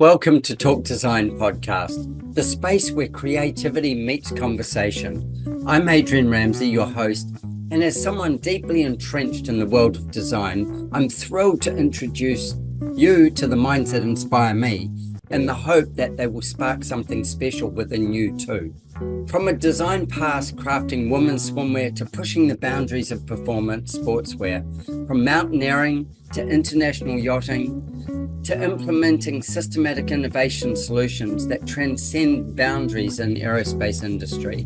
Welcome to Talk Design Podcast, the space where creativity meets conversation. I'm Adrian Ramsey, your host, and as someone deeply entrenched in the world of design, I'm thrilled to introduce you to the minds that inspire me, in the hope that they will spark something special within you too. From a design past crafting women's swimwear to pushing the boundaries of performance sportswear, from mountaineering to international yachting, to implementing systematic innovation solutions that transcend boundaries in aerospace industry.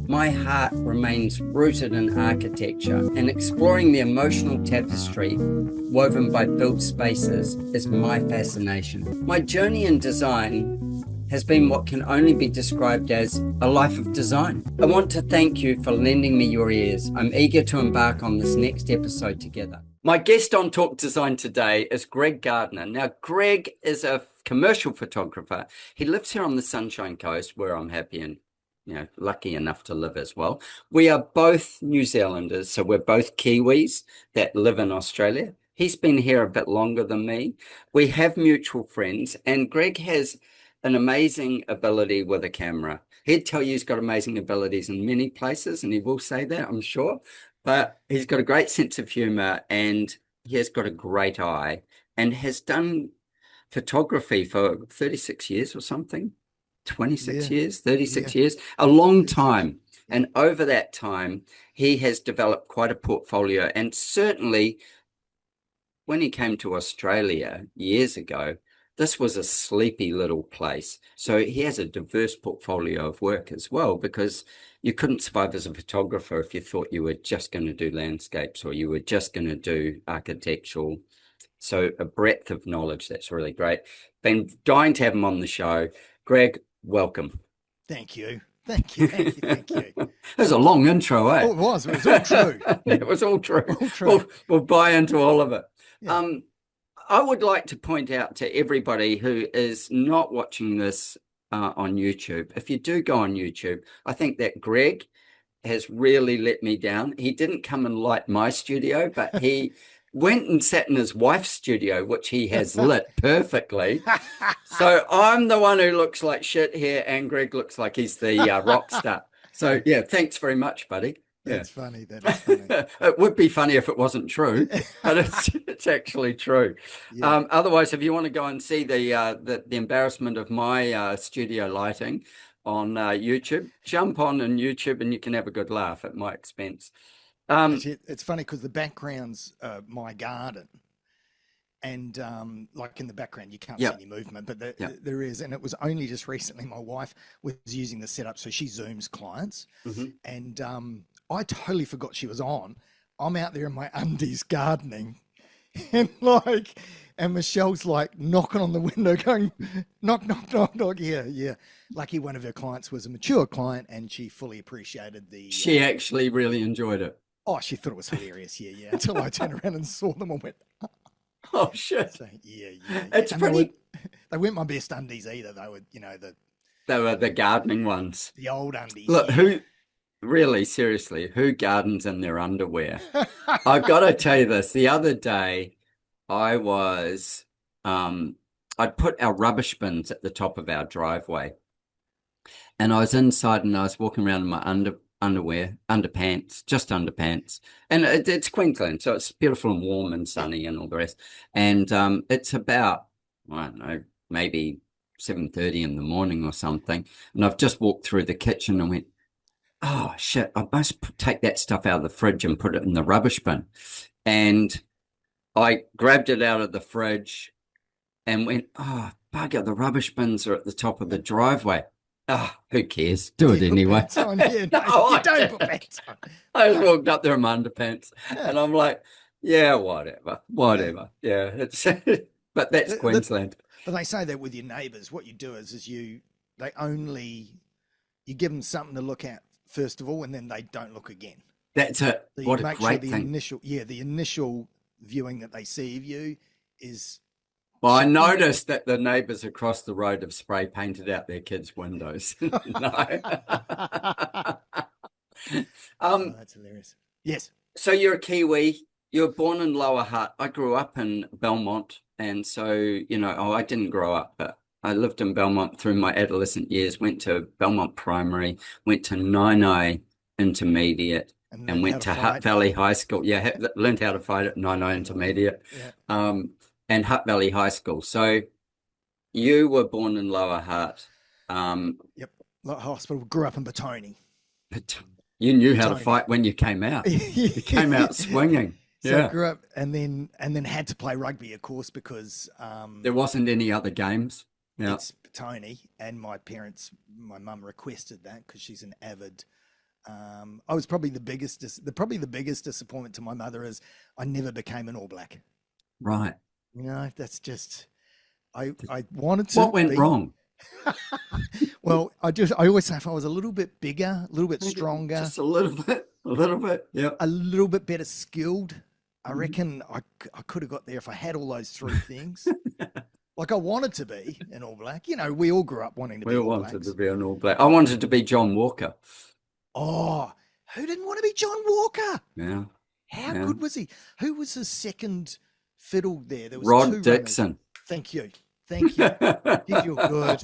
My heart remains rooted in architecture, and exploring the emotional tapestry woven by built spaces is my fascination. My journey in design has been what can only be described as a life of design. I want to thank you for lending me your ears. I'm eager to embark on this next episode together. My guest on Talk Design today is Greg Gardner. Now, Greg is a commercial photographer. He lives here on the Sunshine Coast, where I'm happy and lucky enough to live as well. We are both New Zealanders, so we're both Kiwis that live in Australia. He's been here a bit longer than me. We have mutual friends, and Greg has an amazing ability with a camera. He'd tell you he's got amazing abilities in many places, and he will say that, I'm sure. But he's got a great sense of humor, and he has got a great eye, and has done photography for 36 years or something, 26 years, 36 years, a long time. And over that time, he has developed quite a portfolio. And certainly when he came to Australia years ago, this was a sleepy little place. So he has a diverse portfolio of work as well, because you couldn't survive as a photographer if you thought you were just going to do landscapes or you were just going to do architectural. So a breadth of knowledge, that's really great. Been dying to have him on the show. Greg, welcome. Thank you. Thank you. Thank you. Thank you. It was a long intro, eh? Oh, it was. It was all true. It was all true. All true. We'll buy into all of it. Yeah. I would like to point out to everybody who is not watching this on YouTube, if you do go on YouTube, I think that Greg has really let me down. He didn't come and light my studio, but he went and sat in his wife's studio, which he has lit perfectly. So I'm the one who looks like shit here, and Greg looks like he's the rock star. So yeah, thanks very much, buddy. That's funny. That is funny. It would be funny if it wasn't true, but it's actually true. Yeah. Otherwise, if you want to go and see the embarrassment of my studio lighting on YouTube, jump on YouTube and you can have a good laugh at my expense. Actually, it's funny because the background's my garden, and like in the background you can't see any movement, but there is. And it was only just recently my wife was using the setup, so she Zooms clients, and I totally forgot she was on. I'm out there in my undies gardening, and Michelle's like knocking on the window, going, knock, knock, knock, knock. Yeah. Lucky one of her clients was a mature client, and she fully appreciated the. She actually really enjoyed it. Oh, she thought it was hilarious. Yeah. Until I turned around and saw them and went, oh shit. So, yeah. It's and pretty. They weren't my best undies either. They were, They were the gardening ones. the old undies. Look, seriously, who gardens in their underwear? I've got to tell you this. The other day, I was, I'd put our rubbish bins at the top of our driveway, and I was inside and I was walking around in my underpants, and it's Queensland, so it's beautiful and warm and sunny and all the rest. And it's about, I don't know, maybe 7:30 in the morning or something, and I've just walked through the kitchen and went, oh shit, I must take that stuff out of the fridge and put it in the rubbish bin. And I grabbed it out of the fridge and went, oh bugger, the rubbish bins are at the top of the driveway. Oh, who cares? Do it anyway. On. Yeah, no, you don't put pants on. I just walked up there in my underpants, and I'm like, yeah, whatever. Yeah, it's but that's Queensland. But they say that with your neighbours, what you do is you give them something to look at first of all, and then they don't look again. That's it. So what a great thing. The initial viewing that they see of you is. Well, I noticed that the neighbours across the road have spray painted out their kids' windows. No. Oh, that's hilarious. Yes. So you're a Kiwi. You were born in Lower Hutt. I grew up in Belmont, and so I didn't grow up, but I lived in Belmont through my adolescent years, went to Belmont Primary, went to Nainai Intermediate, And and learned how went to to Hutt fight. Valley High School. Yeah, learned how to fight at Nainai Intermediate, Yeah. and Hutt Valley High School. So you were born in Lower Hutt, Yep. Hospital. Grew up in Batoni. but you knew how to Batoni. fight when you came out. You came out swinging. So I Yeah. grew up and then had to play rugby, of course, because There wasn't any other games. Yeah. it's Batoni, and my mum requested that because she's an avid. I was probably the biggest disappointment to my mother is I never became an All Black. Right. You know, that's just I wanted to. What went be, wrong? Well, I always say if I was a little bit bigger, a little bit stronger, Just a little bit. Yeah. a little bit better skilled, I Mm-hmm. reckon I could have got there if I had all those three things. Like I wanted to be an All Black. You know, we all grew up wanting to be We All wanted Blacks. to be an All Black. I wanted to be John Walker. Oh, who didn't want to be John Walker? Yeah. How Yeah. good was he? Who was his second fiddle there? There was Rod two Dixon. runners. Thank you. You're good.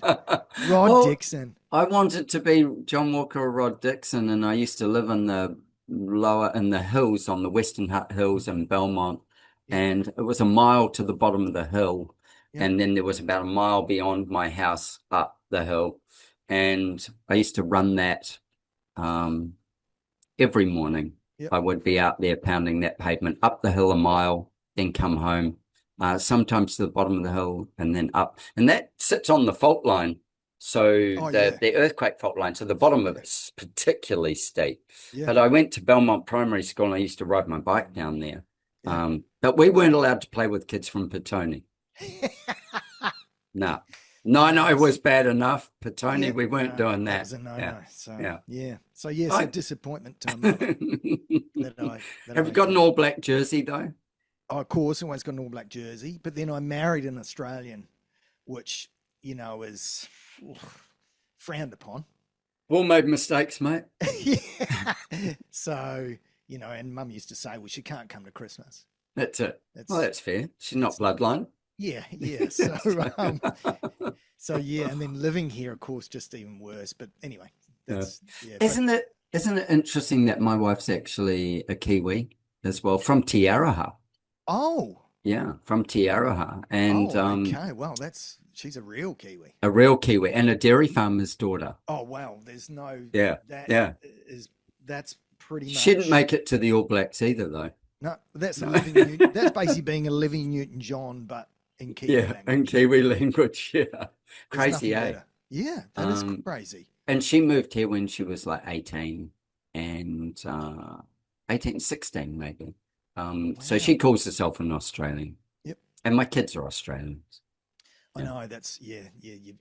Rod Dixon. I wanted to be John Walker or Rod Dixon, and I used to live in the hills, on the Western Hutt Hills in Belmont, and it was a mile to the bottom of the hill, and then there was about a mile beyond my house up the hill, and I used to run that every morning. I would be out there pounding that pavement up the hill a mile, then come home, sometimes to the bottom of the hill and then up. And that sits on the fault line. So the earthquake fault line. So the bottom of it's particularly steep. Yeah. But I went to Belmont Primary School and I used to ride my bike down there. But we weren't allowed to play with kids from Petone. No. No, it was bad enough. Petone, we weren't doing that. That was a no-no. So, I- a disappointment to my mother. Have you got an All Black jersey though? Oh, of course, always got an All Black jersey. But then I married an Australian, which, you know, is frowned upon. All made mistakes, mate. Yeah. So, you know, and Mum used to say, well, she can't come to Christmas. That's it. Well, that's fair. She's not bloodline. Yeah. So and then living here, of course, just even worse. But anyway, Isn't it interesting that my wife's actually a Kiwi as well, from Te Araha? Oh. Yeah, from Te Araha. And okay. Well, she's a real Kiwi. A real Kiwi and a dairy farmer's daughter. Oh wow. There's no that's pretty much. She didn't make it to the All Blacks either though. No, that's that's basically being a living Newton-John, but in Kiwi language. In Kiwi language, yeah. Crazy, eh? Better. Yeah, that is crazy. And she moved here when she was like 18 and 16 maybe. Wow. So she calls herself an Australian. Yep. And my kids are Australians. I know that's you've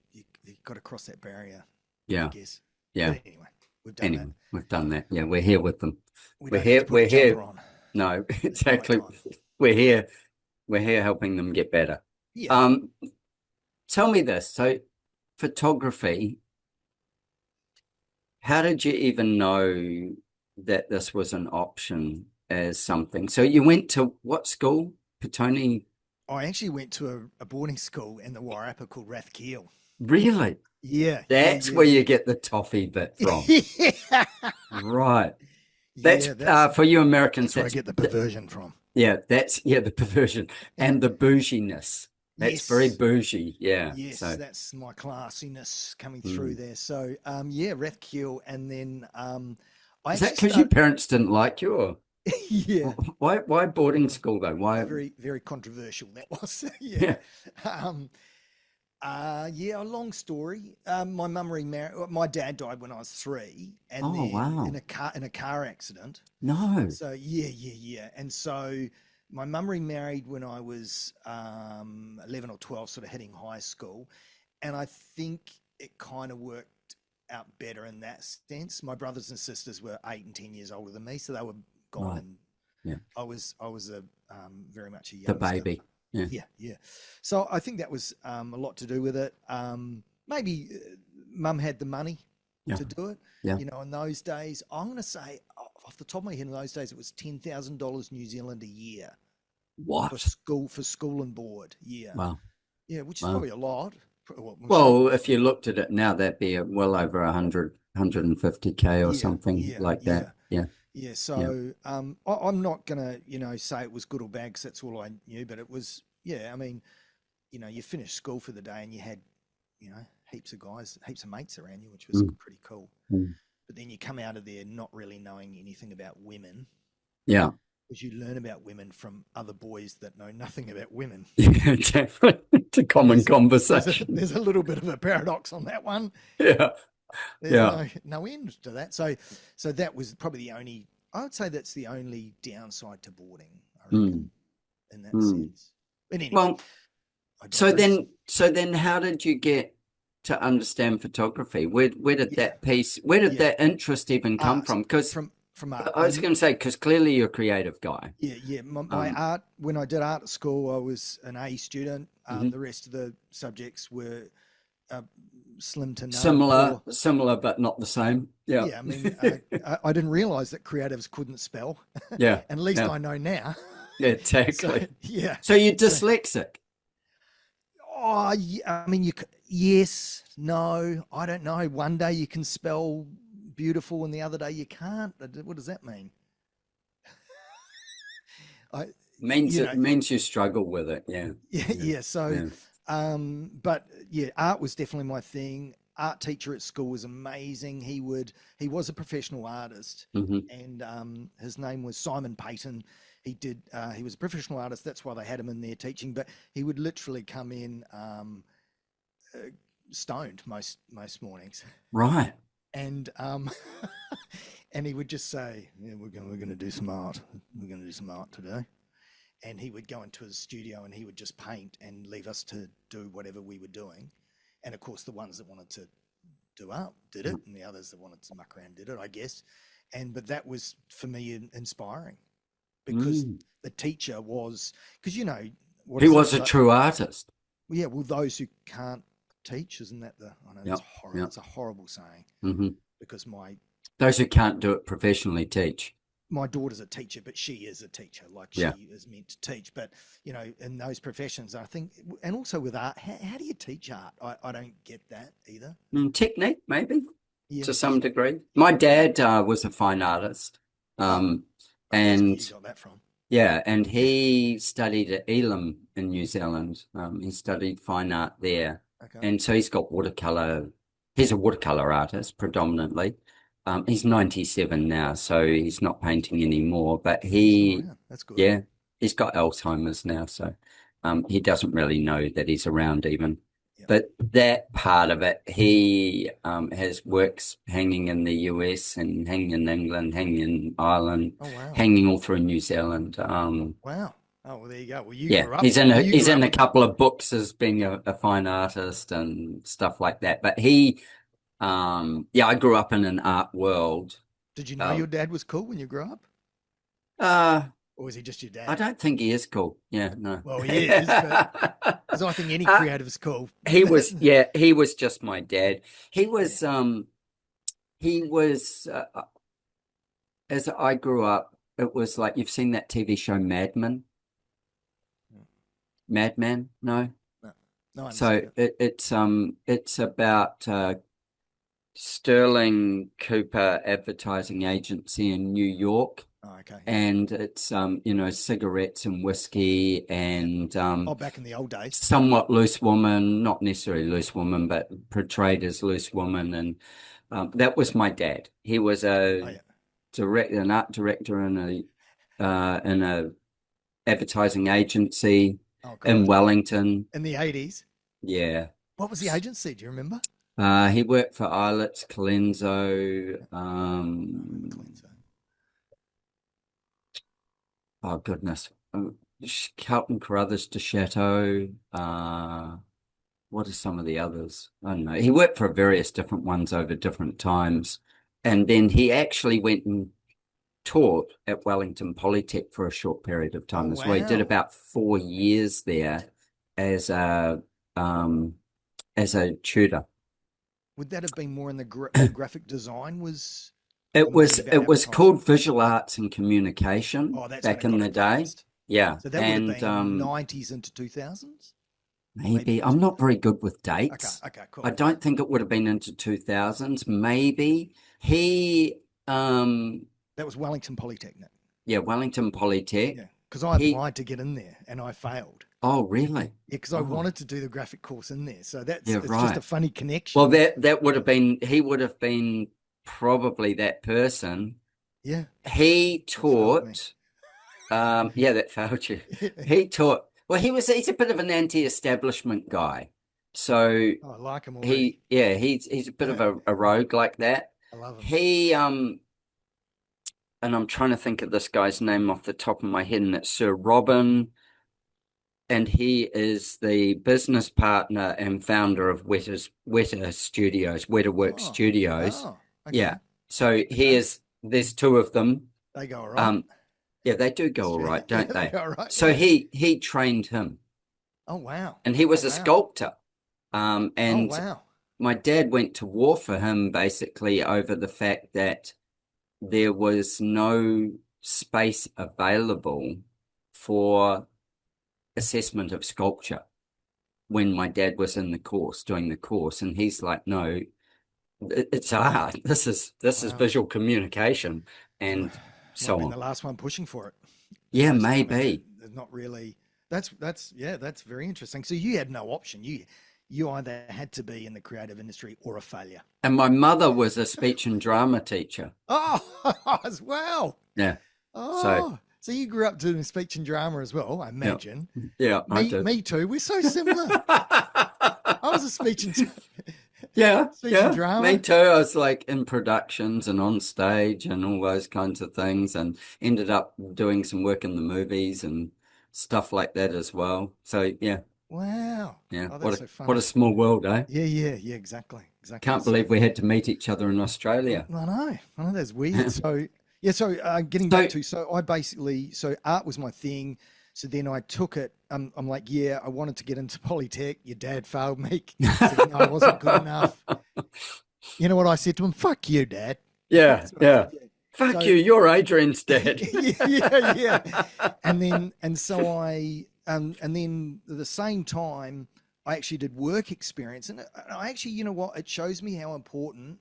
got to cross that barrier. Yeah. I guess. Yeah. But anyway, we've done that. Yeah, we're here with them. We're here. No, exactly. We're here helping them get better. Yeah. Tell me this. So photography, how did you even know that this was an option as something? So you went to what school? Petone? I actually went to a boarding school in the Wairarapa called Rathkeale. Really? Yeah. That's where you get the toffee bit from. Yeah. Right. That's for you Americans. That's where I get the perversion from. Yeah, the perversion and the bouginess. That's very bougie. Yeah. Yes, that's my classiness coming through there. So Rathkeale, and then is that because your parents didn't like you, or yeah? Why boarding school though? Why? Very, very controversial that was. A long story. My mum remarried. My dad died when I was 3, and in a car accident. No. So and so my mum remarried when I was 11 or 12, sort of hitting high school, and I think it kind of worked out better in that sense. My brothers and sisters were 8 and 10 years older than me, so they were gone. Right. Yeah. I was a very much a youngster. The baby. Yeah. So I think that was a lot to do with it. Maybe Mum had the money to do it. Yeah. You know, in those days, I'm going to say off the top of my head, in those days, it was $10,000 New Zealand a year. What? For school and board. Yeah. Wow. Yeah, which is probably a lot. Well, if you looked at it now, that'd be well over 150K or something like that. Yeah. Yeah. So I'm not gonna, say it was good or bad, 'cause that's all I knew, but it was, I mean, you finished school for the day and you had, heaps of guys, heaps of mates around you, which was pretty cool. But then you come out of there not really knowing anything about women. Yeah. Because you learn about women from other boys that know nothing about women. Yeah, definitely. It's a common conversation. There's a little bit of a paradox on that one. Yeah. There's no end to that. So that was probably I would say that's the only downside to boarding, I reckon, in that sense. But anyway, well, so then how did you get to understand photography? Where did that interest even come from? Because from art. I was going to say, because clearly you're a creative guy. Yeah. My art, when I did art at school, I was an A student. The rest of the subjects were slim to none. Similar, but not the same. Yeah. Yeah, I mean, I didn't realize that creatives couldn't spell. Yeah. And at least I know now. Yeah, exactly. So, So you're dyslexic? Oh, yeah, I mean, yes, no, I don't know. One day you can spell beautiful and the other day you can't. What does that mean? Means you struggle with it. Yeah. So but yeah, art was definitely my thing. Art teacher at school was amazing. He was a professional artist, and his name was Simon Payton. He was a professional artist, that's why they had him in there teaching, but he would literally come in stoned most mornings, right? And and he would just say, yeah, we're going to do some art. We're going to do some art today. And he would go into his studio and he would just paint and leave us to do whatever we were doing. And of course, the ones that wanted to do art did it, and the others that wanted to muck around did it, I guess. But that was for me inspiring, because the teacher was, because he was a true artist. Yeah, well, those who can't teach, isn't that I know that's horrible. It's a horrible saying, because those who can't do it professionally teach. My daughter's a teacher, but she is a teacher, like she is meant to teach. But, in those professions, I think, and also with art, how do you teach art? I don't get that either. Technique, maybe, to some degree. My dad was a fine artist. And where you got that from? Yeah, and he studied at Elam in New Zealand. He studied fine art there. Okay. And so he's got he's a watercolor artist predominantly. He's 97 now, so he's not painting anymore, but that's good. Yeah, he's got Alzheimer's now, so he doesn't really know that he's around even. Yep. But that part of it, he has works hanging in the US and hanging in England, hanging in Ireland, hanging all through New Zealand. Wow. Oh, well, there you go. Well, you grew up. He's in a couple of books as being a fine artist and stuff like that. But I grew up in an art world. Did you know your dad was cool when you grew up? Or was he just your dad? I don't think he is cool. Yeah, no. Well, he is, because I think any creative is cool. He was just my dad. He was as I grew up, it was like, you've seen that TV show Mad Men? Madman? No? No. So it's about Sterling Cooper Advertising Agency in New York. Oh, okay. And it's cigarettes and whiskey and back in the old days. Somewhat loose woman, not necessarily loose woman, but portrayed as loose woman. And that was my dad. He was an art director in a advertising agency in Wellington. In the 80s? Yeah. What was the agency? Do you remember? He worked for Eilets, Colenso, oh goodness, Carlton Carruthers de Chateau. What are some of the others? I don't know. He worked for various different ones over different times, and then he actually went and taught at Wellington Polytech for a short period of time as well. He did about 4 years there as a tutor. Would that have been more in the graphic design? It was called Visual Arts and Communication back in the day. Yeah. So that would have been 90s into 2000s? Maybe. I'm not very good with dates. Okay, cool. I don't think it would have been into 2000s. Maybe. He, That was Wellington Polytechnic. yeah, Wellington Polytech. Yeah, because I He, applied to get in there and I failed. oh, really? Yeah, because I Oh, wanted to do the graphic course in there. So yeah, it's just a right. funny Well, connection. that would have been, he would have been probably that person. Yeah, He that failed me. taught, yeah, that failed you. He taught, well, he's a bit of an anti-establishment guy. So Oh, I like him already. yeah, he's a bit of a rogue like that. I love him. He, and I'm trying to think of this guy's name off the top of my head, and it's Sir Robin, and he is the business partner and founder of Weta Studios, Wetaworks Oh, Studios. oh, okay, Yeah. So okay. there's two of them. They go all right. Yeah, they do go all right, Yeah, don't they they? go all right. So Yeah. he trained him, Oh, wow. and he Oh, was a wow. sculptor. Oh, And wow. my dad went to war for him basically over the fact that there was no space available for assessment of sculpture when my dad was in the course, doing the course. And he's like, no, it's art. This is Wow. visual communication and Might have so been on. the last one pushing for it. Yeah, Most, I mean, maybe. there's not really. That's yeah, that's very interesting. So you had no option. You either had to be in the creative industry or a failure. And my mother was a speech and drama teacher. Oh, as well. Yeah. So, Oh, so you grew up doing speech and drama as well, I yeah, imagine. yeah, I did. Me too. We're so similar. I was a Yeah, speech and yeah, me drama. too. I was like in productions and on stage and all those kinds of things, and ended up doing some work in the movies and stuff like that as well. So yeah, Wow. yeah. Oh, that's What so a funny. small world, eh? Yeah, exactly, exactly. Can't So believe we had to meet each other in Australia. I know that's weird. So yeah, so getting back So to so I basically so art was my thing. So then I took it. I'm like, yeah, I wanted to get into Polytech. Your dad failed me. Said no, I wasn't good enough. You know what I said to him? Fuck you, Dad. yeah, That's what I said. yeah. Yeah. Fuck So you, you're Adrian's dad. yeah. And so and then at the same time, I actually did work experience, and I actually, you know what, it shows me how important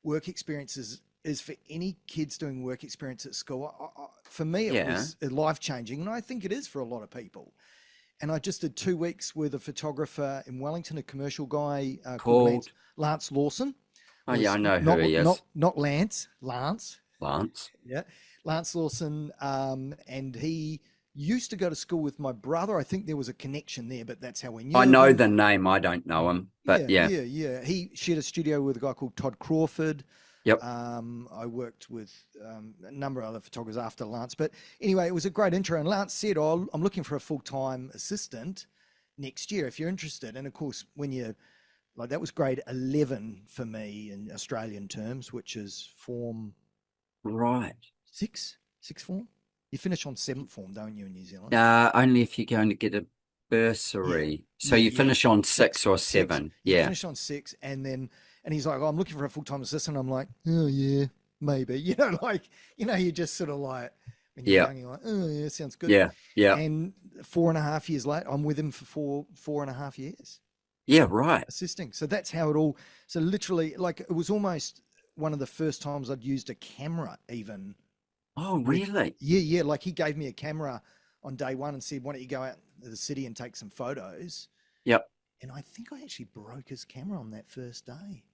work experience is for any kids doing work experience at school. For me, it Yeah, was life changing, and I think it is for a lot of people. And I just did 2 weeks with a photographer in Wellington, a commercial guy called called. Lance Lawson. Oh yeah, I Was know who he is. not Lance. Lance. Yeah, Lance Lawson, and he used to go to school with my brother. I think there was a connection there, but that's how we I knew of know him. the name. I don't know him, but yeah. Yeah. He shared a studio with a guy called Todd Crawford. Yep. I worked with a number of other photographers after Lance, but anyway, it was a great intro. And Lance said, "Oh, I'm looking for a full-time assistant next year if you're interested." And of course, when you like that was grade 11 for me in Australian terms, which is form Right. sixth form. You finish on seventh form, don't you, in New Zealand? Only if you're going to get a Yeah, bursary. So you yeah. finish on six or Six. seven. You Yeah. finish on six, and then and he's like, "Oh, I'm looking for a full-time assistant." I'm like, "Oh yeah, maybe." You know, like you just sort of like when you're Yeah. young, you're like, "Oh yeah, sounds good." Yeah. Yeah. And 4.5 years later, I'm with him for four and a half years Yeah. Right. assisting. So that's how it all. So literally, like it was almost one of the first times I'd used a camera even Oh, with. really? Yeah. Like he gave me a camera on day one and said, "Why don't you go out to the city and take some photos?" Yep. And I think I actually broke his camera on that first day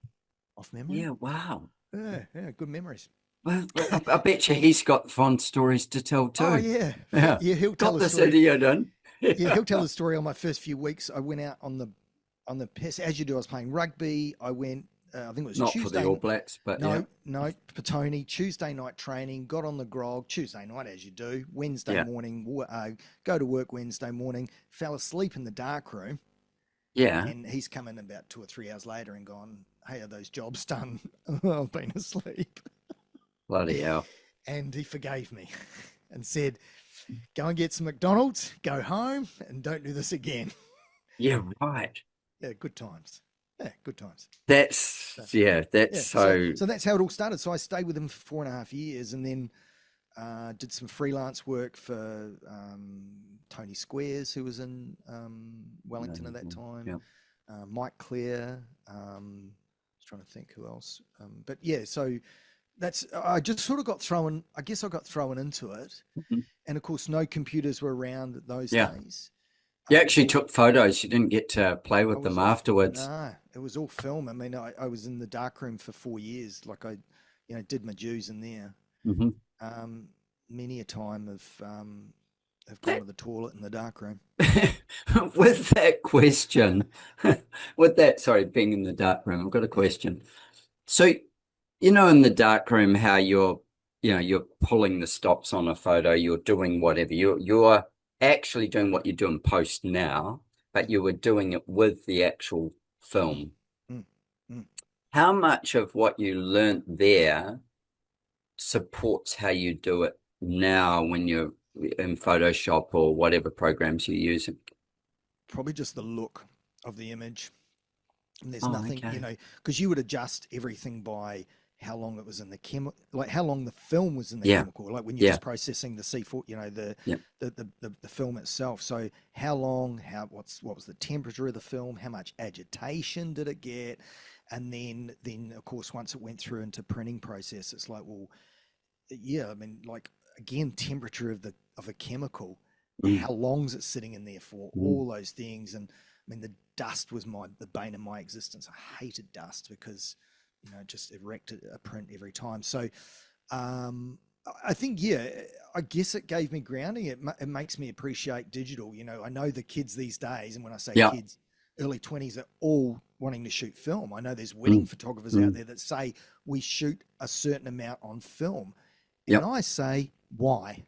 off Yeah. memory. Wow. Yeah, good memories. Well, I bet you he's got fond stories to tell Oh too. yeah, Yeah. yeah. He'll tell Got the this story. idiot in. Yeah, Yeah. he'll tell the story on my first few weeks. I went out on the piss as you do. I was playing rugby. I went. I think it was Not for the Tuesday. All Blacks, but yeah. No, Petone. Tuesday night training. Got on the grog. Tuesday night, as you do. Wednesday Yeah. morning. Go to work Wednesday morning. Fell asleep in the dark room. Yeah. And he's come in about 2 or 3 hours later and gone, "Hey, are those jobs done?" I've been asleep. Bloody hell. And he forgave me and said, "Go and get some McDonald's, go home, and don't do this again." Yeah. Right. Yeah, good times. Yeah, good times. So, That's yeah, so. so that's how it all started. So I stayed with him for 4.5 years, and then Did some freelance work for Tony Squares, who was in Wellington at that time. Yeah. Mike Clear. I was trying to think who else. But yeah, so I just sort of got thrown. I guess I got thrown into it, and of course, no computers were around those days. You actually took photos. You didn't get to play with them afterwards. No, it was all film. I mean, I was in the darkroom for 4 years. Like I, did my dues in there. Many a time have gone to the toilet in the darkroom. With that question, sorry, being in the darkroom, I've got a question. So, in the darkroom, how you're pulling the stops on a photo, you're doing whatever, you're actually doing what you do in post now, but you were doing it with the actual film. How much of what you learnt there supports how you do it now when you're in Photoshop or whatever programs you're using? Probably just the look of the image. And there's nothing, because you would adjust everything by how long it was in the like how long the film was in the chemical, like when you're just processing the C4, the film itself. So how long, what was the temperature of the film, how much agitation did it get, and then of course once it went through into printing process, it's like, well, I mean, like again, temperature of a chemical, how long's it sitting in there for, all those things. And I mean, the dust was the bane of my existence. I hated dust because just erected a print every time. So I think, I guess it gave me grounding. It makes me appreciate digital. I know the kids these days, and when I say kids, early 20s, are all wanting to shoot film. I know there's wedding photographers out there that say we shoot a certain amount on film. And I say, why?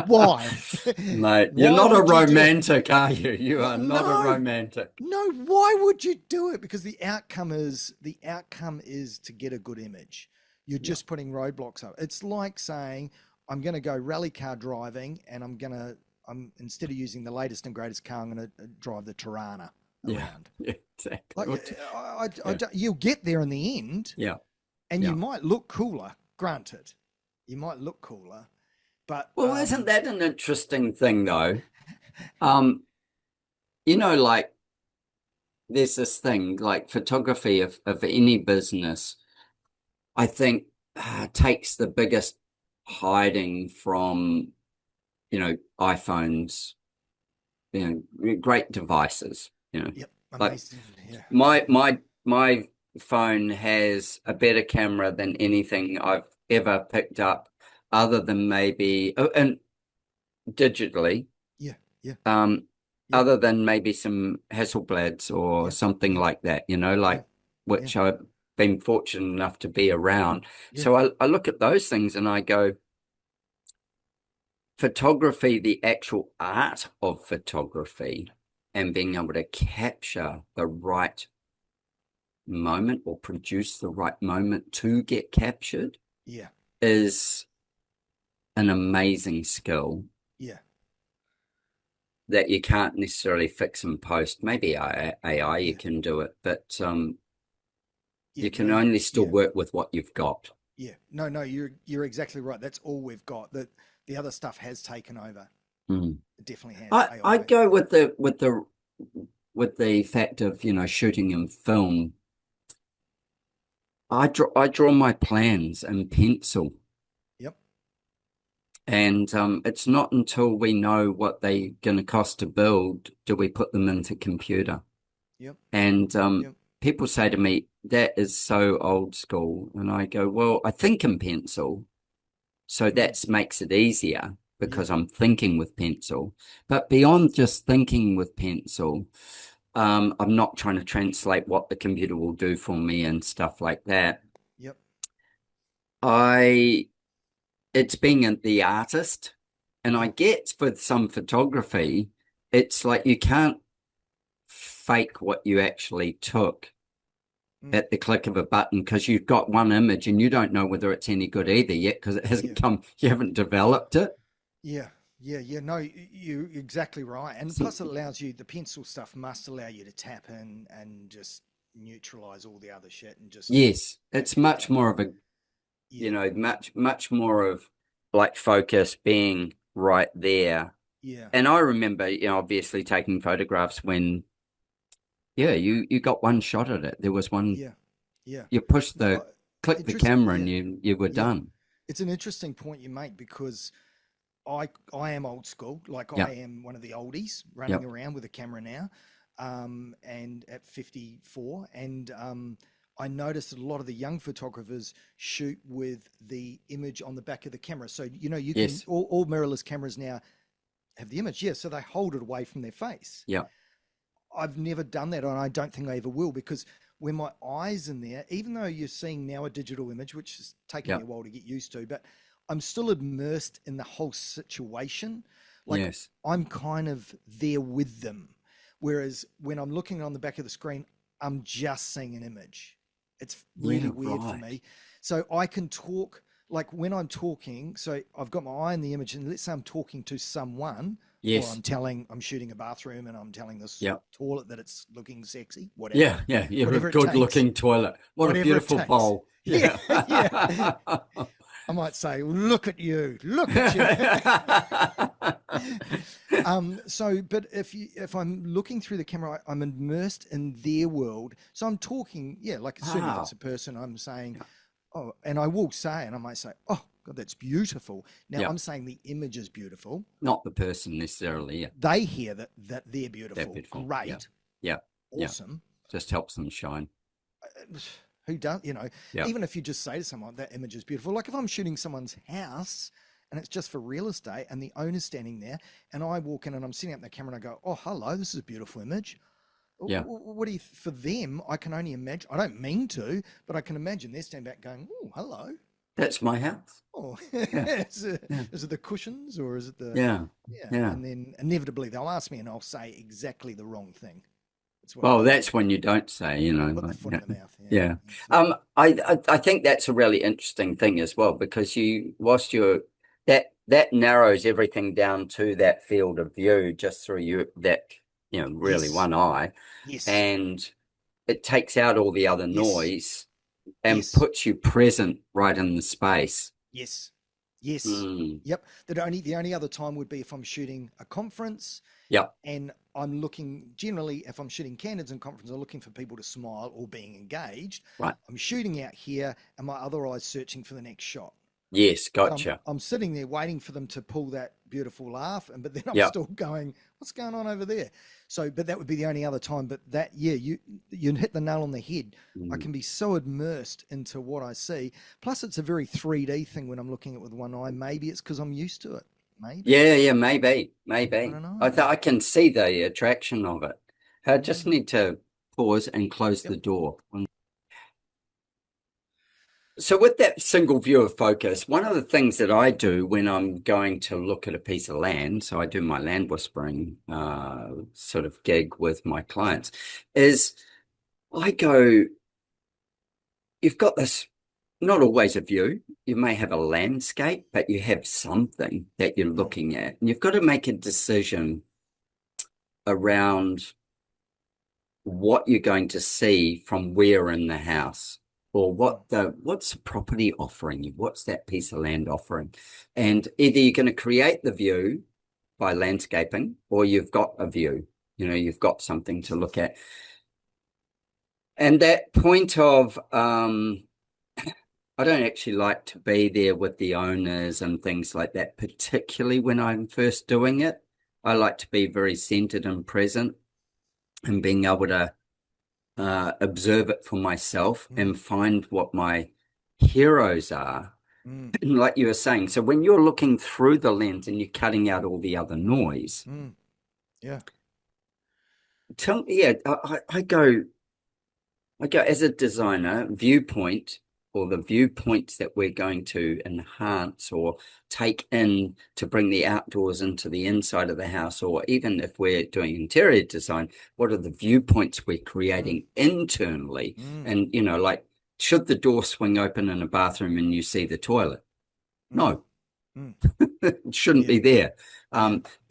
Why? Mate, you're not a romantic, are you? You are not a romantic. No, why would you do it? Because the outcome is to get a good image. You're just putting roadblocks up. It's like saying, I'm going to go rally car driving, and I'm instead of using the latest and greatest car, I'm going to drive the Tirana around. Yeah, exactly. Like, you'll get there in the end. Yeah. And you might look cooler, granted. You might look cooler, but isn't that an interesting thing though? Like there's this thing like photography of any business, I think takes the biggest hiding from, iPhones, great devices, Yep, amazing. Like my phone has a better camera than anything I've ever picked up, other than maybe and digitally, other than maybe some Hasselblads or something like that, which I've been fortunate enough to be around. So I look at those things and I go, photography, the actual art of photography, and being able to capture the right moment or produce the right moment to get captured is an amazing skill that you can't necessarily fix in post. Maybe AI you can do it, but you can only still work with what you've got. No, you're exactly right. That's all we've got. That the other stuff has taken over. It definitely has. I'd go with the fact of shooting in film. I draw my plans in pencil. And it's not until we know what they're going to cost to build do we put them into computer. And people say to me, that is so old school. And I go, well, I think in pencil. So that makes it easier because I'm thinking with pencil. But beyond just thinking with pencil, I'm not trying to translate what the computer will do for me and stuff like that. It's being the artist, and I get with some photography, it's like you can't fake what you actually took at the click of a button, because you've got one image and you don't know whether it's any good either yet because it hasn't you haven't developed it. No, you're exactly right. And plus it allows you, the pencil stuff must allow you to tap in and just neutralize all the other shit and just... Yes, it's much more of a you Yeah. know, much more of like focus being right there. Yeah. And I remember, you know, obviously taking photographs when, yeah, you got one shot at it. There was one, Yeah. Yeah. you pushed No, click the interest. camera and Yeah. you were Yeah. done. It's an interesting point you make because I am old school. Like Yeah, I am one of the oldies running yep, around with a camera now, and at 54, and I noticed that a lot of the young photographers shoot with the image on the back of the camera. So you know you can yes, all mirrorless cameras now have the image. Yeah, so they hold it away from their face. yeah, I've never done that, and I don't think I ever will because when my eyes in there, even though you're seeing now a digital image, which has taken yeah, me a while to get used to, but I'm still immersed in the whole situation. Like yes, I'm kind of there with them. Whereas when I'm looking on the back of the screen, I'm just seeing an image. It's really yeah, weird for right. me. So I can talk like when I'm talking, so I've got my eye on the image, and let's say I'm talking to someone, or Yes, I'm shooting a bathroom and I'm telling this yeah, toilet that it's looking sexy, yeah, yeah. You have a whatever it good takes, looking toilet. What a whatever it beautiful takes. bowl. Yeah, Yeah. yeah. I might say, look at you, look at you. So, but if I'm looking through the camera, I'm immersed in their world. So I'm talking, yeah, like certainly if it's Wow. a person, I'm saying, Yeah. oh, and I will say, and I might say, oh God, that's beautiful. Now Yeah. I'm saying the image is beautiful. Not the person necessarily. Yeah. They hear that they're They're beautiful. beautiful. Yeah. Great, Yeah. Yeah. awesome. Just helps them shine. Who does, Yeah. even if you just say to someone that image is beautiful, like if I'm shooting someone's house and it's just for real estate and the owner's standing there and I walk in and I'm sitting up the camera and I go, oh, hello, this is a beautiful image. Yeah. What do you, for them, I can only imagine, I don't mean to, but I can imagine they're standing back going, oh, hello. That's my house. Oh, Yeah. Yeah. is it the cushions or is it the, Yeah. yeah. Yeah. And then inevitably they'll ask me and I'll say exactly the wrong thing. That's what I Well, do. that's when you don't say, you know, Put the like, foot yeah. in the mouth. Yeah. Yeah. That's it. I think that's a really interesting thing as well, because whilst you're that narrows everything down to that field of view just through really Yes. one eye, Yes. and it takes out all the other Yes. noise and Yes. puts you present right in the space. Yes. Yes. Mm. Yep. The only other time would be if I'm shooting a conference Yep. and I'm looking generally if I'm shooting candidates and conferences, I'm looking for people to smile or being engaged. Right. I'm shooting out here and my other eye's searching for the next shot. Yes. But Gotcha. I'm sitting there waiting for them to pull that beautiful laugh, but then I'm Yep. still going, what's going on over there? So, but that would be the only other time. But that, yeah, you hit the nail on the head. I can be so immersed into what I see. Plus, it's a very 3D thing when I'm looking at it with one eye. Maybe it's because I'm used to it. Maybe. Yeah. Yeah. Maybe. I Maybe. don't know. I can see the attraction of it. I Yeah. just need to pause and close Yep. the door. So with that single view of focus, one of the things that I do when I'm going to look at a piece of land, so I do my land whispering sort of gig with my clients, is I go, you've got this, not always a view. You may have a landscape, but you have something that you're looking at. And you've got to make a decision around what you're going to see from where in the house, or what's the property offering you, what's that piece of land offering. And either you're going to create the view by landscaping, or you've got a view, you've got something to look at. And that point of I don't actually like to be there with the owners and things like that, particularly when I'm first doing it. I like to be very centered and present and being able to observe it for myself and find what my heroes are. And like you were saying, so when you're looking through the lens and you're cutting out all the other noise, Yeah. tell me, yeah, I go as a designer, viewpoint, or the viewpoints that we're going to enhance or take in to bring the outdoors into the inside of the house, or even if we're doing interior design, what are the viewpoints we're creating internally? And, like, should the door swing open in a bathroom and you see the toilet? No, it shouldn't be there.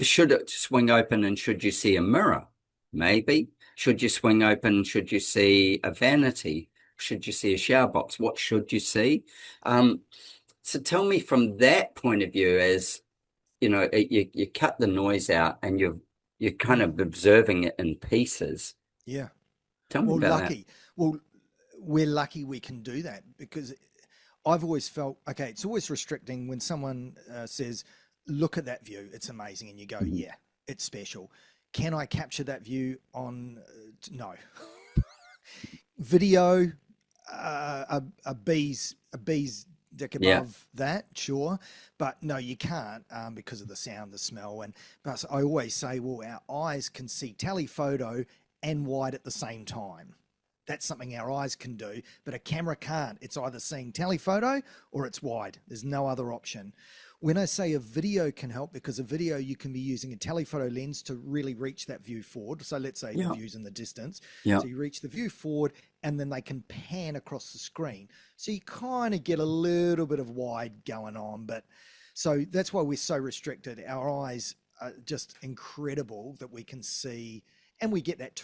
Should it swing open and should you see a mirror? Maybe. Should you swing open, should you see a vanity? should you see a shower box? What should you see? So tell me from that point of view, as you know, you cut the noise out and you're kind of observing it in pieces. Yeah. Tell me Well, about that. lucky. Well, we're lucky we can do that, because I've always felt, okay, it's always restricting when someone says, look at that view, it's amazing. And you go, Mhm. yeah, it's special. Can I capture that view on, no. Video, a bee's dick Yeah. above that, sure. But no, you can't, because of the sound, the smell. And but I always say, well, our eyes can see telephoto and wide at the same time. That's something our eyes can do, but a camera can't. It's either seeing telephoto or it's wide. There's no other option. When I say a video can help, because a video, you can be using a telephoto lens to really reach that view forward. So let's say the Yeah. view's in the distance. Yeah. So you reach the view forward and then they can pan across the screen. So you kind of get a little bit of wide going on, but so that's why we're so restricted. Our eyes are just incredible that we can see, and we get that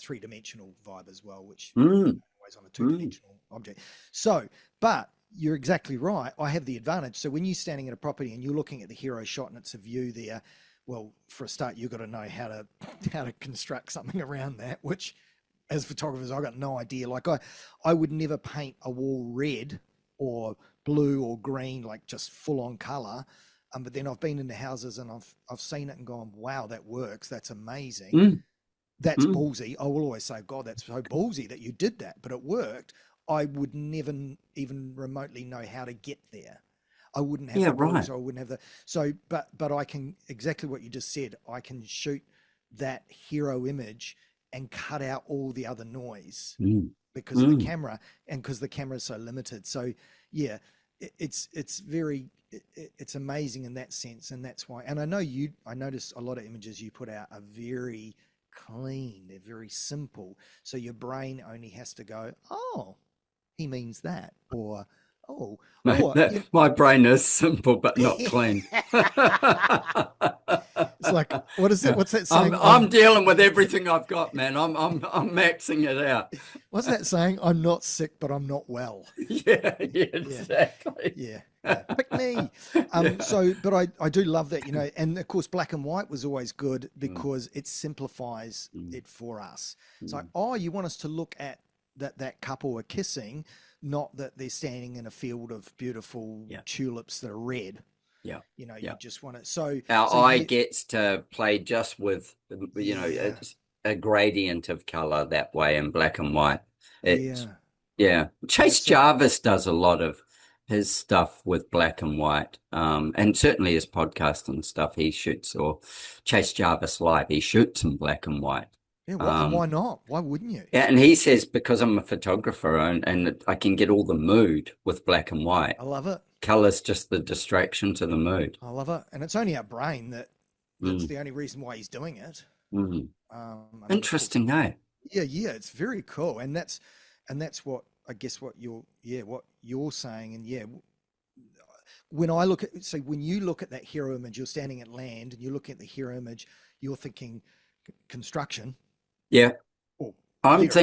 three-dimensional vibe as well, which Mm. always on a two-dimensional object. So, but you're exactly right. I have the advantage. So when you're standing at a property and you're looking at the hero shot and it's a view there, well, for a start, you've got to know how to construct something around that, which as photographers, I've got no idea. Like I would never paint a wall red or blue or green, like just full on color. But then I've been into houses and I've seen it and gone, wow, that works. That's amazing. Mm. That's Mm. ballsy. I will always say, God, that's so ballsy that you did that, but it worked. I would never even remotely know how to get there. I wouldn't have Yeah, the rules, right. or I wouldn't have the, so, but I can, exactly what you just said, I can shoot that hero image and cut out all the other noise Mm. because of the Mm. camera, and because the camera is so limited. So yeah, it's very, it's amazing in that sense. And that's why, and I notice a lot of images you put out are very clean. They're very simple. So your brain only has to go, oh, he means that, or oh, or My brain is simple but not clean. it's like, what is it? What's that I'm saying? I'm dealing with everything I've got, man. I'm maxing it out. What's that saying? I'm not sick, but I'm not well. Yeah, yeah, Yeah, exactly. yeah. Pick me. Yeah. So, but I do love that, and of course, black and white was always good Mm, because it simplifies mm, it for us. It's like, mm. oh, you want us to look at that couple are kissing, not that they're standing in a field of beautiful Yeah, tulips that are red. yeah, You yeah. just want to. So, Our so eye yeah, gets to play just with, yeah, a gradient of color that way in black and white. It, yeah. yeah. Chase That's so. Jarvis does a lot of his stuff with black and white. And certainly his podcast and stuff he shoots, or Chase Jarvis Live, he shoots in black and white. Yeah, Um, why not? Why wouldn't you? yeah, and he says because I'm a photographer and I can get all the mood with black and white. I love it. Color's just the distraction to the mood. I love it. And it's only our brain that's Mm, the only reason why he's doing it. mm. I mean, of course, Interesting, eh? yeah, it's very cool. And that's what I guess what you're saying. And yeah, when I look at, so when you look at that hero image, you're standing at land and you're looking at the hero image, you're thinking construction Yeah. or I'm thereabouts.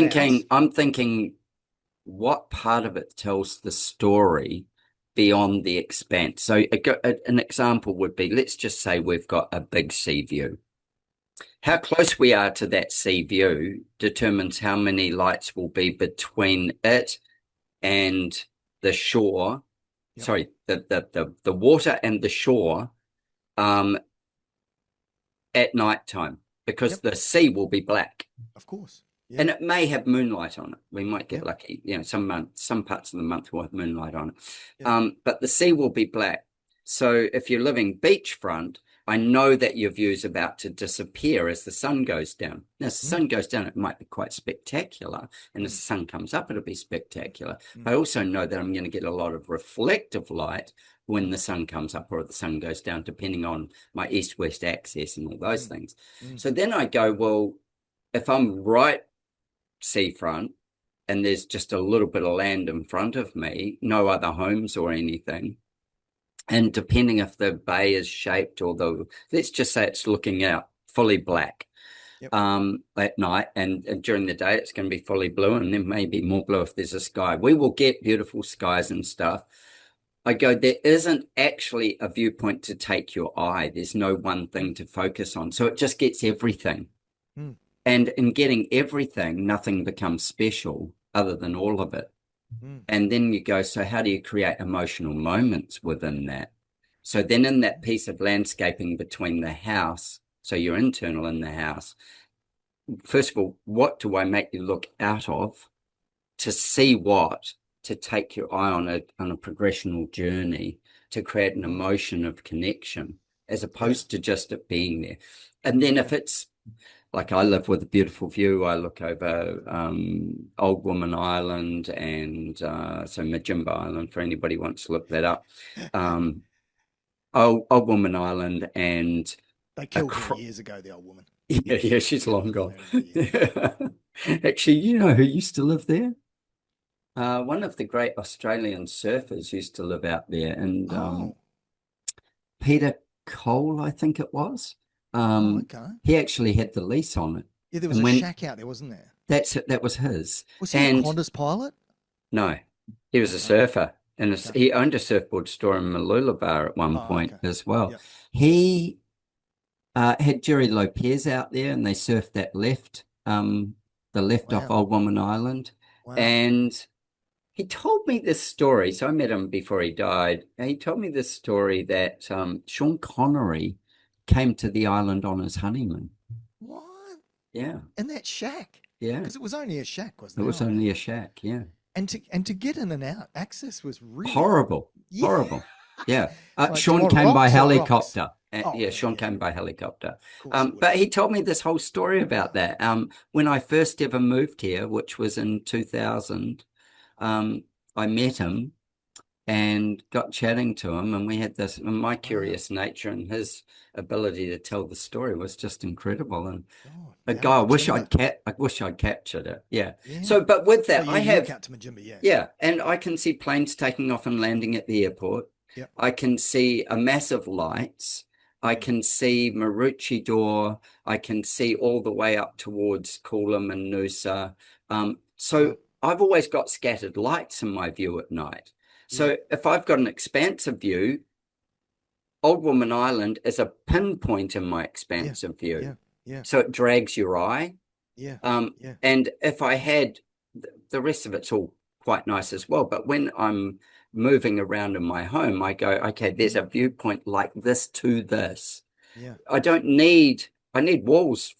thinking what part of it tells the story beyond the expanse. So an example would be, let's just say we've got a big sea view. How close we are to that sea view determines how many lights will be between it and the shore. Yep, Sorry, the water and the shore um at night time, because yep, the sea will be black. of course. Yeah, And it may have moonlight on it. We might get yep, lucky. Some parts of the month will have moonlight on it. yep, But the sea will be black. So if you're living beachfront, I know that your view is about to disappear as the sun goes down. Now, as the mm, sun goes down, it might be quite spectacular. And as mm, the sun comes up, it'll be spectacular. mm, But I also know that I'm going to get a lot of reflective light when the sun comes up or the sun goes down, depending on my east-west axis and all those mm, things. mm, So then I go, well, if I'm right seafront and there's just a little bit of land in front of me, no other homes or anything. And depending if the bay is shaped or let's just say it's looking out fully black. at night, and during the day it's going to be fully blue, and then maybe more blue if there's a sky. We will get beautiful skies and stuff. I go, there isn't actually a viewpoint to take your eye. There's no one thing to focus on. So it just gets everything. Mm. And in getting everything, nothing becomes special other than all of it. Mm. And then you go, so how do you create emotional moments within that? So then in that piece of landscaping between the house, so you're internal in the house, first of all, what do I make you look out of to see what? To take your eye on a progressional journey to create an emotion of connection as opposed to just it being there. And then if it's like I live with a beautiful view, I look over Old Woman Island and so Majimba Island for anybody who wants to look that up. Old Woman Island, and they killed her years ago, the old woman. Yeah, she's long gone. Actually, you know who used to live there? One of the great Australian surfers used to live out there, and Peter Cole, I think it was. Okay. He actually had the lease on it. Yeah, there was a shack out there, wasn't there? That was his. Was he a Qantas pilot? No, he was a surfer, and he owned a surfboard store in Mooloolaba at one point as well. Yep. He had Jerry Lopez out there, and they surfed that left, the left off Old Woman Island, and he told me this story. So I met him before he died. And he told me this story that Sean Connery came to the island on his honeymoon. What? Yeah. In that shack? Yeah. Because it was only a shack, wasn't it? It was only a shack, yeah. And to get in and out, access was really horrible. Yeah. Horrible. Yeah. Like, Sean came by helicopter. Sean came by helicopter. But he told me this whole story about that. When I first ever moved here, which was in 2000, I met him and got chatting to him, and we had this, and my curious nature and his ability to tell the story was just incredible. And I wish I'd captured it. Yeah. So, but with that, I have out to Majimba, and I can see planes taking off and landing at the airport. Yep. I can see a massive lights. I can see Maroochydore. I can see all the way up towards Coolum and Noosa. So I've always got scattered lights in my view at night. So if I've got an expansive view, Old Woman Island is a pinpoint in my expansive view. So it drags your eye. And if I had, the rest of it's all quite nice as well. But when I'm moving around in my home, I go, okay, there's a viewpoint like this to this. I need walls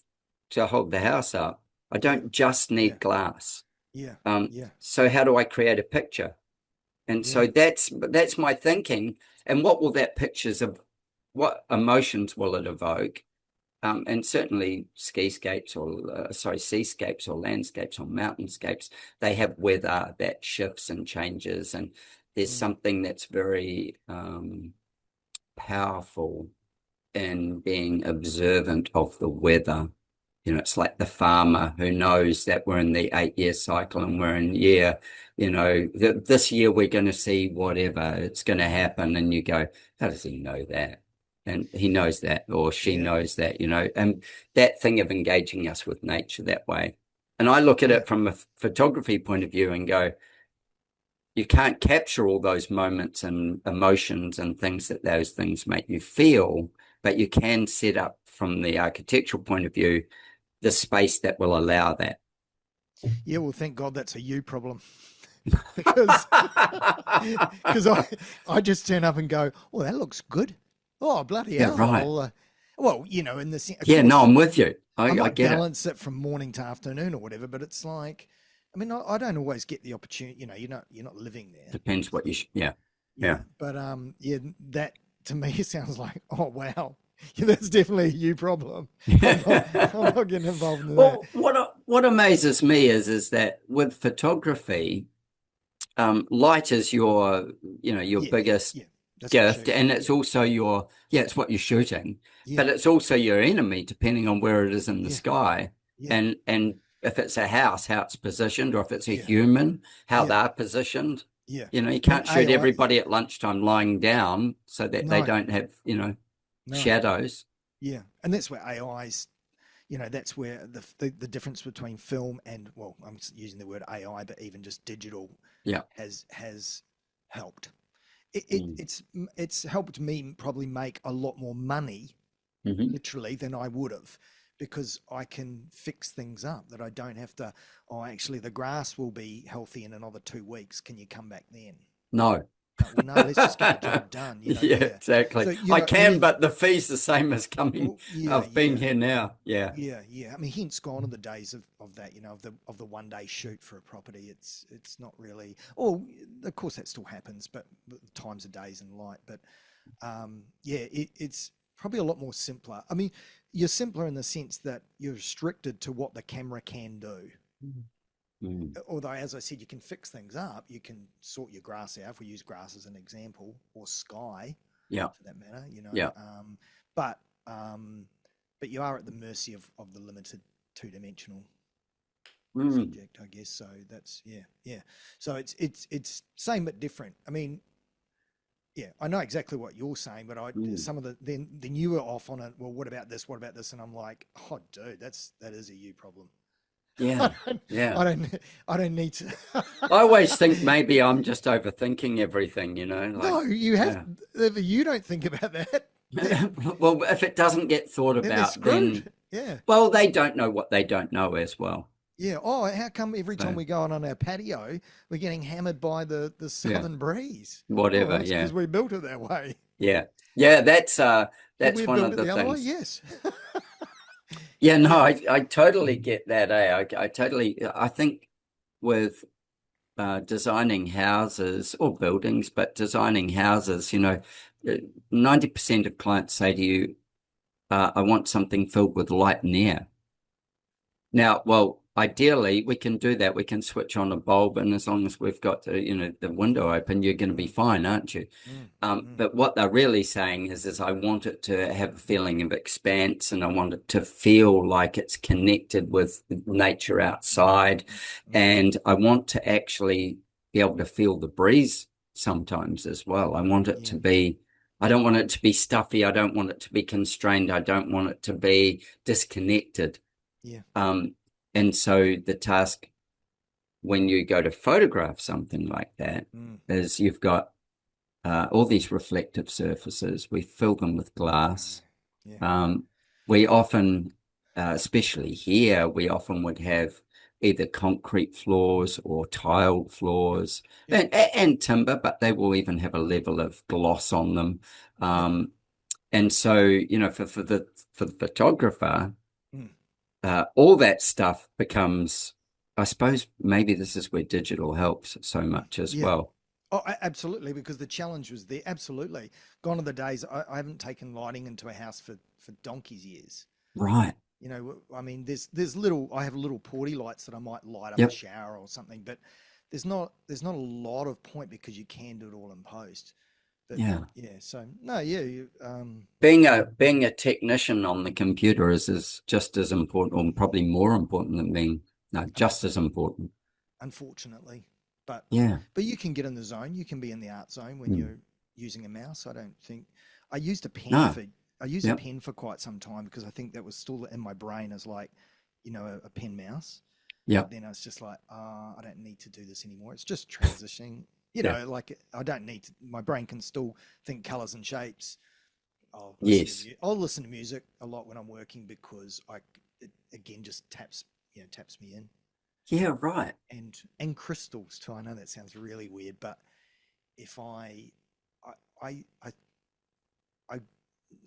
to hold the house up. I don't just need glass. So how do I create a picture? And so that's my thinking. And what will that pictures of, what emotions will it evoke? And certainly seascapes or landscapes or mountainscapes, they have weather that shifts and changes. And there's something that's very powerful in being observant of the weather. You know, it's like the farmer who knows that we're in the 8-year cycle and we're in this year we're going to see whatever, it's going to happen. And you go, how does he know that? And he knows that, or she knows that, and that thing of engaging us with nature that way. And I look at it from a photography point of view and go, you can't capture all those moments and emotions and things that those things make you feel, but you can set up from the architectural point of view the space that will allow that. Yeah, well, thank God that's a you problem. because I just turn up and go, oh, that looks good. Oh, bloody hell. Right. Well, in the sense. I'm with you. I get balance it from morning to afternoon or whatever, but it's like, I mean, I don't always get the opportunity. You're not living there. Depends what you. Yeah. But that to me sounds like, oh wow, that's definitely a you problem. I'm not getting involved in that. Well, what amazes me is that with photography, light is your biggest gift, and it's also it's what you're shooting, but it's also your enemy depending on where it is in the sky, and if it's a house, how it's positioned, or if it's a human, how they're positioned. You can't shoot everybody at lunchtime lying down so that they don't have shadows. And that's where AI's you know, that's where the difference between film and, well, I'm using the word AI, but even just digital Yeah. has helped. Mm. It's helped me probably make a lot more money, Mm-hmm. literally, than I would have, because I can fix things up that I don't have to. Oh, actually, the grass will be healthy in another 2 weeks. Can you come back then? No. Well, no, let's just get the job done. You know, Yeah, yeah. exactly. So you I know, I mean, can, but the fee's the same as coming well, yeah, of being yeah. here now. Yeah. Yeah. I mean, hence gone are the days of that, you know, of the 1 day shoot for a property. It's not really. Oh, of course that still happens, but times of days and light. But yeah, it's probably a lot more simpler. I mean, you're simpler in the sense that you're restricted to what the camera can do. Mm. Although, as I said, you can fix things up. You can sort your grass out. If we use grass as an example, or sky, Yeah. for that matter, you know. Yeah. But um, but you are at the mercy of the limited two-dimensional Mm. subject, I guess. So that's yeah. So it's same but different. I mean, yeah, I know exactly what you're saying, but Mm. some of the then you were off on it. Well, what about this? What about this? And I'm like, oh, dude, that is a you problem. Yeah. Yeah. I don't I don't need to. I always think maybe I'm just overthinking everything, like, No, you have. yeah. If you don't think about that, Well, if it doesn't get thought then they're about, then, screwed. Yeah. well, they don't know what they don't know as well. Yeah. Oh, how come every time So, we go on our patio, we're getting hammered by the yeah, southern breeze? Oh, whatever. that's Yeah. because we built it that way. Yeah. Yeah. Should we That's have one built of it the the other way? things. Yes. Yeah, no, Yeah. I totally get that. I totally, I think with designing houses or buildings, but designing houses, 90% of clients say to you, I want something filled with light and air. Now, well, ideally, we can do that. We can switch on a bulb, and as long as we've got the window open, you're going to be Mm, fine, aren't you? mm, mm. But what they're really saying is I want it to have a feeling of expanse, and I want it to feel like it's connected with nature outside, Mm, mm. and I want to actually be able to feel the breeze sometimes as well. I want it to Yeah. be. I don't want it to be stuffy. I don't want it to be constrained. I don't want it to be disconnected. Yeah. Um, and so the task when you go to photograph something like that Mm. is you've got all these reflective surfaces. We fill them with glass. Yeah. Um, we often, especially here, we often would have either concrete floors or tiled floors Yep. and timber, but they will even have a level of gloss on them. Yep. And so, for the photographer, Mm. all that stuff becomes, I suppose maybe this is where digital helps so Mm. much as Yeah. well. Oh, absolutely, because the challenge was there. Absolutely. Gone are the days. I haven't taken lighting into a house for donkey's years. Right. You know, I mean, there's little. I have little porty lights that I might light up a Yep. shower or something, but there's not a lot of point because you can do it all in post. But Yeah. yeah, so no, yeah, Being a technician on the computer is just as important, or probably more important than being, no, just as important. unfortunately, but Yeah. you can get in the zone. You can be in the art zone when Mm. you're using a mouse. I don't think I used a pen No. for I used a Yep. pen for quite some time because I think that was still in my brain as like, you know, a pen mouse. But Yep. then I was just like, I don't need to do this anymore. It's just transitioning. You Yeah. know, like I don't need to. My brain can still think colors and shapes. Yes. I'll listen to music a lot when I'm working because it again just taps me in. Yeah. Right. And crystals too. I know that sounds really weird, but if I, I, I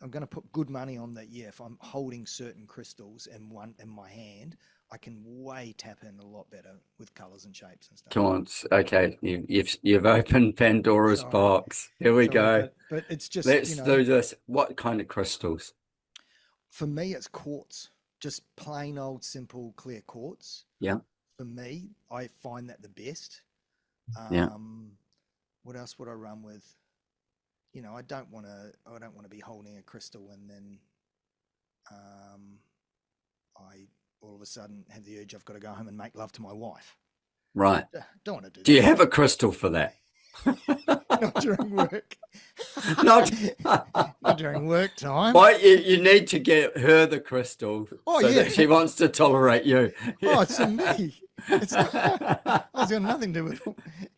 I'm going to put good money on that. Yeah, if I'm holding certain crystals in my hand, I can way tap in a lot better with colors and shapes and stuff. Come on. Okay. You've opened Pandora's Sorry, box. Here we sorry, go. but it's just Let's do this. What kind of crystals? for me it's quartz, just plain old simple clear quartz. Yeah. For me, I find that the best. Yeah. What else would I run with? You know, I don't want to be holding a crystal and then I all of a sudden have the urge I've got to go home and make love to my wife. Right. Don't want to do Do you that. have a crystal for that? Not during work. Not, Not during work time. Well, you need to get her the crystal that she wants to tolerate you. Oh, it's me. It's not, it's got nothing to do with.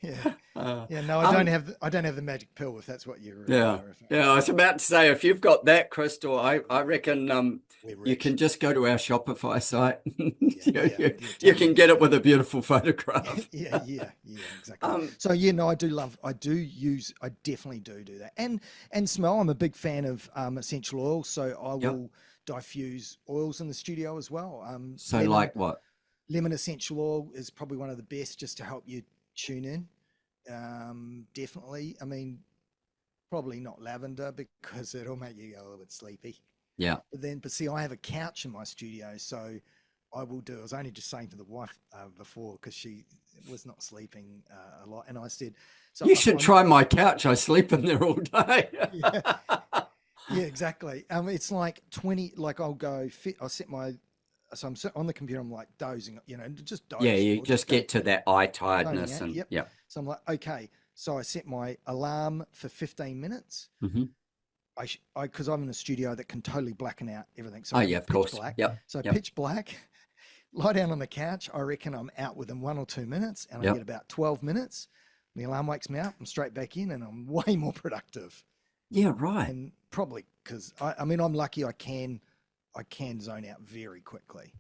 Yeah. No, I don't have the magic pill. If that's what you're. Yeah. I was about to say, if you've got that crystal, I reckon you can just go to our Shopify site. You can get it with a beautiful photograph. Yeah, exactly. So I definitely do that. And smell. I'm a big fan of essential oils, so I will diffuse oils in the studio as well. So like what? Lemon essential oil is probably one of the best just to help you tune in. Definitely. I mean, probably not lavender because it'll make you go a little bit sleepy. Yeah. But see, I have a couch in my studio, so I was only just saying to the wife before, because she was not sleeping a lot, and I said, "So you should try my couch. I sleep in there all day." Yeah, exactly. It's like 20. Like I'll set my. So I'm sitting on the computer. I'm like dozing, just dozing. Yeah, you just get to that eye tiredness, and yep. So I'm like, okay. So I set my alarm for 15 minutes. Mm-hmm. Because I'm in a studio that can totally blacken out everything. So of course. Black. Yep. So pitch black. Lie down on the couch. I reckon I'm out within 1 or 2 minutes, and I get about 12 minutes. The alarm wakes me up. I'm straight back in, and I'm way more productive. Yeah, right. And probably because I'm lucky. I can zone out very quickly.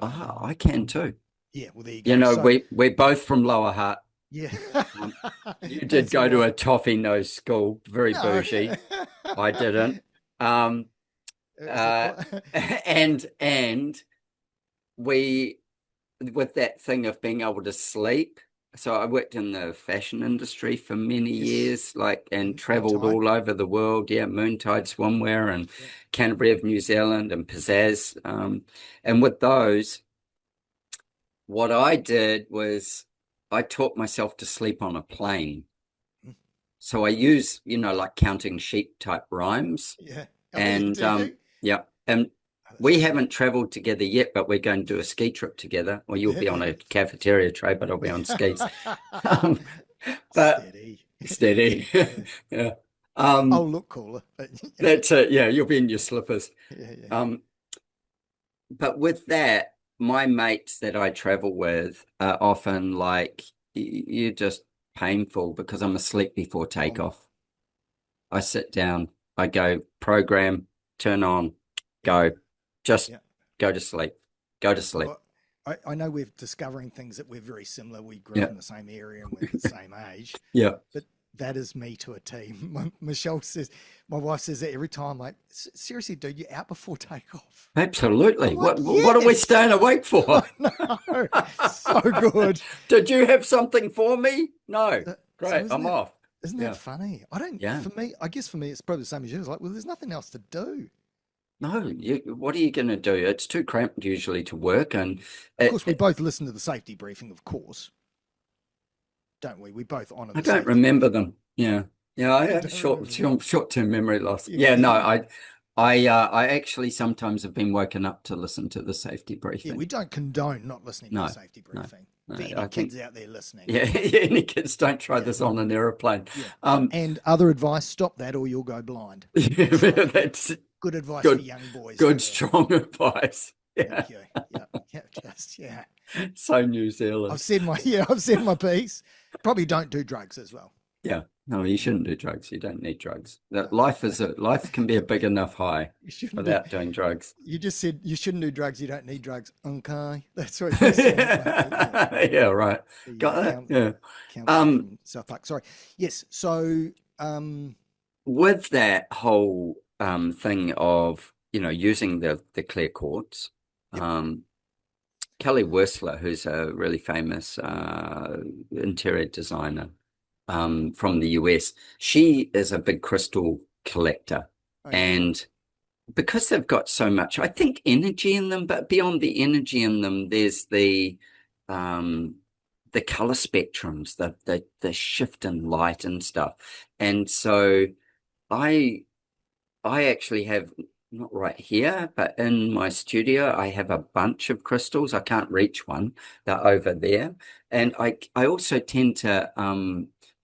I can too. Yeah, well, there you go. We're both from Lower Hutt. Yeah. You did go to a toffee nose school, very bougie. I didn't. And we, with that thing of being able to sleep. So I worked in the fashion industry for many years, and traveled all over the world. Yeah, Moontide Swimwear and Canterbury of New Zealand and Pizzazz. And with those, what I did was I taught myself to sleep on a plane. So I use, like counting sheep type rhymes. Yeah. And and we haven't traveled together yet, but we're going to do a ski trip together. Or you'll be on a cafeteria tray, but I'll be on skis. But steady. Yeah. I'll look cooler. That's it. Yeah, you'll be in your slippers. Yeah. But with that, my mates that I travel with are often like, you're just painful because I'm asleep before takeoff. I sit down, I go program, turn on, go, just go to sleep, go to sleep. Well, I know we're discovering things that we're very similar. We grew up in the same area and we're the same age. Yeah. But that is me to a T. Michelle says, my wife says that every time, like, seriously, dude, you're out before takeoff. Absolutely. Like, what are we staying awake for? No, so good. Did you have something for me? No. Great, I'm off. Isn't that funny? I guess for me, it's probably the same as you. It's like, well, there's nothing else to do. No, what are you going to do? It's too cramped usually to work. And of course, we both listen to the safety briefing, of course. Don't we? We both honor the I don't remember them. Yeah. I have short-term memory loss. I actually sometimes have been woken up to listen to the safety briefing. Yeah, we don't condone not listening to the safety briefing. No, for any kids out there listening. Yeah, any kids, don't try this on an aeroplane. Yeah. And other advice, stop that or you'll go blind. That's good advice for young boys. Good, strong advice. Yeah. Thank you. Yeah. So New Zealand. I've said my piece. Probably don't do drugs as well. Yeah. No, you shouldn't do drugs. You don't need drugs. Life can be a big enough high without doing drugs. You just said you shouldn't do drugs. You don't need drugs. Okay. That's what you said. Yeah, right. Got that? Yeah. South Park. Sorry. Yes. So with that whole thing of, using the clear quartz, Kelly Wersler, who's a really famous interior designer from the US, she is a big crystal collector. And because they've got so much, I think, energy in them, but beyond the energy in them, there's the color spectrums, the shift in light and stuff. And so I actually have, not right here, but in my studio, I have a bunch of crystals. I can't reach one. They're over there. And I also tend to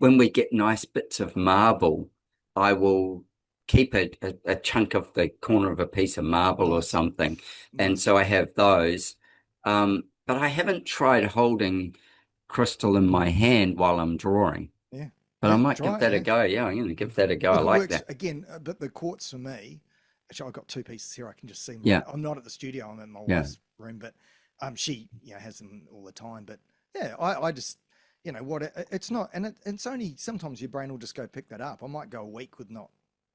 when we get nice bits of marble, I will keep a chunk of the corner of a piece of marble or something. And so I have those. But I haven't tried holding crystal in my hand while I'm drawing. Yeah. But I might try give that it, a go. Yeah, I'm going to give that a go. Look, I it like works that. again, but the quartz for me, actually, I've got two pieces here. I can just see them. Yeah. I'm not at the studio. I'm in my Yeah. wife's room, but she has them all the time. But yeah, I just what it's not, and it's only sometimes your brain will just go pick that up. I might go a week with not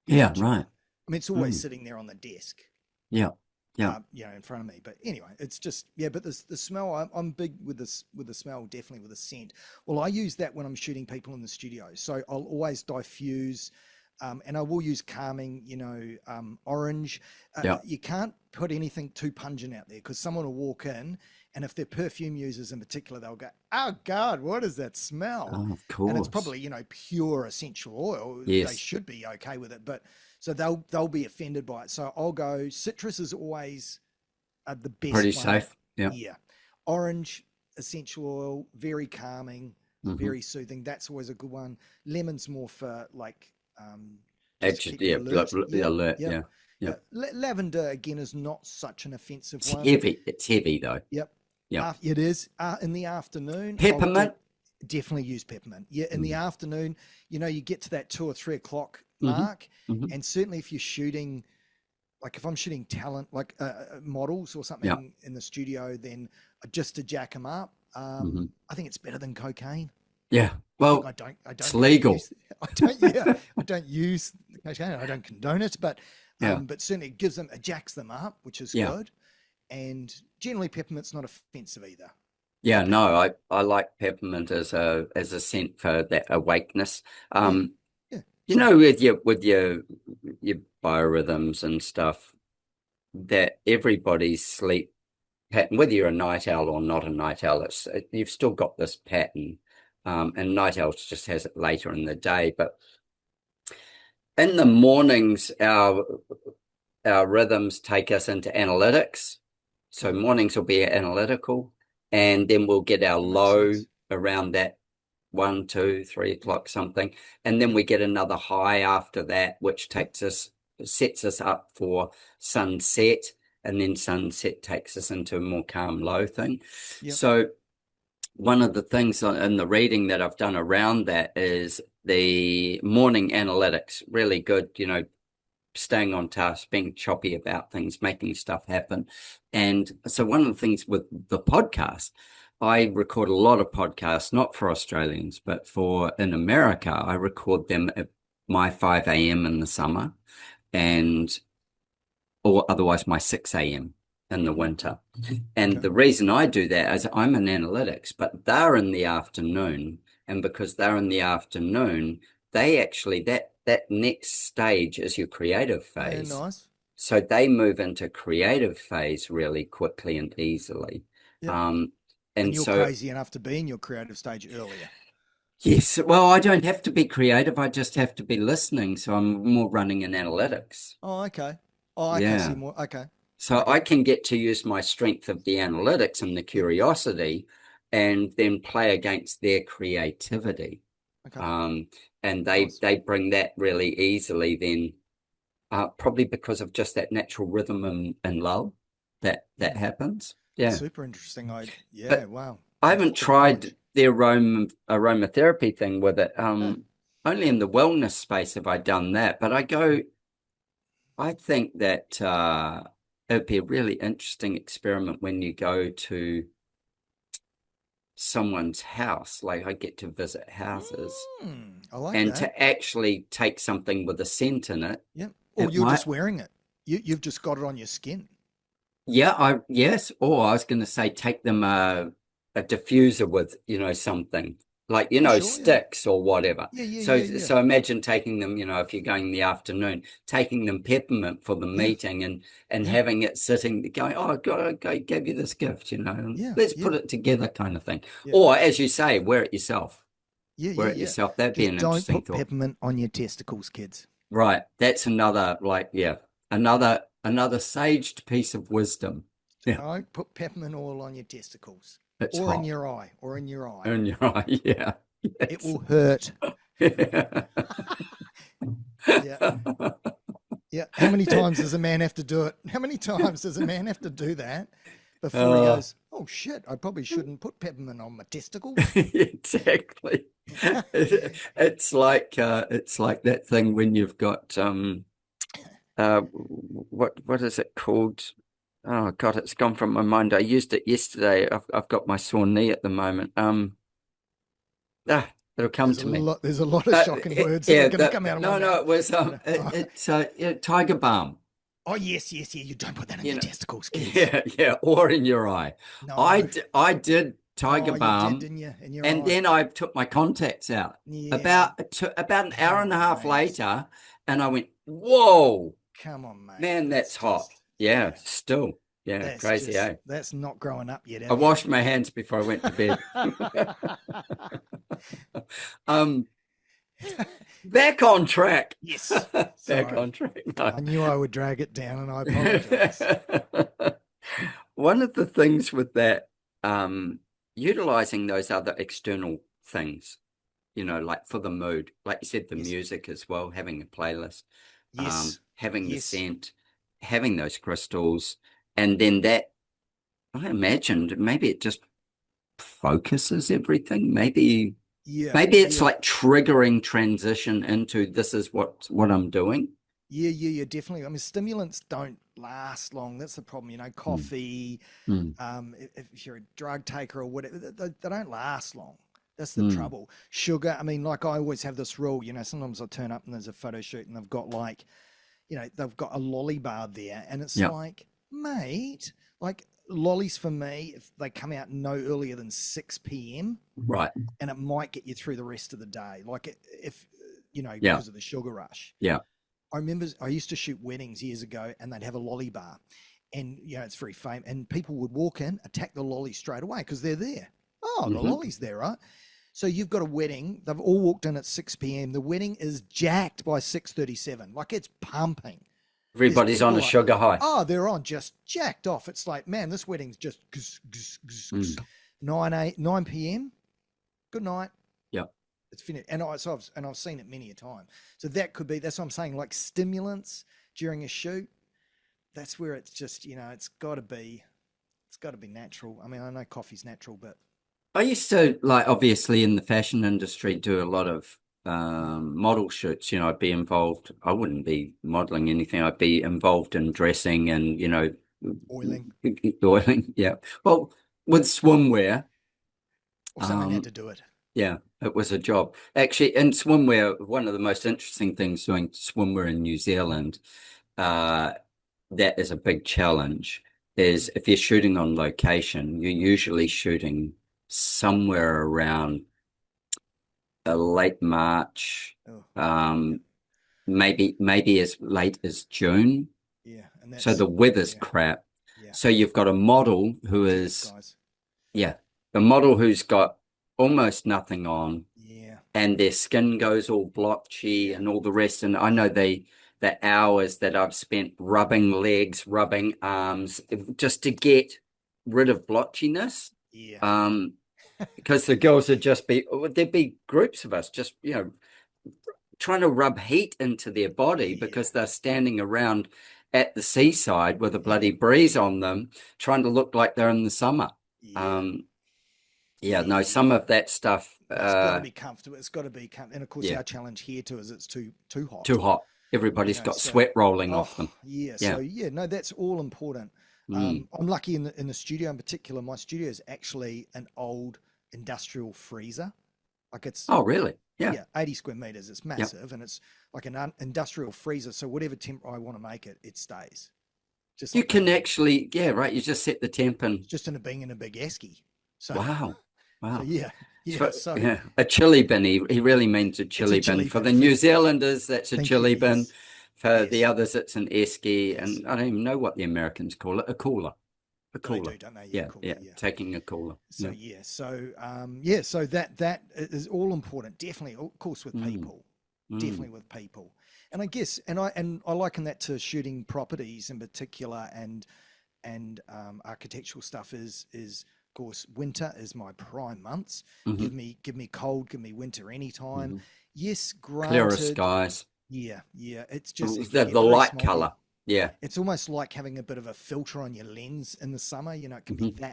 Yeah, touching right. it. I mean, it's always sitting there on the desk. Yeah. Yeah. In front of me. But anyway, it's just but the smell. I'm big with the smell, definitely with the scent. Well, I use that when I'm shooting people in the studio. So I'll always diffuse, and I will use calming. Orange. Yeah. You can't put anything too pungent out there because someone will walk in, and if they're perfume users in particular, they'll go, "Oh God, what is that smell?" Oh, of course. And it's probably pure essential oil. Yes. They should be okay with it, but. So they'll be offended by it. So I'll go citrus is always the best. Pretty one. safe. Yeah. Yeah. Orange essential oil, very calming, very soothing. That's always a good one. Lemon's more for like Actually, alert. Yep. Yeah. Lavender again is not such an offensive one. Heavy. It's heavy though. Yep. Yeah. It is. In the afternoon. Peppermint. Definitely use peppermint. Yeah. In the afternoon, you get to that 2 or 3 o'clock mark, and certainly if you're shooting, like if I'm shooting talent, like models or something in the studio, then just to jack them up, I think it's better than cocaine. Yeah. Well, I don't. It's legal. I don't use cocaine. I don't condone it, but certainly it gives them, it jacks them up, which is good. And generally, peppermint's not offensive either. Yeah, no, I like peppermint as a scent for that awakeness. With your biorhythms and stuff, that everybody's sleep pattern, whether you're a night owl or not a night owl, you've still got this pattern. And night owls just has it later in the day, but in the mornings, our rhythms take us into analytics. So mornings will be analytical, and then we'll get our low around that 1, 2, 3 o'clock something, and then we get another high after that, which sets us up for sunset, and then sunset takes us into a more calm low thing. So one of the things in the reading that I've done around that is the morning analytics, really good, staying on task, being choppy about things, making stuff happen. And so one of the things with the podcast, I record a lot of podcasts, not for Australians, but in America, I record them at my 5 a.m. in the summer, or otherwise my 6 a.m. in the winter. And the reason I do that is I'm in analytics, but they're in the afternoon. And because they're in the afternoon, they actually, that next stage is your creative phase. Yeah, nice. So they move into creative phase really quickly and easily. And you're crazy enough to be in your creative stage earlier. Yes. Well, I don't have to be creative. I just have to be listening. So I'm more running in analytics. Oh, okay. Oh, I can see more. Okay. So I can get to use my strength of the analytics and the curiosity and then play against their creativity. Okay. And they bring that really easily then, probably because of just that natural rhythm and lull that happens. Yeah. Super interesting. Wow. I haven't tried the aromatherapy thing with it. Only in the wellness space have I done that. But I think that it'd be a really interesting experiment when you go to someone's house. Like I get to visit houses. I like and that. To actually take something with a scent in it. Yeah. Or you're just wearing it. You've just got it on your skin. Yeah, yes. Or I was going to say, take them a diffuser with, something like, sticks or whatever. So imagine taking them, if you're going in the afternoon, taking them peppermint for the meeting and having it sitting, going, oh, God, I gave you this gift, let's put it together kind of thing. Yeah. Or as you say, wear it yourself. Wear it yourself. That'd be an interesting thought. Don't put thought. peppermint on your testicles, kids. Right. That's another, another saged piece of wisdom. Yeah. Don't put peppermint oil on your testicles. It's or hot. in your eye. Or in your eye. In your eye, yeah. Yes. It will hurt. Yeah. Yeah. How many times does a man have to do it? How many times does a man have to do that before he goes, oh shit, I probably shouldn't put peppermint on my testicles? Exactly. It's like that thing when you've got what is it called? Oh God, it's gone from my mind. I used it yesterday. I've got my sore knee at the moment. It'll come to me. There's a lot of shocking words that are going to come out of my mouth. It was Tiger Balm. Oh yes, yeah. You don't put that in your testicles, kids. Yeah, or in your eye. No. I did Tiger Balm, you did, didn't you? In your and eye. then I took my contacts out. Yeah. About an hour and a half later, and I went, "Whoa, come on, mate, man, that's hot." Yeah, still, yeah, that's crazy, eh? That's not growing up yet. I washed my hands before I went to bed. Back on track. Yes. Back on track. No. I knew I would drag it down, and I apologize. One of the things with that, utilizing those other external things, like for the mood, like you said, the music as well, having a playlist, having the scent, having those crystals, and then that, I imagined maybe it just focuses everything. Maybe it's like triggering transition into this is what I'm doing. Yeah, definitely. I mean, stimulants don't last long. That's the problem. Coffee, if you're a drug taker or whatever, they don't last long. That's the trouble. Sugar, I mean, like I always have this rule, sometimes I turn up and there's a photo shoot and they've got they've got a lolly bar there, and it's like, mate, like lollies for me, if they come out no earlier than 6 p.m. Right. And it might get you through the rest of the day. Like if, because of the sugar rush. Yeah. I remember I used to shoot weddings years ago, and they'd have a lolly bar, and it's very famous, and people would walk in, attack the lolly straight away because they're there. Oh, the lolly's there, right? So you've got a wedding. They've all walked in at 6 p.m. The wedding is jacked by 6:37. Like it's pumping. Everybody's on a sugar high. Oh, they're on just jacked off. It's like, man, this wedding's just 9 p.m. Good night. Yeah. It's finished. And I've seen it many a time. So that's what I'm saying. Like stimulants during a shoot, that's where it's just, it's got to be natural. I mean, I know coffee's natural, but I used to, like, obviously in the fashion industry, do a lot of model shoots. I'd be involved. I wouldn't be modeling anything. I'd be involved in dressing and, oiling. Yeah. Well, with swimwear. Or someone had to do it. Yeah, it was a job. Actually, in swimwear, one of the most interesting things doing swimwear in New Zealand, that is a big challenge, is if you're shooting on location, you're usually shooting somewhere around late March, maybe as late as June. Yeah, and so the weather's crap. Yeah. So you've got a model who is, the model who's got almost nothing on, and their skin goes all blotchy and all the rest. And I know the hours that I've spent rubbing legs, rubbing arms, just to rid of blotchiness. Because the girls would there'd be groups of us just, trying to rub heat into their body because they're standing around at the seaside with a bloody breeze on them, trying to look like they're in the summer. Some of that stuff. It's got to be comfortable. It's got to be comfortable. And of course, our challenge here too is it's too hot. Too hot. Everybody's got sweat rolling off them. So no, that's all important. I'm lucky in the studio in particular. My studio is actually an old industrial freezer. Like it's really? Yeah. 80 square meters. It's massive, and it's like an industrial freezer. So whatever temp I want to make it, it stays. Just you can actually, you just set the temp and just in being in a big esky. So wow. So, a chili bin. He really means a chili bin. For the New Zealanders, that's a chili bin. For the others, it's an esky, and I don't even know what the Americans call it. A cooler. A cooler. They do, don't they? Yeah, taking a cooler. So so that is all important. Definitely, of course, with people. Definitely with people. And I guess, and I liken that to shooting properties in particular, and architectural stuff is course, winter is my prime months. Hmm. Give me cold, give me winter anytime. Hmm. Yes, Clearer granted. skies, Yeah, yeah. It's just it can the get very light smoggy. color. Yeah. It's almost like having a bit of a filter on your lens in the summer. You know, it can be Hmm.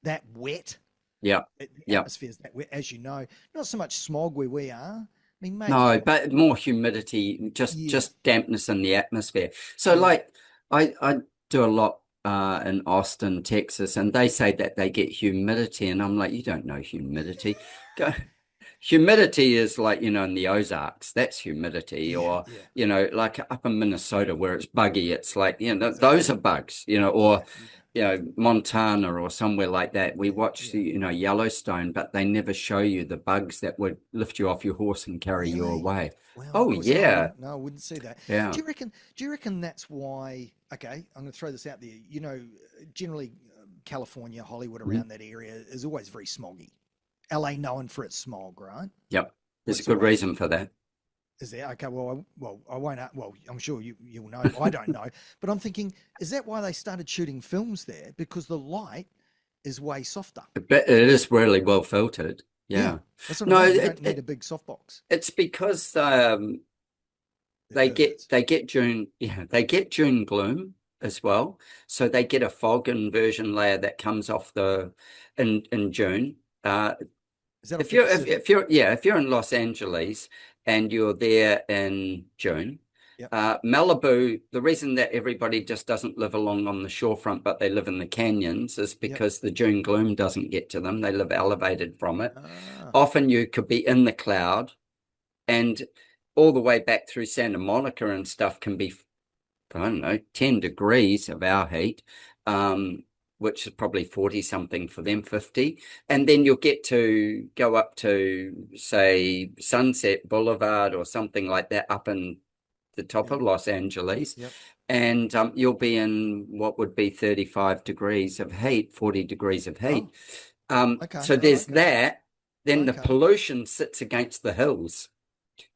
that wet. Yeah. The Yeah. atmosphere's that wet, as you know. Not so much smog where we are. I mean, mate. No, but more humidity, Yeah, just dampness in the atmosphere. So yeah. like I do a lot in Austin, Texas, and they say that they get humidity, and I'm like, you don't know humidity. Go Humidity is like, in the Ozarks, that's humidity, Yeah, or, yeah, like up in Minnesota where it's buggy, it's like, those exactly. are bugs, Yeah, or, yeah, Montana or somewhere like that. We yeah, watch yeah. the, Yellowstone, but they never show you the bugs that would lift you off your horse and carry you Really? away. Well, of Oh, course, no, yeah. I wouldn't see that. Yeah. Do you reckon? Do you reckon that's why? Okay, I'm going to throw this out there. You know, generally, California, Hollywood, Mhm. around that area is always very smoggy. LA known for its smog, right? Yep. Well, There's a it's good always reason for that. is there. Okay, I won't. Well, I'm sure you'll know. I don't know, but I'm thinking, is that why they started shooting films there? Because the light is way softer. But it is really well filtered. Yeah, Yeah. that's what I No, mean. You don't need a big softbox. it's because They're perverts. they get June, yeah, they get June gloom as well. So they get a fog inversion layer that comes off the in June. Uh, Is that off the Pacific? if you're in Los Angeles and you're there in June, Yep. Malibu, the reason that everybody just doesn't live along on the shorefront, but they live in the canyons is Yep. because the June gloom doesn't get to them. They live elevated from it. Ah. Often you could be in the cloud, and all the way back through Santa Monica and stuff can be, I don't know, 10 degrees of our heat, which is probably 40 something for them, 50. And then you'll get to go up to, say, Sunset Boulevard or something like that up in the top Yep. of Los Angeles. Yep. And you'll be in what would be 35 degrees of heat, 40 degrees of Oh. heat. Okay. So Oh, there's okay. that. Then the Okay. pollution sits against the hills.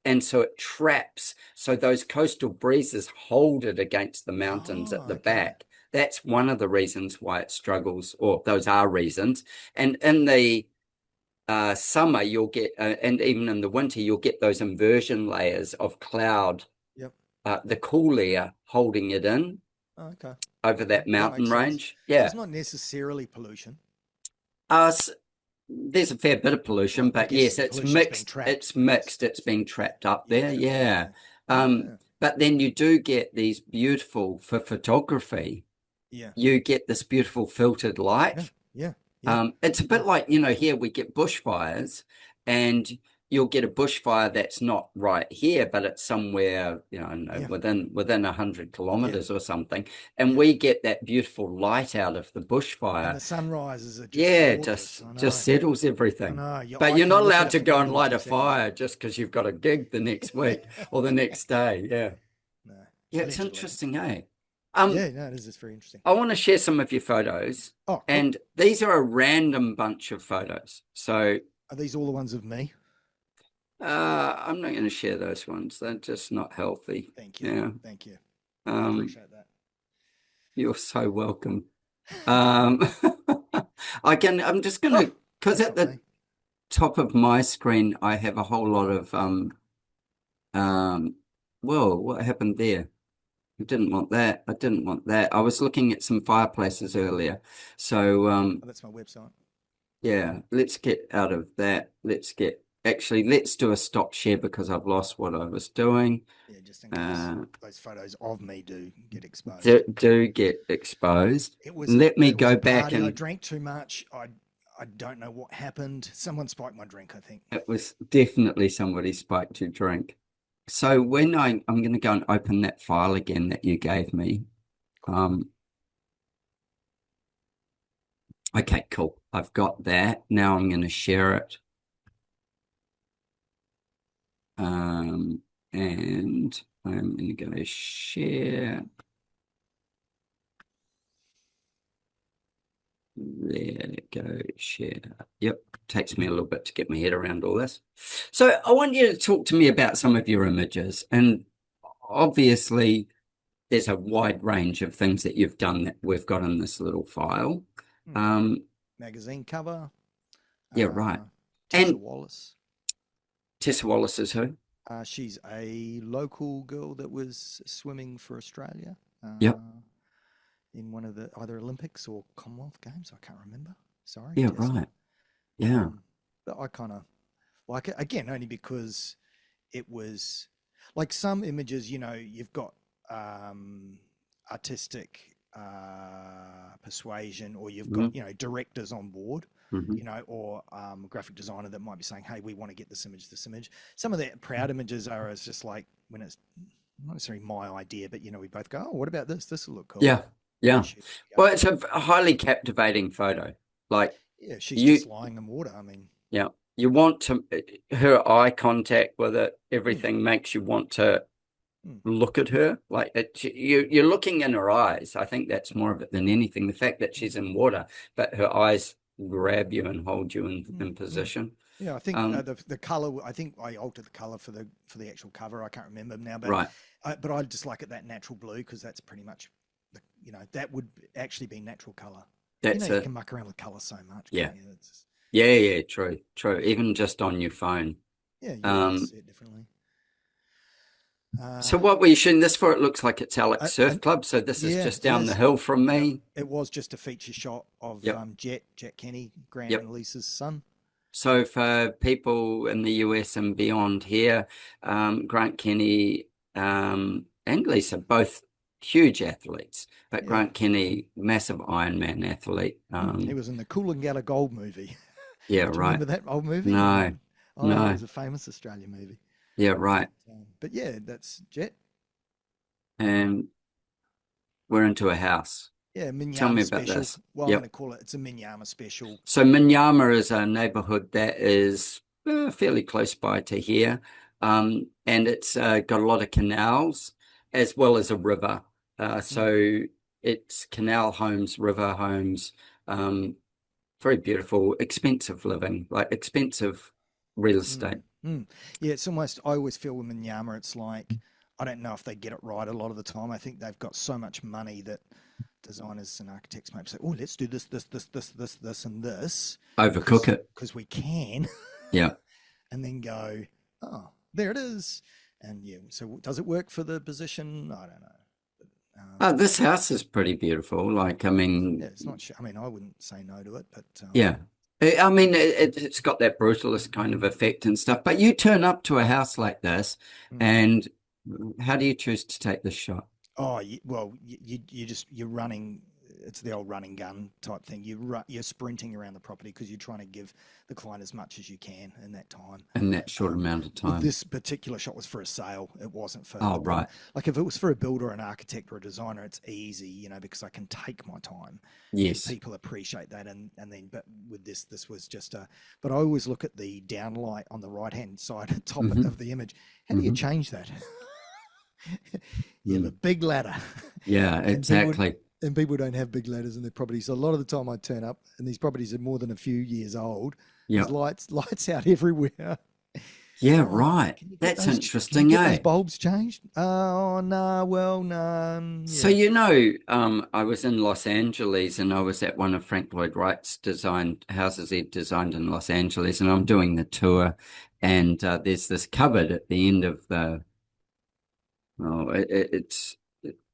And so it traps. So those coastal breezes hold it against the mountains at Oh, the okay. back. That's one of the reasons why it struggles, or those are reasons. And in the summer, you'll get, and even in the winter, you'll get those inversion layers of cloud, Yep. the Yep. cool air holding it in Oh, okay. over Okay. that That mountain makes sense. range. So Yeah. it's not necessarily pollution. Uh, there's a fair bit of pollution, Well, I but guess yes, the it's pollution's being mixed. trapped, It's I guess. mixed. It's being trapped up there. Yeah. Yeah. Yeah. Yeah. But then you do get these beautiful, for photography, Yeah. you get this beautiful filtered Yeah. light. Yeah. Yeah. It's a bit Yeah. like, here we get bushfires, and you'll get a bushfire that's not right here, but it's somewhere, I don't know, Yeah. within 100 Yeah. kilometers or something. And Yeah. we get that beautiful light out of the And bushfire. the sunrises are just Yeah, gorgeous. I just know. settles I everything. know. Your But eye you're can not look allowed out to the go and window in light a 2 seconds. fire just because you've got a gig the next week or the next day. Yeah. No. Yeah, it's Allegedly. interesting, eh? Yeah. No, it is. It's very interesting. I want to share some of your photos, Oh, cool. and these are a random bunch of photos. So Are these all the ones of me? I'm not going to share those ones. They're just not healthy. Thank you. Yeah. Thank you. I Um, appreciate that. you're so welcome. Um, I'm just going Oh, to, because that's at not the me. top of my screen, I have a whole lot of, whoa, what happened there? I didn't want that. I didn't want that. I was looking at some fireplaces earlier. So, Oh, that's my website. yeah, let's get out of that. Let's do a stop share because I've lost what I was doing. Yeah, just in case those photos of me do get exposed. Do get exposed. It was Let me it was go a back, party. I and drank too much. I don't know what happened. Someone spiked my drink, I think. it was definitely somebody spiked your drink. So when I'm going to go and open that file again that you gave me. Okay, cool. I've got that. Now I'm going to share it. And I'm going to go share. There go, share. Yep, takes me a little bit to get my head around all this. So I want you to talk to me about some of your images. And obviously, there's a wide range of things that you've done that we've got in this little file. Hmm. Um, magazine cover. Yeah, right. Tessa And Wallace. Tessa Wallace is who? She's a local girl that was swimming for Australia Yep. in one of the either Olympics or Commonwealth Games. I can't remember. Sorry, Yeah, Tessa. right. Yeah. But I kind of like it again only because it was like some images. You've got artistic persuasion, or you've got Mm-hmm. directors on board. Mm-hmm. Or a graphic designer that might be saying, "Hey, we want to get this image, this image." Some of the proud images are as just like when it's not necessarily my idea, but we both go, "Oh, what about this? This will look cool." Yeah. Yeah. Well, it's a highly captivating photo. Like Yeah, she's you, just lying in water. I mean, yeah, you want to, her eye contact with it, mm, everything makes you want to mm, look at her. Like you're looking in her eyes. I think that's more of it than anything. The fact that she's in water, but her eyes grab you and hold you in mm. position. Yeah, I think Um, the color. I think I altered the color for the actual cover. I can't remember now, right. but I just like it that natural blue because that's pretty much, that would actually be natural color. That's You it. can muck around with color so much, Yeah. can't you? Yeah. Yeah. True. True. Even just on your phone. Yeah, you really Um, see it differently. so what were you shooting this for? It looks like it's Alex Surf And Club. So this is yeah, just it down the is. hill from Yep. me. It was just a feature shot of Yep. Jet Kenny, Grant Yep. and Lisa's son. So for people in the US and beyond here, Grant Kenny and Lisa, both huge athletes, but Yeah. Grant Kenny, massive Ironman athlete. He was in the Coolangatta Gold movie. Yeah, Do you right. remember that old movie? No, Oh, yeah, it no. was a famous Australian movie. Yeah, right. But yeah, that's Jet. And we're into a house. Yeah, Tell me Minyama about special. this. Well, I'm going to Yep. call it. It's a Minyama special. So Minyama is a neighborhood that is fairly close by to here. And it's got a lot of canals as well as a river. Mm, So it's canal homes, river homes, um, very beautiful, expensive living, like expensive real mm, estate. mm. Yeah, it's almost. I always feel with Minyama, it's like I don't know if they get it right a lot of the time. I think they've got so much money that designers and architects might say, "Oh, let's do this, and this," Overcook it. because we can, Yeah. and then go, "Oh, there it is," and yeah. So does it work for the position? I don't know. This house is pretty beautiful. Like, I Yeah, mean, it's not. I mean, I wouldn't say no to it, but yeah. I mean, it's got that brutalist kind of effect and stuff. But you turn up to a house like this, mm. and how do you choose to take this shot? Oh, well, you're running. It's the old running gun type thing. You're sprinting around the property because you're trying to give the client as much as you can in that time. In that short amount of With time? this particular shot was for a sale. It wasn't for Oh, a builder. right. Like if it was for a builder, an architect, or a designer, it's easy, because I can take my time. And Yes. people appreciate that. And then, but with this was just a. But I always look at the downlight on the right hand side, top Hmm. of the image. How do you change that? You have a big ladder. Yeah, And people, exactly. and people don't have big ladders in their properties. So a lot of the time I turn up and these properties are more than a few years old. Yeah. There's lights out everywhere. Yeah, Oh, right. can you get That's those? Can you interesting, get those eh? bulbs changed? Oh no, well no. So, Yeah. I was in Los Angeles and I was at one of Frank Lloyd Wright's designed houses he'd designed in Los Angeles, and I'm doing the tour, and there's this cupboard at the end of the, oh,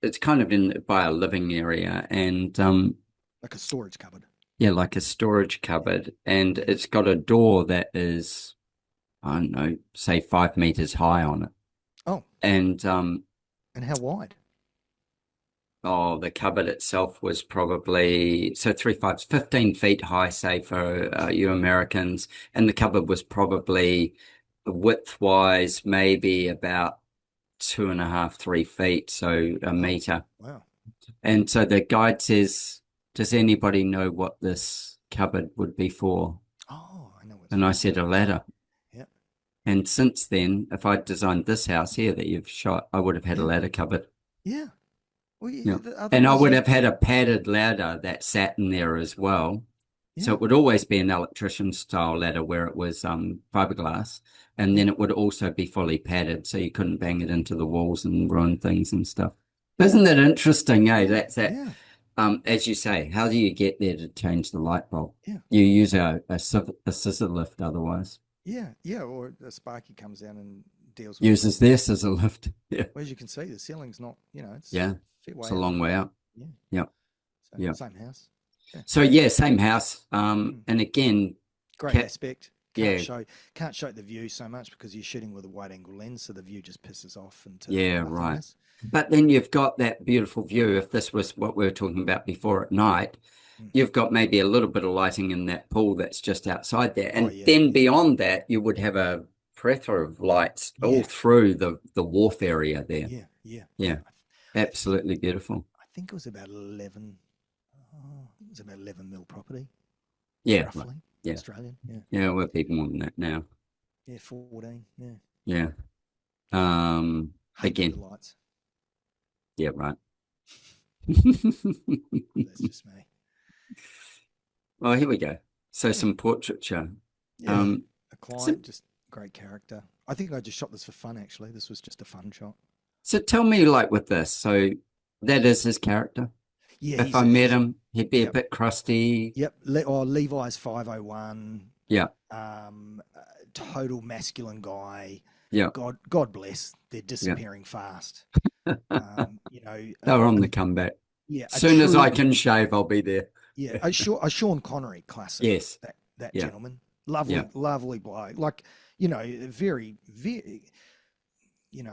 it's kind of in by a living area, and Like a storage cupboard. yeah, like a storage cupboard, and Yeah. it's got a door that is, I don't know, say 5 meters high on it. Oh, And and how wide? oh, the cupboard itself was probably so 3 5, 15 feet high, say for you Americans, and the cupboard was probably width-wise maybe about 2.5, 3 feet, so a Oh, meter. wow. And so the guide says, "Does anybody know what this cupboard would be for?" Oh, I know what it's And I for. said, "A ladder." Yeah. And since then, if I'd designed this house here that you've shot, I would have had a Yeah. ladder cupboard. Yeah. Well, Yeah. And I otherwise would you. have had a padded ladder that sat in there as well. So Yeah. it would always be an electrician style ladder where it was fiberglass. And Yeah. then it would also be fully padded so you couldn't bang it into the walls and ruin things and stuff. Yeah. Isn't that interesting, eh? Yeah. That's that Yeah. As you say, how do you get there to change the light bulb? Yeah. You use a scissor lift otherwise. Yeah. Yeah. Or a Sparky comes down and deals with the Uses problem. their scissor lift. Yeah. Well, as you can see, the ceiling's not, it's Yeah. a fair It's way a out long the way way. out. Yeah. Yeah. So Yeah. same house. Yeah. So yeah, same house. Mm. And again, Great aspect. yeah, Can't show the view so much because you're shooting with a wide angle lens, so the view just pisses off into yeah, right. nothingness. But then you've got that beautiful view. If this was what we were talking about before at night, Mm. you've got maybe a little bit of lighting in that pool that's just outside there. And Yeah, then yeah. beyond that, you would have a plethora of lights all Yeah. through the wharf area there. Yeah, yeah. Yeah, absolutely beautiful. I think it was about 11. It was about 11 mil property. Yeah, roughly. right. Yeah, Australian. Yeah. yeah, we're people more than that now. Yeah, 14. Yeah. Yeah. Hated Again, the lights. yeah, right. That's just me. Well, here we go. So Yeah. some portraiture. Yeah. A client, just great character. I think I just shot this for fun, actually. This was just a fun shot. So tell me, like with this, so that is his character. Yeah. If I met him, he'd be a bit crusty. Yep. Levi's 501. Yeah. Total masculine guy. Yeah. God bless. They're disappearing fast. They were on the comeback. Yeah. As soon as I can shave, I'll be there. Yeah. A Sean Connery classic. Yes. That gentleman. Lovely bloke. Like, very, very,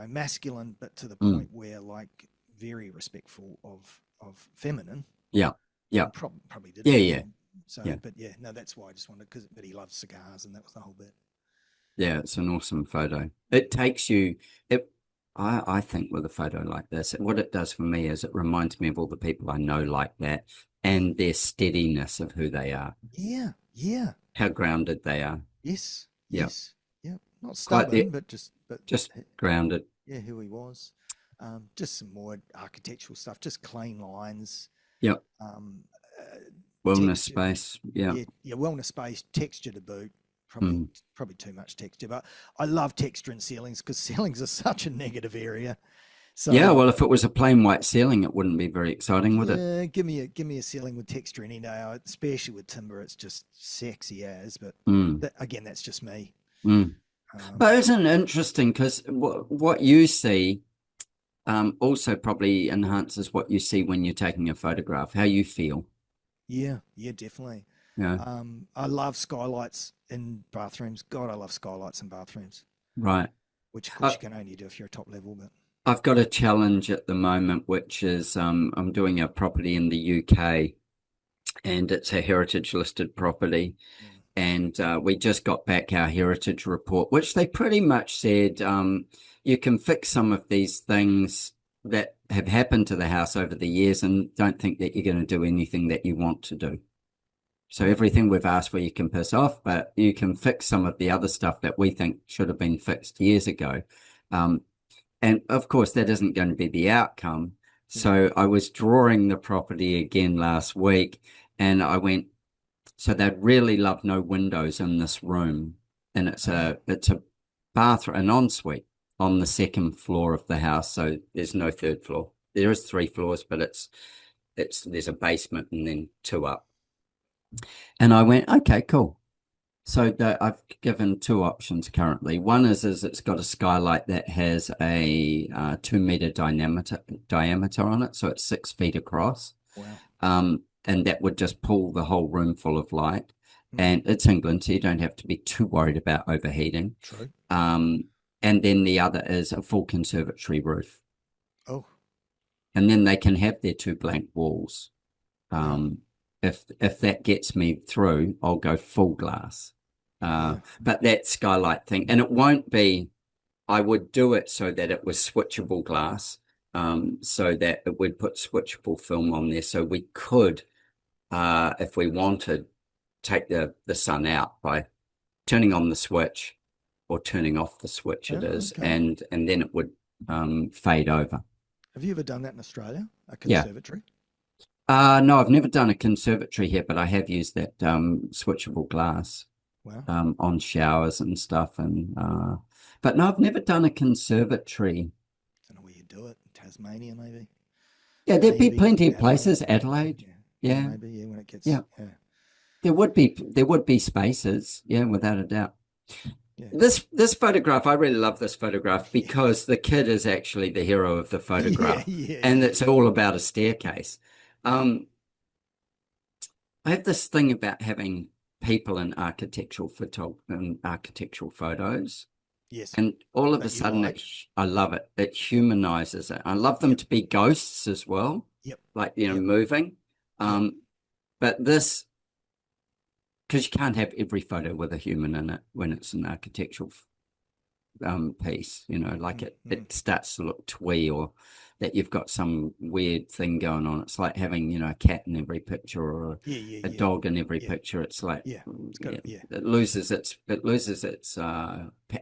masculine, but to the point where, like, very respectful of feminine. Yeah. Yeah. Probably did. Yeah. So, but yeah, no, that's why I just wanted, but he loves cigars, and that was the whole bit. Yeah, it's an awesome photo. It takes you, I think with a photo like this, what it does for me is it reminds me of all the people I know like that and their steadiness of who they are. Yeah, yeah. How grounded they are. Yes, yeah. yes, yeah. Not stubborn, but just grounded. Yeah, who he was. Just some more architectural stuff, just clean lines. Yep. Wellness space. Yeah. Yeah, wellness space, texture to boot. Probably too much texture, but I love texture in ceilings because ceilings are such a negative area. So yeah, well, if it was a plain white ceiling, it wouldn't be very exciting, would it? Give me a ceiling with texture any day, especially with timber. It's just sexy as. But again, that's just me. But isn't it interesting because what you see also probably enhances what you see when you're taking a photograph, how you feel. Yeah, definitely. Yeah. I love skylights in bathrooms. God, I love skylights in bathrooms. Right. Which of course you can only do if you're a top level, but I've got a challenge at the moment, which is I'm doing a property in the UK and it's a heritage listed property. And we just got back our heritage report, which they pretty much said you can fix some of these things that have happened to the house over the years and don't think that you're going to do anything that you want to do. So everything we've asked for, you can piss off, but you can fix some of the other stuff that we think should have been fixed years ago. And of course, that isn't going to be the outcome. So I was drawing the property again last week and I went, so they'd really love no windows in this room. And it's a bathroom, an ensuite on the second floor of the house. So there's no third floor. There is 3 floors, but there's a basement and then 2 up. And I went, okay, cool. So I've given 2 options currently. One is it's got a skylight that has a 2-meter diameter on it. So it's 6 feet across. Wow. And that would just pull the whole room full of light. And it's England, so you don't have to be too worried about overheating. True. And then the other is a full conservatory roof. Oh. And then they can have their 2 blank walls. If that gets me through, I'll go full glass. But that skylight thing, and it won't be, I would do it so that it was switchable glass, so that it would put switchable film on there. So we could, if we wanted, take the sun out by turning on the switch or turning off the switch and then it would fade over. Have you ever done that in Australia? A conservatory? No, I've never done a conservatory here, but I have used that switchable glass on showers and stuff. And but no, I've never done a conservatory. I don't know where you do it. Tasmania, maybe. Yeah, there'd be maybe plenty of Adelaide. places. Adelaide. Yeah, yeah, Yeah. maybe, yeah, when it gets, Yeah. yeah, There would be spaces. Yeah, without a doubt. yeah, This photograph, I really love this photograph yeah, because the kid is actually the hero of the yeah, photograph, yeah, and yeah, it's all about a staircase. Um, I have this thing about having people in architectural photos, yes, and all of a that you sudden, like. I love it. It humanizes it. I love them Yep, to be ghosts as well, yep, like yep, moving. yep. But this, because you can't have every photo with a human in it when it's an architectural piece, like Mm, mm. it starts to look twee, or that you've got some weird thing going on. It's like having, a cat in every picture, or Yeah, yeah, a yeah, dog in every yeah, picture. It's like, yeah. It's got, yeah, yeah, it loses its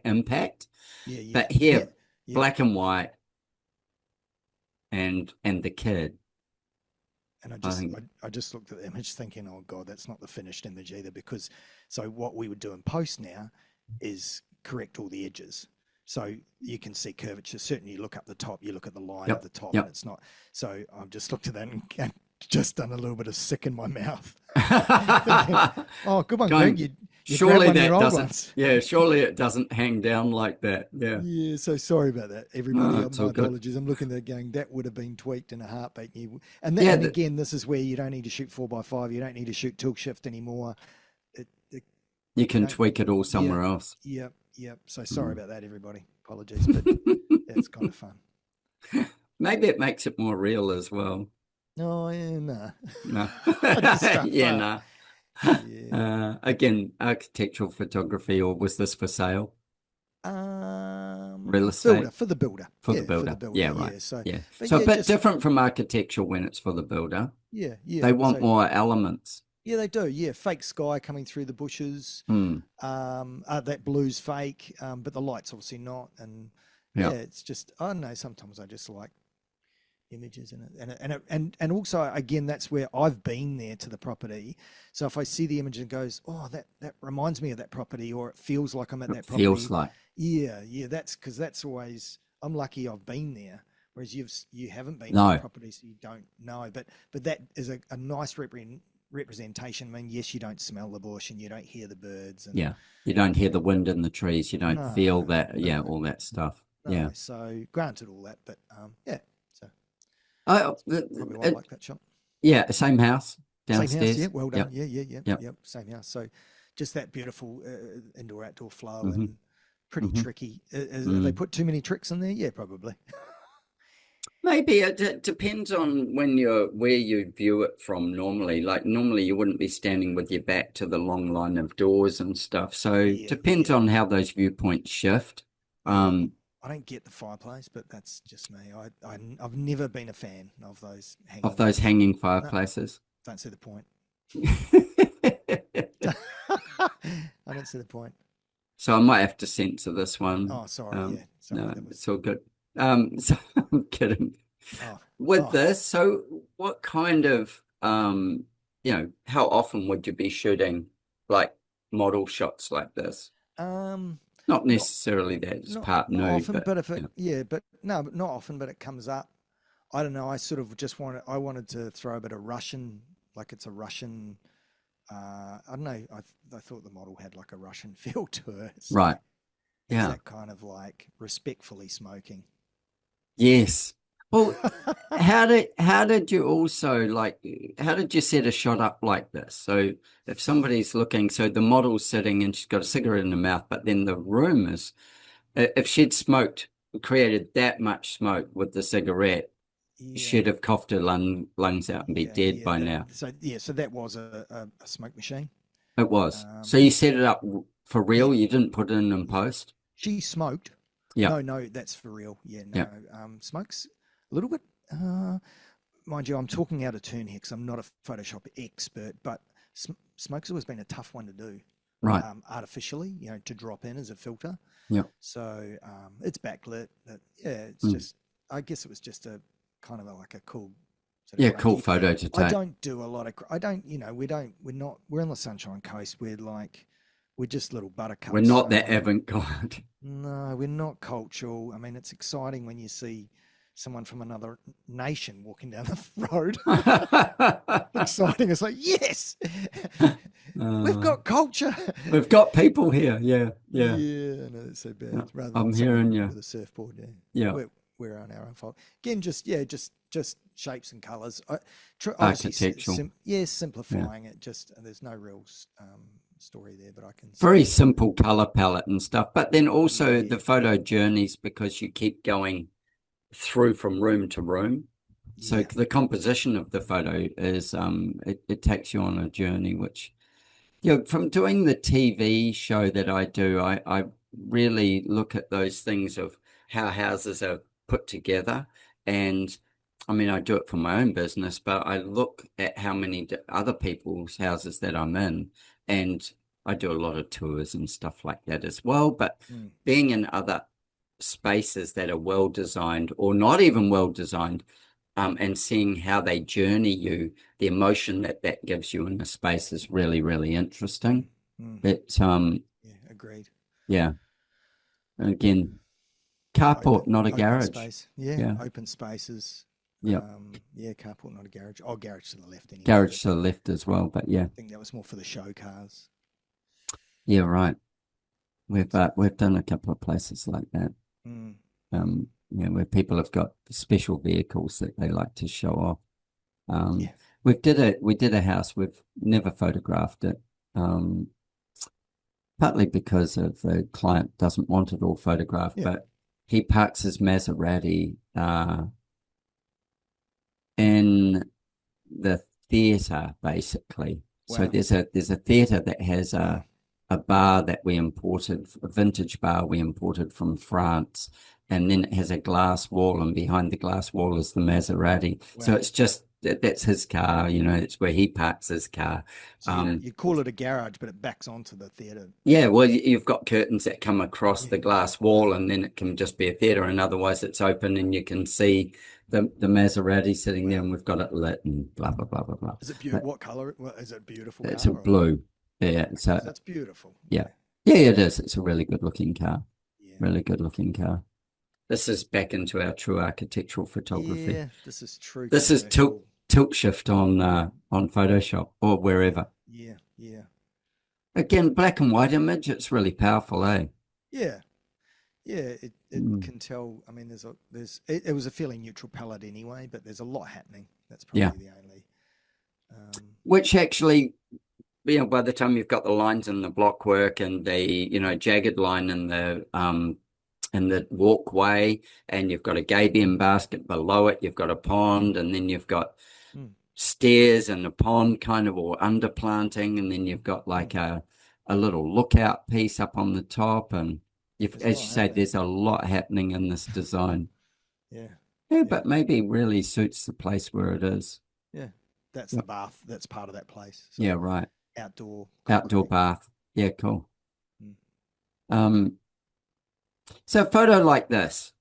impact. yeah, yeah, But yeah, here, yeah. black and white, and the kid, And I think. I just looked at the image thinking, oh God, that's not the finished image either. Because so what we would do in post now is correct all the edges. So you can see curvature. Certainly, you look up the top, you look at the line of Yep, the top, and yep. it's not. So I've just looked at that and just done a little bit of sick in my mouth, thinking, "Oh, good one, Greg. Going, You grabbed surely one of your that old doesn't, ones." yeah, surely it doesn't hang down like that. Yeah. Yeah, so sorry about that, everybody. No, it's My all good. apologies. I'm looking there going, that would have been tweaked in a heartbeat. Yeah, And again, this is where you don't need to shoot 4x5. You don't need to shoot tilt shift anymore. It you you can don't. tweak it all Yeah, somewhere else. yeah, yeah. So sorry Mm. about that, everybody. Apologies, but yeah, it's kind of fun. Maybe it makes it more real as well. Oh yeah, nah. No. I just stuff Yeah, fart. no. Yeah. Again, architectural photography, or was this for sale? Real Builder estate for the builder. for the Yeah, for the builder. builder. Yeah, right. Yeah. So, Yeah. but So a yeah, bit just different from architectural when it's for the builder. yeah, yeah. They want So more elements. yeah, they do. Yeah, fake sky coming through the bushes. Hmm. That blue's fake, but the light's obviously not. And yeah, Yeah. it's just I don't know. Sometimes I just like images in it, and also again, that's where I've been there to the property. So if I see the image and goes, oh, that reminds me of that property, or it feels like I'm at It that feels property. like. Yeah, yeah. That's because that's always I'm lucky I've been there. Whereas you haven't been to the No. property, so you don't know. But that is a nice representation. I mean, yes, you don't smell the bush and you don't hear the birds and Yeah. You don't hear the wind in the trees. You don't no, feel that. no, Yeah, all that stuff. no. Yeah. So granted all that, but yeah. So Oh, probably why I like that shot. yeah, same house Same house, yeah. downstairs. Well done. Yep. Yeah, yeah, yeah, Yep. yep. Same house. So just that beautiful indoor outdoor flow Hmm. and pretty Hmm. tricky. Have they Mm. put too many tricks in there? Yeah, probably. Maybe it depends on where you view it from normally. Like normally you wouldn't be standing with your back to the long line of doors and stuff. So Yeah, depends yeah, on how those viewpoints shift. yeah. Um, I don't get the fireplace, but that's just me. I've never been a fan of those of hanging those ones. hanging No, fireplaces. don't see the point. I don't see the point. So I might have to censor this one. Oh, sorry. Yeah, sorry. No, That was. it's all good. So I'm kidding. Oh, With oh. this, so what kind of how often would you be shooting like model shots like this? Um, Not not necessarily that it's part not new, often, but but if it yeah, but no, but not often, but it comes up. I don't know. I sort of just wanted to throw a bit of Russian, like it's a Russian. I don't know. I thought the model had like a Russian feel to it. So right. it's Yeah. that kind of like respectfully smoking. Yes. Well, how did you also how did you set a shot up like this? So if somebody's looking, so the model's sitting and she's got a cigarette in her mouth, but then the room is, if she'd created that much smoke with the cigarette, Yeah, she'd have coughed her lungs out and be yeah, dead yeah. by now. So that was a smoke machine. It was. So you set it up for Yeah, real? You didn't put it in yeah. post? She smoked. Yeah. No, that's for real. Yeah, Yeah. no. Smokes a little bit. Mind you, I'm talking out of turn here because I'm not a Photoshop expert, but smoke's always been a tough one to do. Right. Artificially, to drop in as a filter. Yeah. So it's backlit. But yeah, it's just. I guess it was just a kind of like a cool. Yeah, cool photo to take. I don't do a lot of. I don't. We're not. We're on the Sunshine Coast. We're just little buttercups. We're not that avant-garde. No, we're not cultural. I mean, it's exciting when you see someone from another nation walking down the road. Exciting. It's like, yes, we've got culture. We've got people here. Yeah, yeah. Yeah, no, it's so bad. Yeah. Rather I'm than someone hearing you. with a surfboard. Yeah, Yeah. we're on our own fault. Again, just shapes and colours. Architectural. Simplifying it. Just there's no real story there, but I can Very simple color palette and stuff. But then also Yeah. the photo journeys, because you keep going through from room to room. So Yeah. the composition of the photo is it takes you on a journey, which, you know, from doing the TV show that I do, I really look at those things of how houses are put together. And I mean, I do it for my own business, but I look at how many other people's houses that I'm in, and I do a lot of tours and stuff like that as well. But being in other spaces that are well designed or not even well designed, and seeing how they journey you, the emotion that that gives you in the space is really, really interesting. It, Yeah, agreed. yeah. Again, carport, not a Open garage. space. Yeah, Yeah. open spaces. Yeah. Yeah, carport, not a garage. Oh, garage to the left anyway. Garage to the left as well, but yeah. I think that was more for the show cars. Yeah, right. We've done a couple of places like that. You know, where people have got special vehicles that they like to show off. Yeah. We did a house. We've never photographed it, partly because of the client doesn't want it all photographed, Yeah. but he parks his Maserati in the theatre, basically. Wow. So there's a theatre that has a bar that we imported, a vintage bar we imported from France, and then it has a glass wall, and behind the glass wall is the Maserati. Wow. So it's just that's his car, you know, it's where he parks his car. So you call it a garage, but it backs onto the theatre. Yeah, well, you've got curtains that come across the glass wall, and then it can just be a theatre, and otherwise it's open and you can see the Maserati sitting there, and we've got it lit and blah blah blah blah blah. Is it beautiful? What colour? Is it beautiful? It's a blue. Yeah, so that's beautiful. Yeah, it is. It's a really good looking car. Yeah. Really good looking car. This is back into our true architectural photography. Yeah, this is true. This is tilt shift on Photoshop or wherever. Yeah, yeah. Again, black and white image. It's really powerful, eh? Yeah, yeah. It can tell. I mean, it was a fairly neutral palette anyway, but there's a lot happening. That's probably the only. Which actually, you know, by the time you've got the lines in the block work and the, you know, jagged line in the walkway, and you've got a gabion basket below it, you've got a pond, and then you've got stairs and a pond kind of, or underplanting, and then you've got like a little lookout piece up on the top, and as you say, there's a lot happening in this design. Yeah, but maybe really suits the place where it is. Yeah, that's the bath. That's part of that place. So yeah, right. Outdoor bath. Yeah, cool. So a photo like this,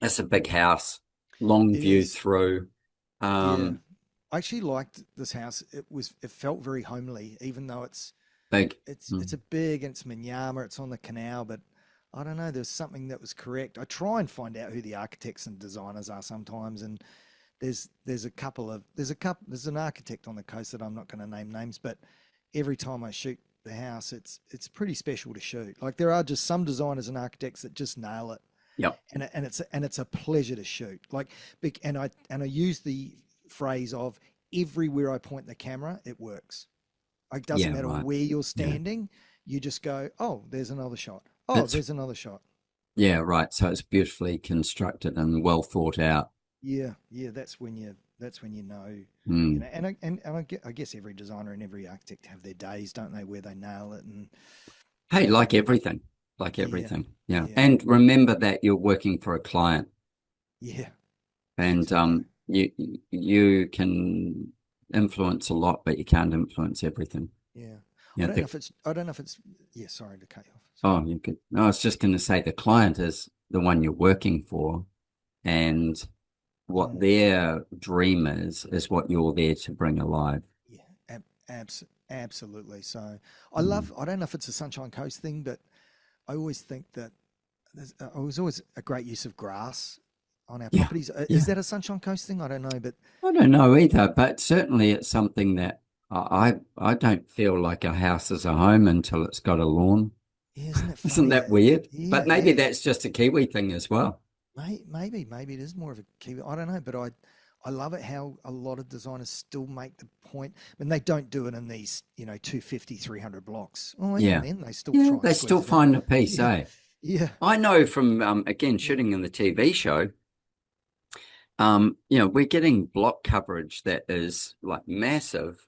it's a big house, long view through. Yeah. I actually liked this house. It felt very homely, even though it's big. It's a big, and it's Minyama, it's on the canal, but I don't know, there's something that was correct. I try and find out who the architects and designers are sometimes, and there's an architect on the coast that I'm not going to name names, but every time I shoot the house, it's pretty special to shoot. Like, there are just some designers and architects that just nail it. Yep. And it's a pleasure to shoot. Like, and I use the phrase of everywhere I point the camera, it works. It doesn't matter where you're standing. You just go, oh, there's another shot. Oh, there's another shot. Yeah, right. So it's beautifully constructed and well thought out. Yeah, that's when you know. You know, and I guess every designer and every architect have their days, don't they, where they nail it. And hey, like everything. Yeah. And remember that you're working for a client. Yeah. And you can influence a lot, but you can't influence everything. Yeah. Yeah, I don't know if it's yeah, sorry to cut you off. Sorry. Oh, you could. No, I was just going to say the client is the one you're working for, and what their dream is what you're there to bring alive. Yeah, absolutely. So I don't know if it's a Sunshine Coast thing, but I always think that it was always a great use of grass on our Yeah. properties. Yeah. Is that a Sunshine Coast thing? I don't know, but I don't know either, but certainly it's something that I don't feel like a house is a home until it's got a lawn. yeah, isn't it Isn't funny? that weird? Yeah, But maybe yeah. that's just a Kiwi thing as well. Maybe it is more of a Kiwi. I don't know, but I love it how a lot of designers still make the point. I mean, they don't do it in these, 250, 300 blocks. Oh, hang on, Yeah. then they still Yeah, try and they still squeeze it in. find a piece, Yeah, eh? yeah, I know from again yeah. shooting in the TV show, we're getting block coverage that is like massive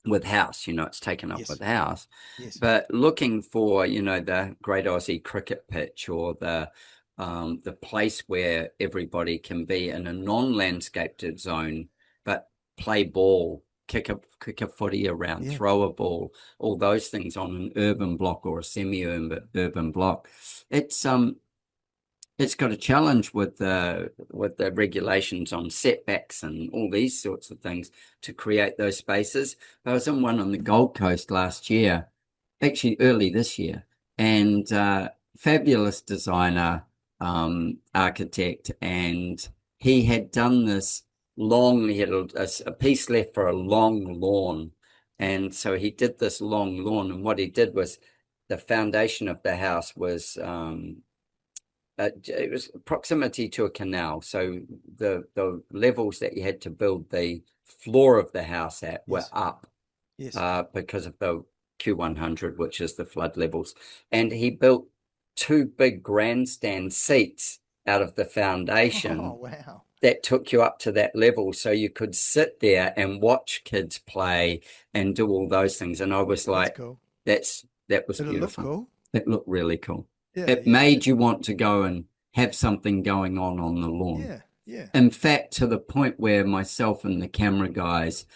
with house, it's taken up with Yes, house. yes, But looking for, the Great Aussie Cricket pitch or the place where everybody can be in a non-landscaped zone, but play ball, kick a footy around, yeah, throw a ball, all those things on an urban block or a semi-urban block. It's it's got a challenge with the regulations on setbacks and all these sorts of things to create those spaces. I was in one on the Gold Coast last year, actually early this year, and fabulous designer, architect, and he had done this long. He had a piece left for a long lawn, yeah, and so he did this long lawn. And what he did was the foundation of the house was. It was proximity to a canal, so the levels that you had to build the floor of the house at were yes, up yes. because of the Q100, which is the flood levels. And he built two big grandstand seats out of the Oh, foundation wow. that took you up to that level, so you could sit there and watch kids play and do all those things. And I was That's like, cool. that was Did it look beautiful. cool? It looked really cool. Yeah, It yeah, made you want to go and have something going on the lawn. yeah, yeah, In fact, to the point where myself and the camera guys,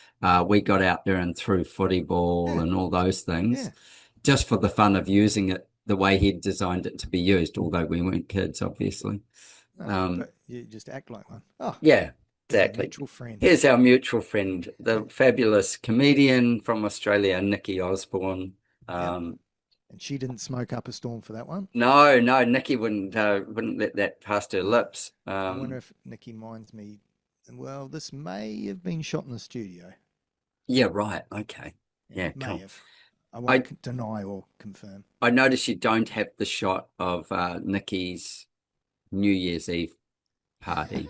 we got out there and threw footy ball yeah, and all those things, yeah. just for the fun of using it the way he'd designed it to be used, although we weren't kids, obviously. No, Um, but you just act like one. Oh, yeah, here's our exactly. mutual friend. Here's our mutual friend, Yeah, the fabulous comedian from Australia, Nikki Osborne. yep. Um, And she didn't smoke up a storm for that one. no, no, Nikki wouldn't let that past her No. lips. I wonder if Nikki minds me. Well, this may have been shot in the studio. Yeah, right. Okay. Yeah, Yeah, may cool. have. I I won't deny or confirm. I notice you don't have the shot of Nikki's New Year's Eve party,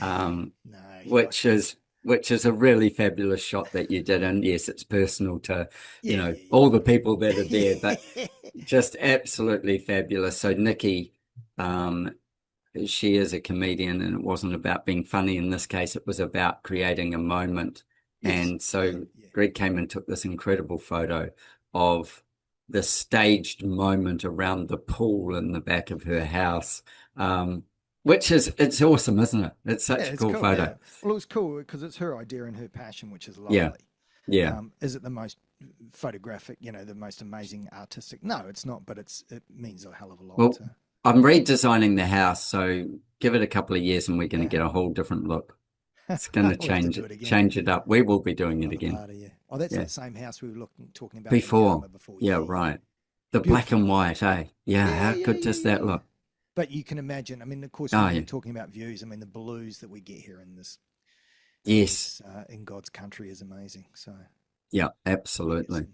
um, No, he likes which to. is which is a really fabulous shot that you did. And yes, it's personal to, Yeah, all the people that are there, yeah, but yeah. just absolutely fabulous. So Nikki, um, she is a comedian, and it wasn't about being funny in this case. It was about creating a moment. Yes, And yeah, so yeah. Greg came and took this incredible photo of the staged moment around the pool in the back of her house, um, which is, it's awesome, isn't it? It's Yeah, such a it's cool cool. photo. Yeah. Well, it was cool because it's her idea and her passion, which is Yeah, lovely. yeah. Is it the most photographic, the most amazing artistic? No, it's not, but it means a hell of a lot Well, to. I'm redesigning the house, so give it a couple of years and we're going to Yeah. get a whole different look. It's going to We'll have to change do it, it again. change it up. We will be Have doing it another again. party, yeah. Oh, that's Yeah. that same house we were talking about in Before. Yarma before. Yeah, Yeah, yeah. right. The black Beautiful. and white, eh? Yeah, Yeah, how yeah, good yeah, does yeah, that yeah. look? But you can imagine, I mean, of course, Oh, when we're yeah. talking about views, I mean, the blues that we get here in this Yes. in God's country is amazing. So Yeah, yes, absolutely. and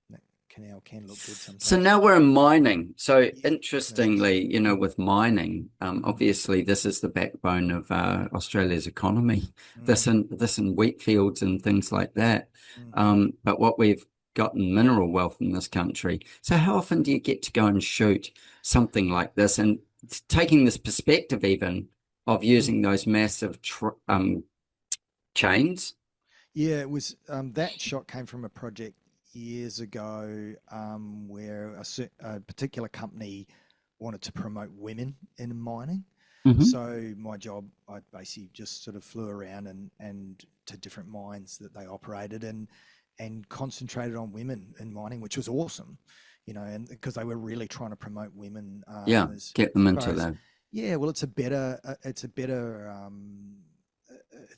that canal can look good So sometimes. now we're in mining. So Yeah, no, it is. interestingly, with mining, obviously this is the backbone of Australia's economy. Mm, This in wheat fields and things like that. mm. But what we've gotten mineral wealth in this country. So how often do you get to go and shoot something like this? And taking this perspective even of Mm. using those massive chains. Yeah, it was that shot came from a project years ago where a particular company wanted to promote women in mining. Hmm. So my job, I basically just sort of flew around and to different mines that they operated and concentrated on women in mining, which was awesome, and because they were really trying to promote women Yeah, as get them far into as that. yeah, well, it's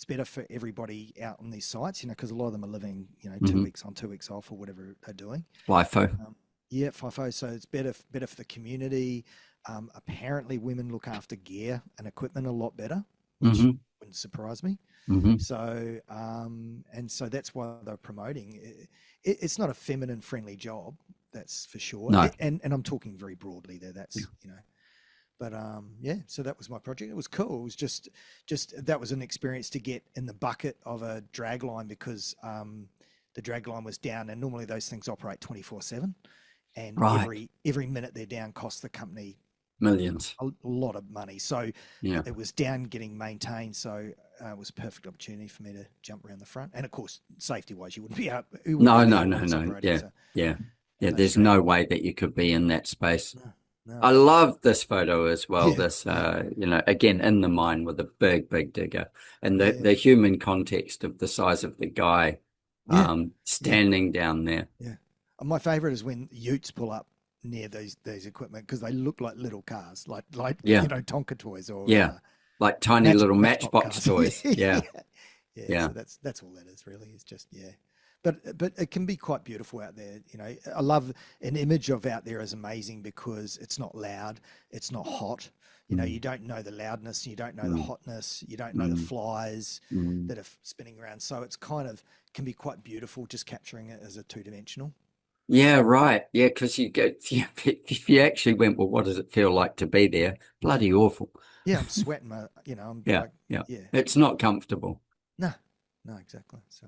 better for everybody out on these sites, because a lot of them are living, 2 weeks on, 2 weeks off, or whatever they're doing. LIFO. Yeah, FIFO. So it's better for the community. Apparently women look after gear and equipment a lot better, which Mm-hmm. wouldn't surprise me. Mm-hmm. So, and so that's why they're promoting it's not a feminine friendly job, that's for sure. No. And I'm talking very broadly there. That's, you know, but yeah, so that was my project. It was cool. It was just that was an experience to get in the bucket of a drag line, because the drag line was down, and normally those things operate 24/7, and Right. every minute they're down costs the company Millions. a lot of money. So Yeah. it was down getting maintained. So it was a perfect opportunity for me to jump around the front. And of course, safety wise, you wouldn't be up. No, There no, while no, it's no. operating. Yeah. So, Yeah. Yeah. and those There's drag. no way that you could be in that space. No, no. I love this photo as well. Yeah, This, yeah, again, in the mine with a big, big digger, and yeah, the human context of the size of the guy, yeah, yeah, standing down there. yeah. And my favorite is when utes pull up near these equipment, because they look like little cars, like Yeah. you know, Tonka toys or Yeah. Like tiny little Matchbox matchbox cars. toys. Yeah, Yeah. yeah. Yeah. So that's all that is really. It's just, yeah. But it can be quite beautiful out there. You know, I love an image of out there is amazing, because it's not loud, it's not hot. You know, you don't know the loudness, you don't know the Mm. hotness, you don't know the Mm. flies Mm. that are spinning around. So it's kind of can be quite beautiful just capturing it as a two-dimensional. Yeah, right. Yeah, because you get, yeah, if you actually went, well, what does it feel like to be there? Bloody awful. Yeah, I'm sweating my, you know, I'm Yeah, like, yeah. yeah, It's not comfortable. no, no, exactly. So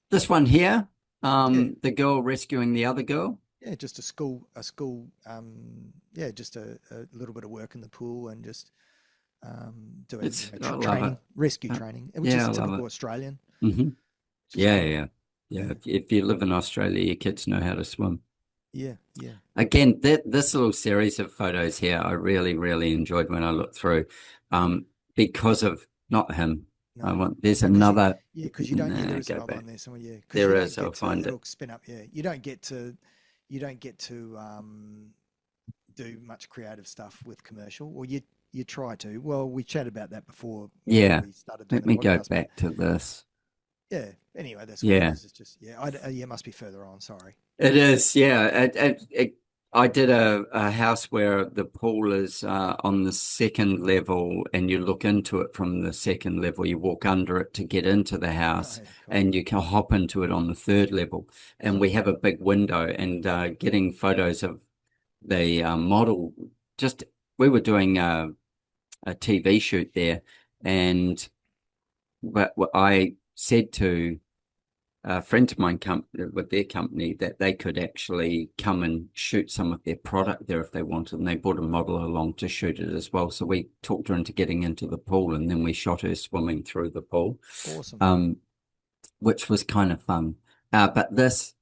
This one here, yeah, the girl rescuing the other girl. yeah, just a school, yeah, just a little bit of work in the pool, and just doing, you know, I love it. training, rescue Uh, training, which yeah, is I love typical it. Australian, Hmm. which is Yeah, cool. yeah, yeah. Yeah, If you live in Australia, your kids know how to swim. yeah, yeah. Again, this little series of photos here, I really, really enjoyed when I looked through, because of not him. No, There's no, because another. you don't. Yeah, there Nah, is go another one back. there somewhere. Yeah, because you There don't is. I'll get to. find it. It'll spin up. Yeah, you don't get to do much creative stuff with commercial, or you try to. Well, we chatted about that before when Yeah. we started doing Let the me go podcast. But back to this. yeah, anyway, that's all it Yeah. is. It's just, yeah, yeah, it must be further on. Sorry. It is, yeah. I did a house where the pool is on the second level, and you look into it from the second level. You walk under it to get into the Oh, house, yeah, cool. and you can hop into it on the third level. And we have a big window, and getting photos of the model. Just we were doing a TV shoot there, and what I said to a friend of mine with their company that they could actually come and shoot some of their product there if they wanted, and they brought a model along to shoot it as well. So we talked her into getting into the pool, and then we shot her swimming through the pool, Awesome. which was kind of fun. But this,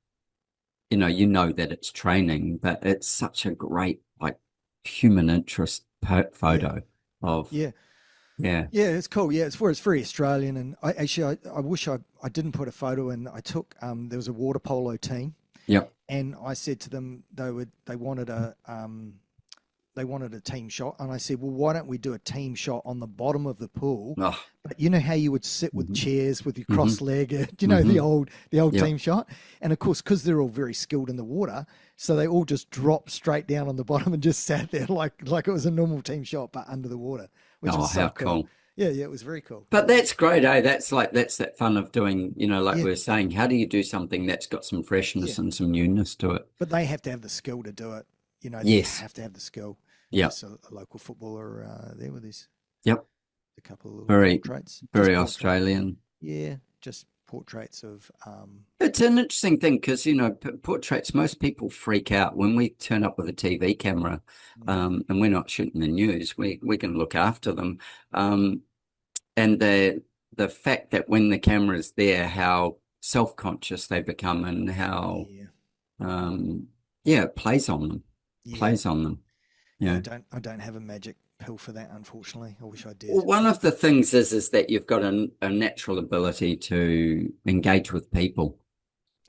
you know that it's training, but it's such a great like human interest Yeah, photo of yeah. yeah, Yeah, it's cool. Yeah, it's very Australian, and I wish I didn't put a photo in. I took there was a water polo team, yep, and I said to them they wanted a team shot, and I said, well, why don't we do a team shot on the bottom of the pool? oh, But you know how you would sit with hmm, chairs with your hmm, cross-legged, you know, hmm, the old yep. team shot, and of course because they're all very skilled in the water, so they all just dropped straight down on the bottom and just sat there like it was a normal team shot but under the water, which Oh, was so how cool. cool. Yeah, yeah, it was very cool. But Yeah, that's great, eh? That's that fun of doing, like yeah, we were saying, how do you do something that's got some yeah. freshness and some newness to it? But they have to have the skill to do it. You know, they Yes. have to have the skill. Yep. Just a local footballer there with his Yep. a couple of little Very, portraits, very Australian. Yeah, just portraits of It's an interesting thing because, portraits, most people freak out when we turn up with a TV camera, and we're not shooting the news. We can look after them. And the fact that when the camera's there, how self-conscious they become and how yeah, yeah, it plays on them. yeah, Plays on them. yeah. Yeah. I don't have a magic pill for that, unfortunately. I wish I Well, did. one of the things is that you've got a natural ability to engage with people.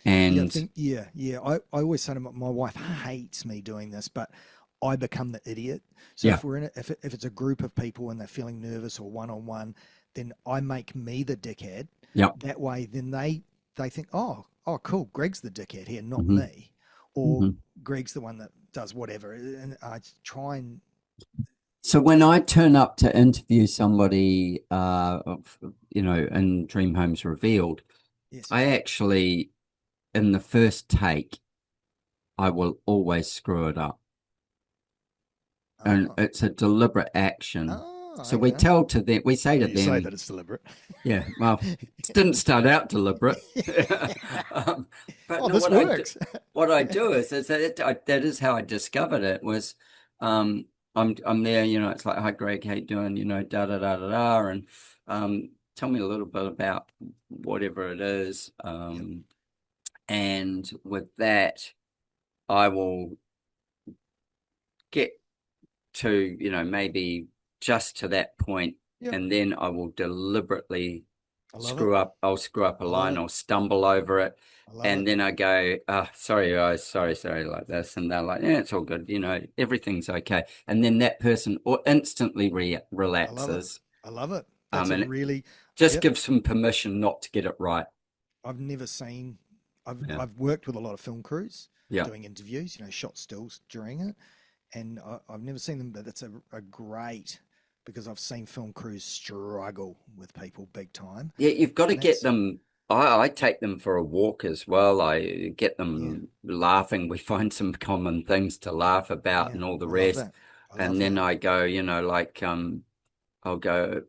Yeah, I And think yeah. I always say to my wife hates me doing this, but I become the idiot. So yeah, if we're in if it's a group of people and they're feeling nervous or one on one, then I make me the dickhead. yeah, That way, then they think, oh, cool, Greg's the dickhead here, not hmm, me, or hmm, Greg's the one that does whatever. And I try and So when I turn up to interview somebody, in Dream Homes Revealed, Yes. I actually, in the first take, I will always screw it up. And Oh. it's a deliberate action. Oh, So we okay. tell to them, we say Well, to you say them, that it's deliberate. yeah, well, it didn't start out deliberate. um, but Oh, no, this works. what I Yeah. do is that is how I discovered it was, um, I'm there, it's like, hi Greg, how you doing? Da da da da da, and tell me a little bit about whatever it is. Yep. And with that, I will get to, maybe just to that point, Yep. and then I will deliberately I love it. I'll screw up a I love line, it. I'll stumble over it, I love it. and then I go, sorry guys, sorry, like this, and they're like, yeah, it's all good, everything's okay. And then that person or instantly I love it. relaxes, I love it. That's a and it really, just yep. gives them permission not to get it right. I've never seen. Yeah. I've worked with a lot of film crews Yeah. doing interviews. Shot stills during it, and I've never seen them. But it's a great because I've seen film crews struggle with people big time, Yeah, you've got to and get that's them. I take them for a walk as well. I get yeah, them laughing. We find some common things to laugh about yeah. and all the I love rest. that. I And love then that. I go, like, I'll go,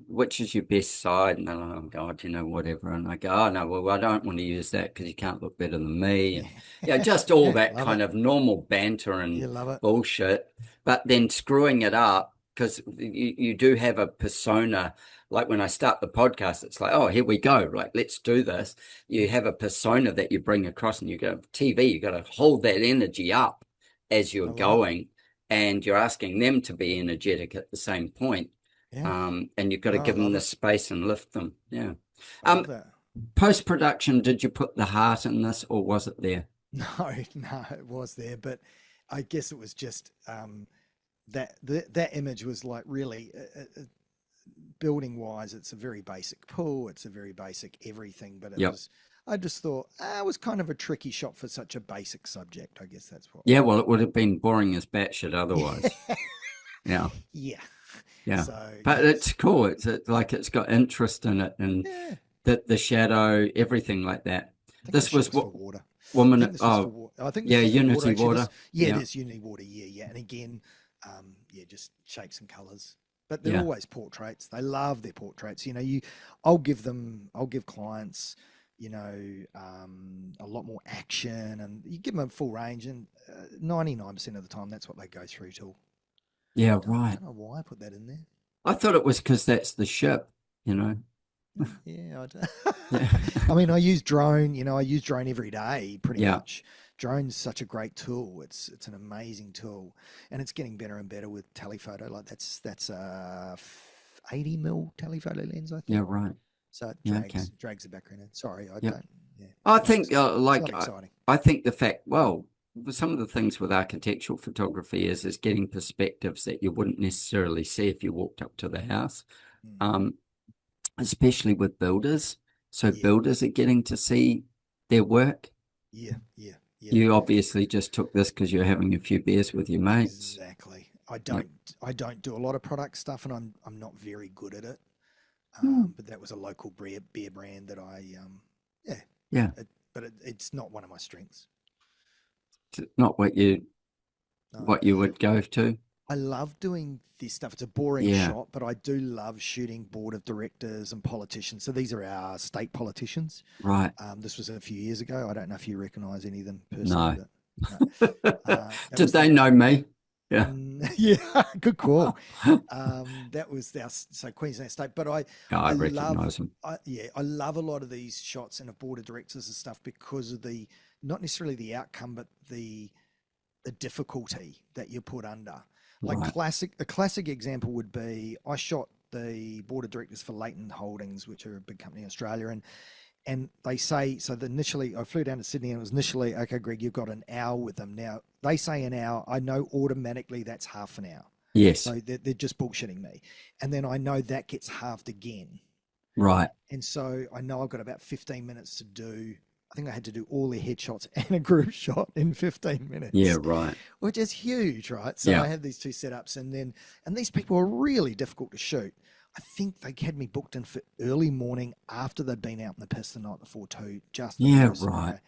which is your best side? And then, oh God, whatever. And I go, oh no, well, I don't want to use that because you can't look better than me. And yeah, Yeah, just all yeah. that Love kind it. of normal banter You and love it. bullshit. But then screwing it up because you do have a persona. Like when I start the podcast, it's like, oh, here we go. Like, let's do this. You have a persona that you bring across and you go, TV, you got to hold that energy up as you're I love it. going. And you're asking them to be energetic at the same point, Yeah. and you've got to No, I give them love the it. space and lift them. Yeah. I love that. Post production, did you put the heart in this, or was it there? No, no, it was there, but I guess it was just that image was like really building wise. It's a very basic pool. It's a very basic everything, but it Yep. was. I just thought it was kind of a tricky shot for such a basic subject. I guess that's what. Yeah. Well, it would have been boring as batshit Yeah, otherwise. Yeah. yeah. Yeah. So But it's yes, cool. Like it's got interest in it and yeah. the shadow, everything like that. I think the This shot was was for what water. I think woman. this was for Oh, water. I think yeah. this was for water. Unity Actually, water. yeah, it Yeah. is Unity water. Yeah, yeah. And again, yeah, just shapes and colors. But they're Yeah. always portraits. They love their portraits. I'll give clients, a lot more action, and you give them a full range, and 99% of the time, that's what they go through to. Yeah. I Right. don't know why I put that in there. I thought it was because that's the ship, you know. Yeah, Yeah. I mean, I use drone. I use drone every day, pretty Yeah. much. Drone's such a great tool. It's an amazing tool, and it's getting better and better with telephoto. Like that's a 80 mil telephoto lens, I Yeah. think. Right. So it Yeah. Okay. drags the background in. Sorry, I Yeah. don't. Yeah, I it's not think, it's not exciting. I think the fact, well, some of the things with architectural photography is getting perspectives that you wouldn't necessarily see if you walked up to the house, Mm. um, especially with builders. So Yeah, builders are getting to see their work. yeah, yeah, yeah. You obviously just took this because you're having a few beers with your mates. Exactly. Yep. I don't do a lot of product stuff, and I'm not very good at it. Hmm. But that was a local beer brand that yeah, Yeah. but it's not one of my strengths. It's not No, what you would go to. I love doing this stuff. It's a boring Yeah. shot, but I do love shooting board of directors and politicians. So these are our state politicians. Right. This was a few years ago. I don't know if you recognise any of them personally, No. but no. That Did was they know me? Yeah. yeah, good call. That was our so Queensland State, but Yeah, I I love recognize them. I love a lot of these shots and of board of directors and stuff because of the not necessarily the outcome, but the difficulty that you put under. Like Right. a classic example would be I shot the board of directors for Leighton Holdings, which are a big company in Australia, and they say so. Initially, I flew down to Sydney, and it was initially okay, Greg, you've got an hour with them. Now they say an hour. I know automatically that's half an hour. Yes. So they're just bullshitting me, and then I know that gets halved again, Right. and so I know I've got about 15 minutes to do I think I had to do all their headshots and a group shot in 15 minutes. Yeah, right. Which is huge, right? So I had these two setups, and these people are really difficult to shoot. I think they had me booked in for early morning after they'd been out in the piss the night before too. Right.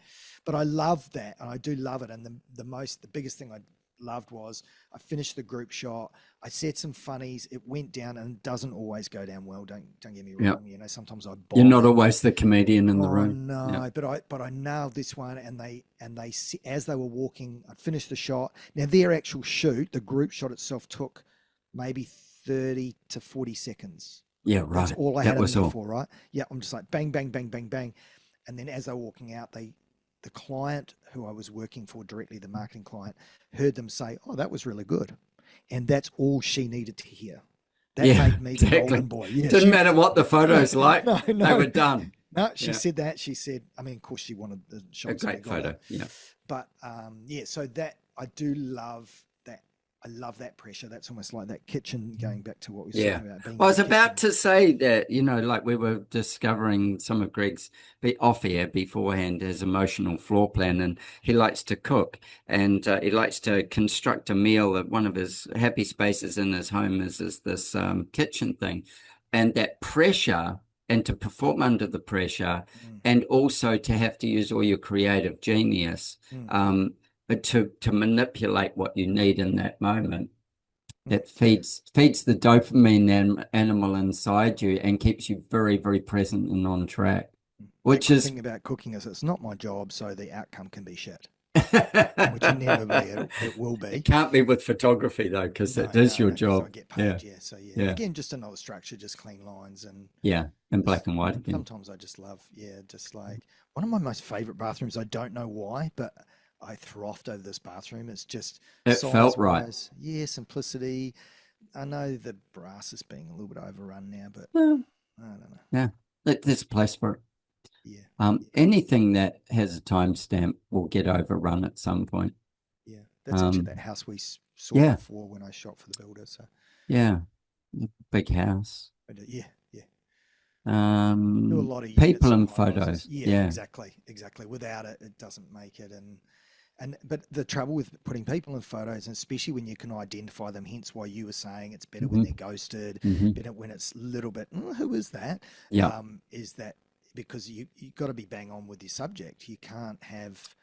But I love that, and I do love it. And the biggest thing I loved was I finished the group shot. I said some funnies. It went down, and it doesn't always go down well. Don't get me wrong. You know, sometimes you're not always the comedian in the room. No, but I nailed this one, and they as they were walking, I finished the shot. Now their actual shoot, the group shot itself, took maybe 30 to 40 seconds. Yeah, right. That's all I had them for, right? Yeah, I'm just like bang, bang, bang, bang, bang. And then as they were walking out, the client who I was working for directly, the marketing client, heard them say, "Oh, that was really good." And that's all she needed to hear. That made me the golden boy. Yeah, didn't matter what the photo's like. No. They were done. No, she said that. She said, I mean, of course she wanted the shots. A great photo. Yeah. But so that I do love that. I love that pressure. That's almost like that kitchen, going back to what we were talking about. I was about to say that, you know, like we were discovering some of Greg's off air beforehand, his emotional floor plan, and he likes to cook, and he likes to construct a meal. One of his happy spaces in his home is this kitchen thing, and that pressure, and to perform under the pressure, and also to have to use all your creative genius, to manipulate what you need in that moment. It feeds the dopamine animal inside you and keeps you very, very present and on track. Which is the thing about cooking is it's not my job, so the outcome can be shit. Which inevitably it will be. It can't be with photography though, because it is your job. I get paid, So again, just another structure, just clean lines and black and white again. Sometimes I just love, just like one of my most favorite bathrooms. I don't know why, but I frothed over this bathroom. It's just felt right. Simplicity. I know the brass is being a little bit overrun now, but I don't know. Yeah, there's a place for it. Anything that has a timestamp will get overrun at some point. Yeah, that's actually that house we saw before when I shot for the builder. So big house. Yeah. Do a lot of people and photos. Yeah, exactly. Without it, it doesn't make it. But the trouble with putting people in photos, and especially when you can identify them, hence why you were saying it's better when they're ghosted, better when it's a little bit, who is that? Is that because you've got to be bang on with your subject. You can't have...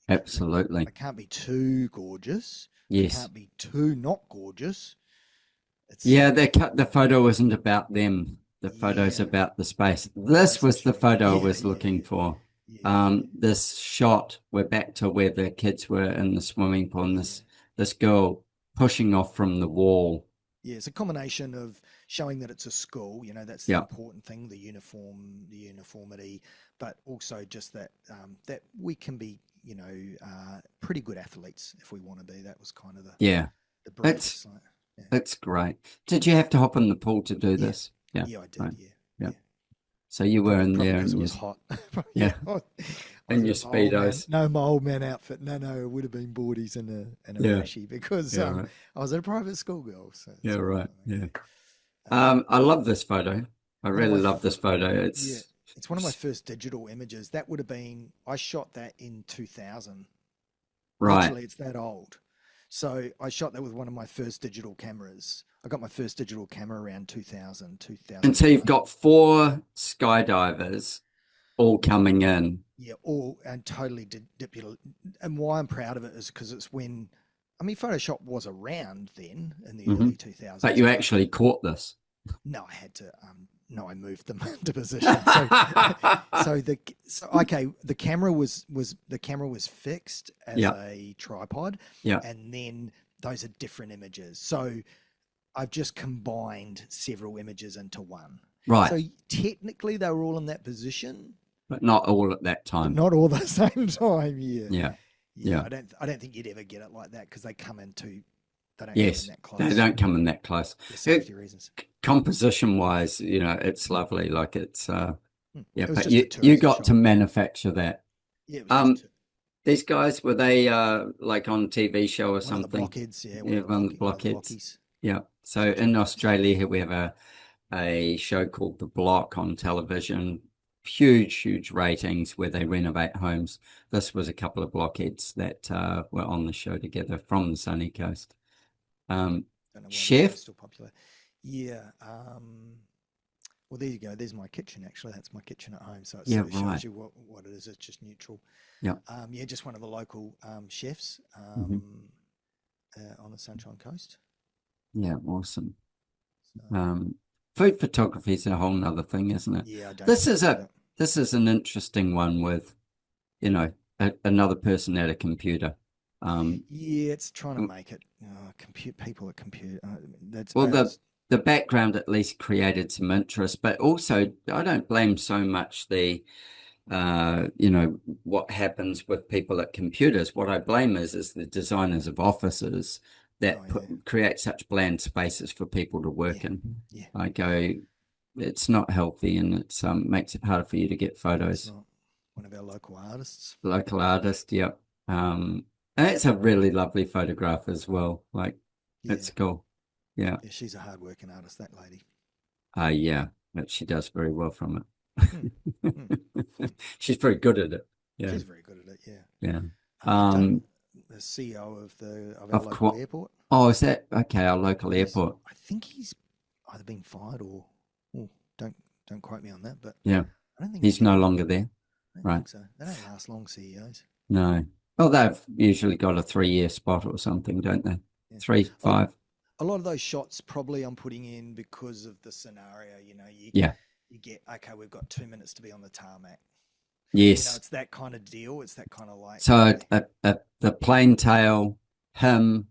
Absolutely. It can't be too gorgeous. Yes. It can't be too not gorgeous. The photo isn't about them. The photo's about the space. This was the photo I was looking for. This shot, we're back to where the kids were in the swimming pool, and this girl pushing off from the wall. Yeah, it's a combination of showing that it's a school, that's the important thing, the uniformity, but also just that that we can be, pretty good athletes if we want to be. That was kind of the brief. That's great. Did you have to hop in the pool to do this? Yeah, I did. Right. Yeah. So you were in there, and it was hot. And your speedos. No, my old man outfit. No, it would have been boardies and a rashy because I was at a private school, girl. So right. I love this photo. I really love this photo. It's one of my first digital images. That would have been, I shot that in 2000. Right. Actually, it's that old. So I shot that with one of my first digital cameras. I got my first digital camera around 2000. And so you've got 4 skydivers all coming in. Yeah, all and totally digital. And why I'm proud of it is because it's when, Photoshop was around then in the early 2000s. But you actually caught this. No, I had to. I moved them into position. The camera was fixed as a tripod. Yeah, and then those are different images. So I've just combined several images into one. Right. So technically they were all in that position, but not all at that time. Not all at the same time. Yeah. I don't think you'd ever get it like that because they come into. They don't come in that close. They don't come in that close. For safety reasons. Composition wise, it's lovely. Like it's but you got to manufacture that. Yeah. It was these guys, were they like on TV show or something? One of the blockheads, one of the blockheads. Yeah. So in Australia here we have a show called The Block on television. huge ratings where they renovate homes. This was a couple of blockheads that were on the show together from the sunny coast. Don't know why Chef? the still popular. Yeah. Well, there you go. There's my kitchen, actually. That's my kitchen at home. So it sort of shows you what it is. It's just neutral. Yeah. Yeah, just one of the local chefs on the Sunshine Coast. Yeah, awesome. So. Food photography is a whole nother thing, isn't it? Yeah, I don't this is an interesting one with, you know, another person at a computer. Yeah, it's trying to make it compute people at computer. The background at least created some interest, but also I don't blame so much the you know, what happens with people at computers. What I blame is the designers of offices that create such bland spaces for people to work in. Yeah. I go, it's not healthy, and it makes it harder for you to get photos. One of our local artists. Local artist, yep. And it's a really lovely photograph as well. Like, it's cool. Yeah. Yeah, she's a hard-working artist, that lady. Yeah, but she does very well from it. She's very good at it. Yeah. She's very good at it, yeah. Yeah. The CEO of our local airport. Oh, is that okay? Our local airport. I think he's either been fired or don't quote me on that, but yeah, I don't think he's no longer there. Right. So they don't last long, CEOs. No. Well, they've usually got a 3-year spot or something, don't they? Yeah. 3, 5. A lot of those shots probably I'm putting in because of the scenario. You know, you get, okay, we've got 2 minutes to be on the tarmac. Yes. You know, it's that kind of deal. It's that kind of like. So the plain tail, him,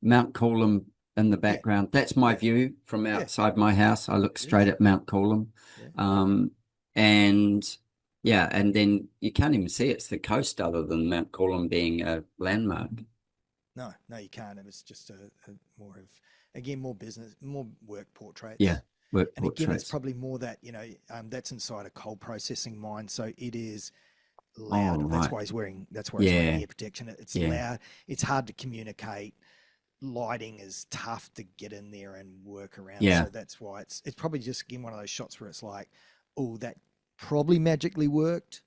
Mount Coolum in the background. That's my view from outside my house. I look straight at Mount Coolum. And then you can't even see it's the coast other than Mount Coolum being a landmark. No, you can't. It was just more business, more work portraits. Yeah. And again, it's probably more that, you know, that's inside a coal processing mine. So it is loud. Oh, that's why he's wearing ear protection. It's loud. It's hard to communicate. Lighting is tough to get in there and work around. Yeah. So that's why it's probably just, again, one of those shots where it's like, oh, that probably magically worked.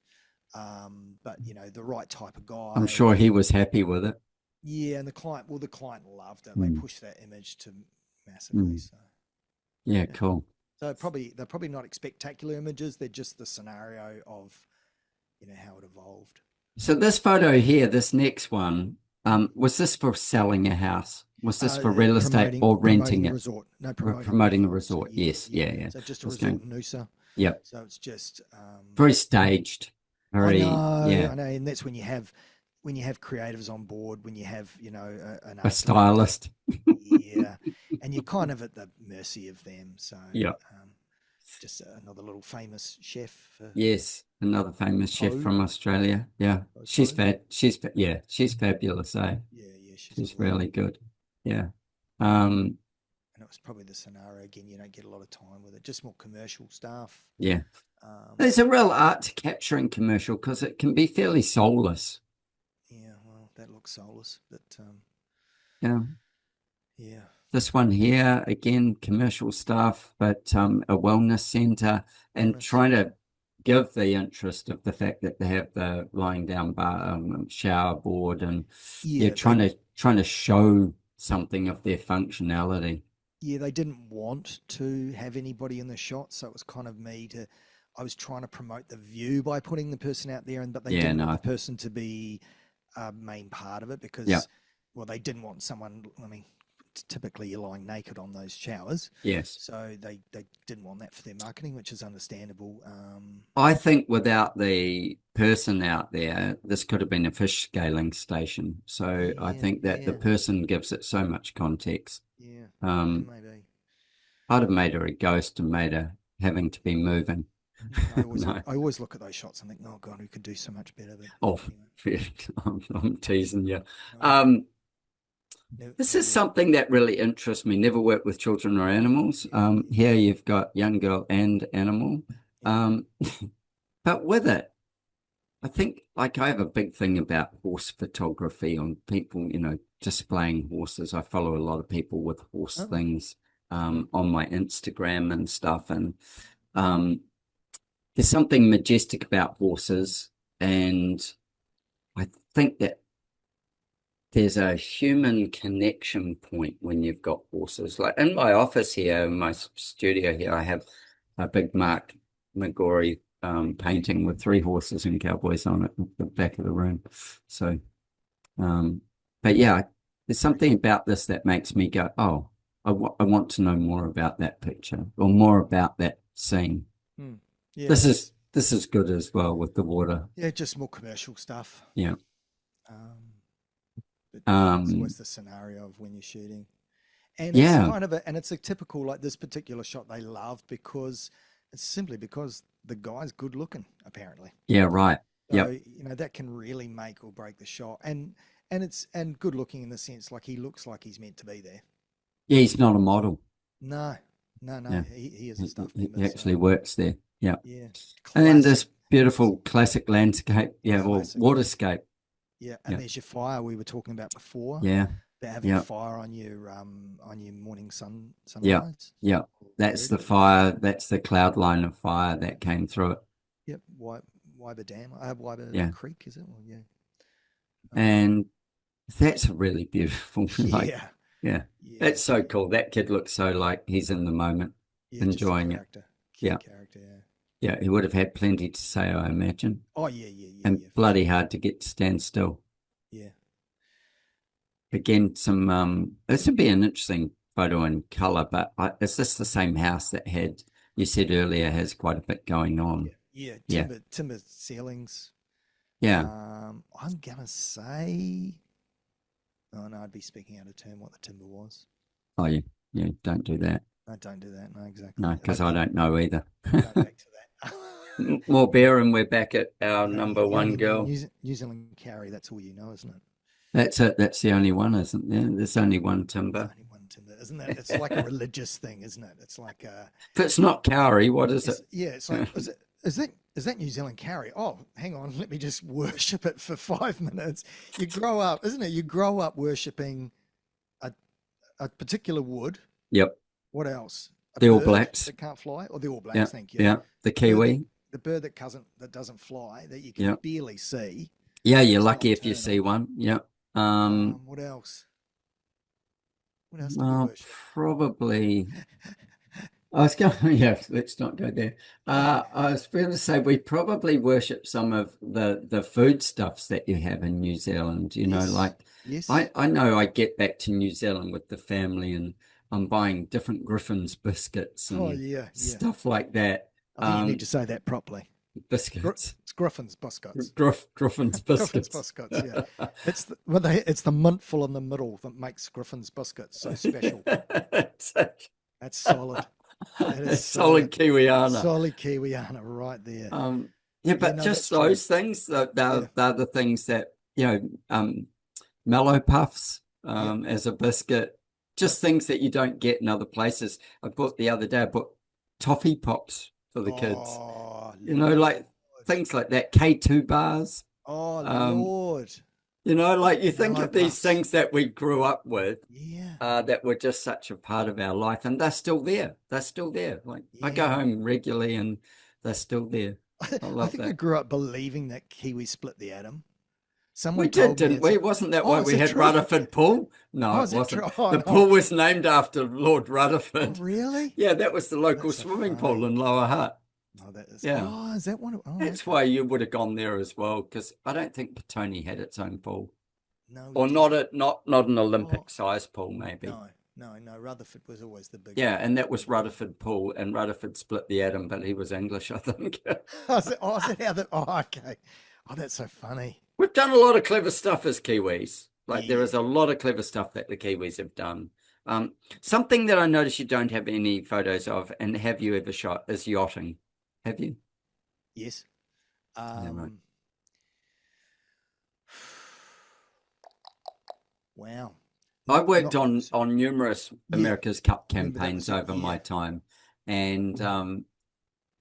But, you know, the right type of guy. I'm sure he was happy with it. Yeah, and the client loved it. They pushed that image to massively. So. Yeah, cool. So they're probably not spectacular images. They're just the scenario of, you know, how it evolved. So this photo here, this next one, was this for selling a house? Was this for real estate or renting it? Resort. No, promoting a resort. Yes, yeah. So just a resort in Noosa. Yep. So it's just very staged. I know, and that's when you have creatives on board, when you have, you know, a stylist. Yeah, and you're kind of at the mercy of them. So just another little famous chef. Yes, another famous chef from Australia. Yeah, she's fabulous. Eh? Yeah, she's really good. Yeah. And it was probably the scenario again. You don't get a lot of time with it. Just more commercial stuff. Yeah. There's a real art to capturing commercial because it can be fairly soulless. Yeah, well, that looks soulless, but yeah. This one here, again, commercial stuff, but a wellness center, and trying to give the interest of the fact that they have the lying down bar, shower board, and trying to show something of their functionality. Yeah, they didn't want to have anybody in the shot, so it was kind of I was trying to promote the view by putting the person out there, but they didn't want the person to be a main part of it because, well, they didn't want someone. I mean, typically you're lying naked on those showers. Yes. So they didn't want that for their marketing, which is understandable. I think without the person out there, this could have been a fish scaling station. So I think that the person gives it so much context. Yeah. Maybe. I'd have made her a ghost and made her having to be moving. I always look at those shots and think, oh God, we could do so much better. But, I'm teasing you. This is something that really interests me. Never worked with children or animals. Here you've got young girl and animal. But with it, I think, like, I have a big thing about horse photography on people, you know, displaying horses. I follow a lot of people with horse things on my Instagram and stuff. And there's something majestic about horses, and I think that there's a human connection point when you've got horses. Like in my office here, in my studio here, I have a big Mark McGorry painting with 3 horses and cowboys on it at the back of the room. So, but yeah, there's something about this that makes me go, oh, I want to know more about that picture or more about that scene. Yeah, This is good as well with the water. yeah, just more commercial stuff. Yeah. But it's always the scenario of when you're shooting. And it's Yeah. kind of and it's a typical, like this particular shot they loved because it's simply because the guy's good looking, apparently. Yeah, right. So, Yep. you know, that can really make or break the shot. And good looking in the sense like he looks like he's meant to be there. Yeah, he's not a model. No. Yeah. He is a stuff He member. actually works there. Yeah. Yeah. And then this Classic. beautiful classic landscape. Yeah, well, Classic. waterscape. Yeah, and there's your fire we were talking about before. Yeah. They're having Yeah. fire on your morning Yeah. sunrise. Yeah. That's the fire. That's the cloud line of fire that came through it. Yep, Wyber Dam. I have Wyber Yeah. Creek, is it? Well, yeah. And that's really beautiful. Like, Yeah. yeah. Yeah. That's so cool. That kid looks so like he's in the moment, Yeah, enjoying it. Yeah. Character, yeah. Yeah, he would have had plenty to say, I imagine. Oh, yeah. And Yeah, bloody hard to get to stand still. yeah. Again, this would be an interesting photo in color, but is this the same house that had, you said earlier, has quite a bit going on? Yeah. Yeah. Timber ceilings. Yeah. I'm gonna say, oh no, I'd be speaking out of turn what the timber was. Oh, yeah, don't do that. I don't do that. No, exactly. No, because I don't know either. Go back to that. More beer, and we're back at our number one girl. New Zealand carry. That's all you know, isn't it? That's it. That's the only one, isn't there? There's only one timber. There's only one timber, isn't it? It's like a religious thing, isn't it? It's like if it's not Kauri, what is it? Yeah, it's like is that New Zealand carry? Oh, hang on, let me just worship it for 5 minutes. You grow up, isn't it? You grow up worshipping a particular wood. Yep. What else? The All Blacks that can't fly, or the All Blacks. Yeah. Thank you. Yeah. The Kiwi. The bird that doesn't fly, that you can barely see. Yeah, you're lucky if you see one. Yeah. What else? What else? Well, probably. I was going. Yeah, let's not go there. I was going to say we probably worship some of the foodstuffs that you have in New Zealand. You know, like I know I get back to New Zealand with the family and I'm buying different Griffin's biscuits and stuff like that. I think you need to say that properly. Biscuits. It's Griffin's biscuits. Griffin's biscuits. Griffin's biscuits. Yeah, it's the mint full in the middle that makes Griffin's biscuits so special. That's solid. That is solid Kiwiana. Solid Kiwiana, right there. Yeah, but just those things. They're the things that Mellow Puffs as a biscuit. Just things that you don't get in other places. I bought the other day. I bought toffee pops for the kids. You know, like things like that. K2 bars. Oh, Lord. You know, like you think of these things that we grew up with. Yeah. That were just such a part of our life, and they're still there. They're still there. Like I go home regularly, and they're still there. I love I think that. I grew up believing that Kiwi split the atom. We did, didn't we? Wasn't that why we had Rutherford Pool? No, it wasn't. The pool was named after Lord Rutherford. Oh, really? Yeah, that was the local swimming pool in Lower Hutt. Oh, that is. Yeah. Oh, is that one? That's why you would have gone there as well, because I don't think Petone had its own pool. No. Or not an Olympic size pool, maybe. No. Rutherford was always the big. Yeah, and that was Rutherford Pool, and Rutherford split the atom, but he was English, I think. Is that how that? Oh, okay. Oh, that's so funny. We've done a lot of clever stuff as Kiwis. Like there is a lot of clever stuff that the Kiwis have done. Something that I noticed you don't have any photos of, and have you ever shot, is yachting. Have you? Yes. Right. Wow. I worked on numerous America's Cup campaigns over my time, and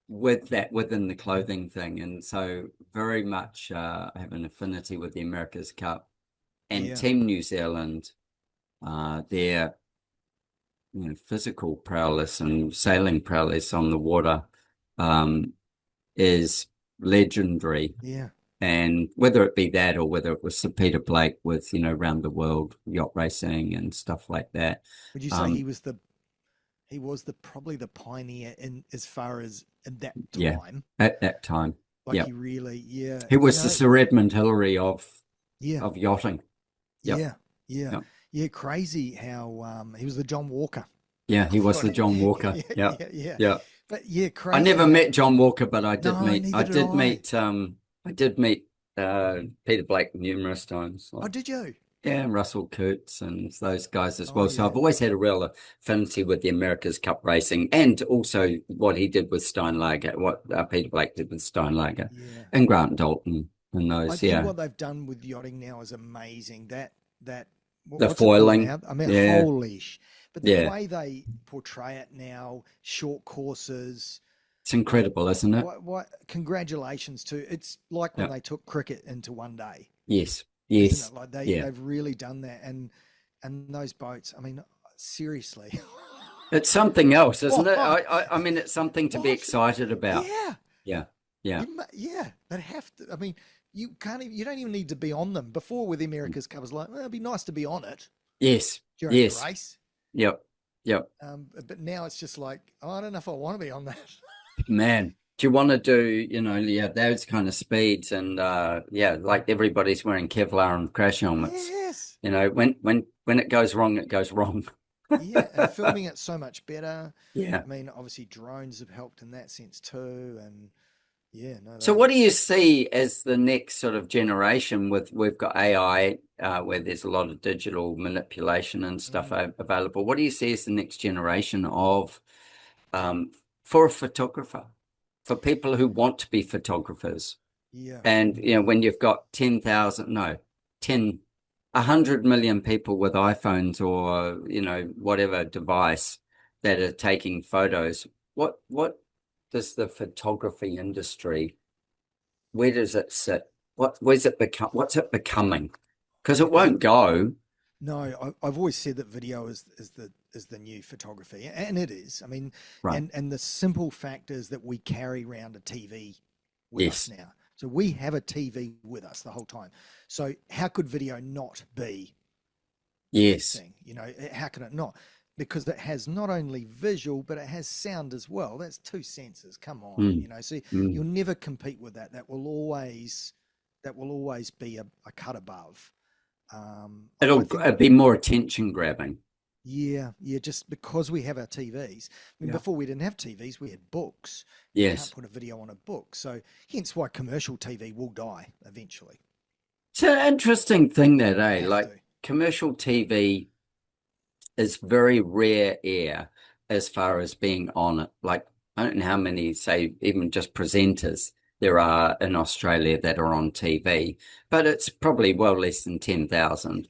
with that within the clothing thing, and so very much I have an affinity with the America's Cup and Team New Zealand, their physical prowess and sailing prowess on the water is legendary. Yeah. And whether it be that or whether it was Sir Peter Blake with, around the world yacht racing and stuff like that. Would you say he was probably the pioneer in as far as in that Yeah, time? at that time. Like Yeah. he really, yeah. He was the Sir Edmund Hillary Yeah, of yachting. Yep. yeah, yeah, Yep. yeah. Crazy how he was the John Walker. Yeah, I he was thought the John Walker. yeah, Yeah. yeah, yeah. Yeah. But yeah, I crazy never how. met John Walker, but No, neither did I. I did meet Peter Blake numerous times. Oh, Like, did you? yeah, Russell Kurtz and those guys as Oh, well. So yeah, I've always had a real affinity with the America's Cup racing and also what he did with Steinlager, what Peter Blake did with Steinlager yeah. and Grant Dalton and I those. think Yeah, what they've done with yachting now is amazing. That the what's it called foiling. now? I mean, Yeah, holy sh! But the yeah, way they portray it now, short courses, it's incredible, isn't it? what? Congratulations to! It's like when Yeah. they took cricket into one day, Yes, isn't yes, it? Like yeah. they've really done that, and those boats. I mean, seriously, It's something else, isn't it? what? I mean, it's something to be What? excited about. Yeah, Yeah, yeah, yeah. They have to. I mean, you can't. You don't even need to be on them. Before with the America's Cup, it was like, well, it'd be nice to be on it yes, during the yes, race. yep, yep. But now it's just like, oh, I don't know if I want to be on that. Man, do you want to do, yeah, those kind of speeds and yeah, like everybody's wearing Kevlar and crash helmets. Yes. When it goes wrong, it goes wrong. Yeah, and filming it so much better. Yeah. I mean, obviously drones have helped in that sense too, and yeah, no, So what do you see as the next sort of generation with we've got AI where there's a lot of digital manipulation and stuff available. What do you see as the next generation of for a photographer, for people who want to be photographers? yeah, And when you've got 10,000, no, 10, 100 million people with iPhones or whatever device that are taking photos, what does the photography industry, where does it sit? Where's it become? What's it becoming? Because it won't go. no, I've always said that video is the new photography, and it is. I mean, Right. and the simple fact is that we carry around a TV with us Yes. now. So we have a TV with us the whole time. So how could video not be Yes. thing? How can it not? Because it has not only visual, but it has sound as well. That's two senses. Come on, So you'll never compete with that. That will always be a cut above. It'll be more attention grabbing. Yeah, just because we have our TVs. I mean, Yeah. before we didn't have TVs, we had books. You Yes. can't put a video on a book. So hence why commercial TV will die eventually. It's an interesting thing that, Have like to. commercial TV is very rare air as far as being on it. Like, I don't know how many, say, even just presenters there are in Australia that are on TV, but it's probably well less than 10,000.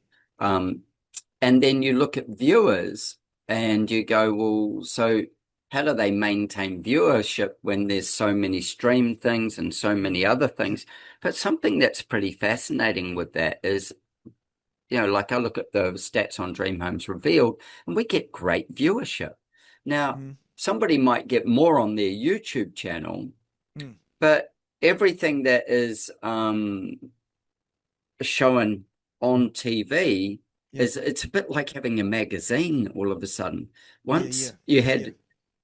And then you look at viewers and you go, well, so how do they maintain viewership when there's so many stream things and so many other things? But something that's pretty fascinating with that is, like I look at the stats on Dream Homes Revealed and we get great viewership. Now, somebody might get more on their YouTube channel, but everything that is shown on TV it's a bit like having a magazine all of a sudden. Once you had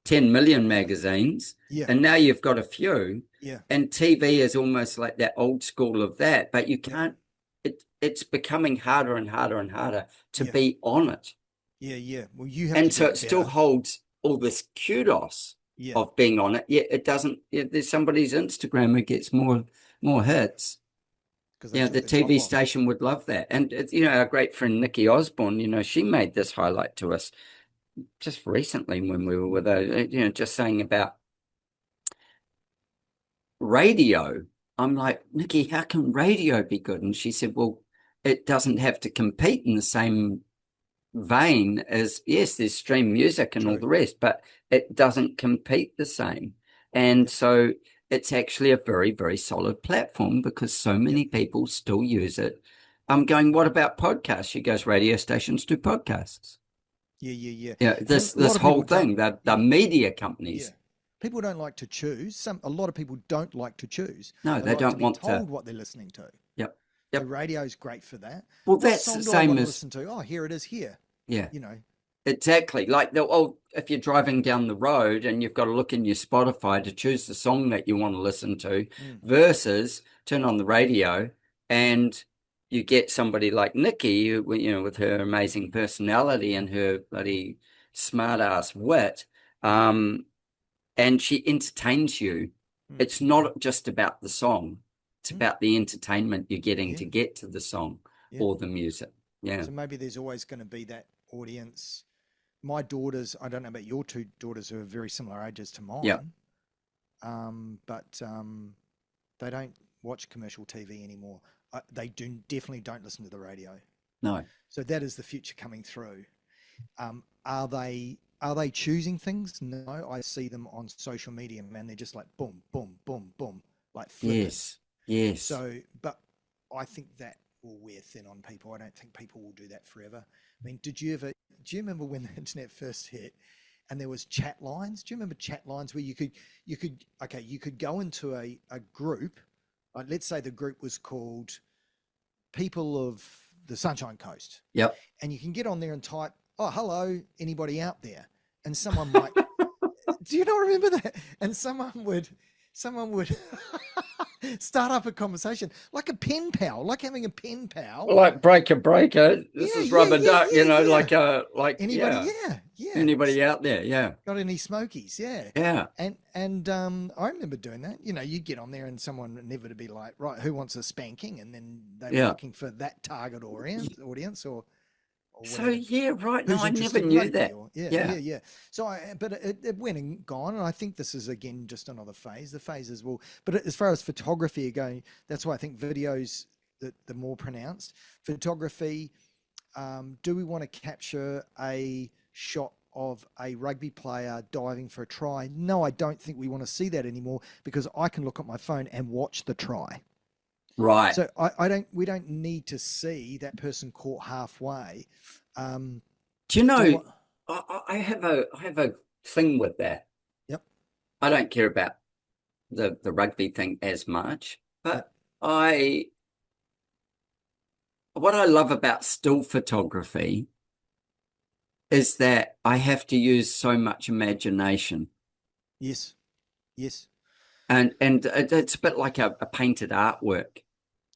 10 million magazines and now you've got a few and TV is almost like that old school of that, but you can't, it's becoming harder and harder and harder to be on it. Yeah. Well, you have and to so get it still better. holds all this kudos of being on it, yet it doesn't. There's somebody's Instagram who gets more hits. Yeah, the TV station would love that. And our great friend Nikki Osborne, she made this highlight to us just recently when we were with her, just saying about radio. I'm like, Nikki, how can radio be good? And she said, well, it doesn't have to compete in the same vein as, yes, there's stream music and all the rest, but it doesn't compete the same. And so it's actually a very, very solid platform because so many people still use it. I'm going, what about podcasts? She goes, radio stations do podcasts. Yeah. Yeah, this whole thing, the media companies. People don't like to choose. A lot of people don't like to choose. No, They they like to don't be want told to. what they're listening to. Yep. So Yep. radio's great for that. Well, What that's the song do I same want to as, listen to? Oh, here it is here. yeah, You know. exactly. Like if you're driving down the road and you've got to look in your Spotify to choose the song that you want to listen to Mm. versus turn on the radio and you get somebody like Nikki, who, with her amazing personality and her bloody smart ass wit, and she entertains you. Mm. It's not just about the song. It's Mm. about the entertainment you're getting Yeah. to get to the song Yeah. or the music. Yeah. So maybe there's always going to be that audience. My daughters, I don't know about your two daughters who are very similar ages to Yeah. mine, but they don't watch commercial TV anymore. They definitely don't listen to the radio. No. So that is the future coming through. Are they choosing things? No, I see them on social media, man. They're just like boom, boom, boom, boom, like flipping. Yes. Yes. So, but I think that will wear thin on people. I don't think people will do that forever. I mean, do you remember when the internet first hit and there was chat lines? Do you remember chat lines where you could go into a group, like let's say the group was called People of the Sunshine Coast. Yep. And you can get on there and type, oh, hello, anybody out there? And someone might, do you not remember that? And someone would start up a conversation like a pen pal, like having a pen pal. Like breaker. This is rubber duck, like anybody, anybody out there, yeah. Got any smokies, yeah. Yeah. And I remember doing that. You get on there and someone inevitably like, right, who wants a spanking? And then they were looking for that target audience or so yeah, right. No, who's I never interested in knew rugby that. yeah. So but it went and gone, and I think this is again just another phase. The phases will, but as far as photography going, that's why I think videos the more pronounced photography. Do we want to capture a shot of a rugby player diving for a try? No, I don't think we want to see that anymore because I can look at my phone and watch the try. Right. So we don't need to see that person caught halfway. Do you know, I have a thing with that. Yep. I don't care about the rugby thing as much, but yep. what I love about still photography is that I have to use so much imagination. Yes. And it's a bit like a painted artwork.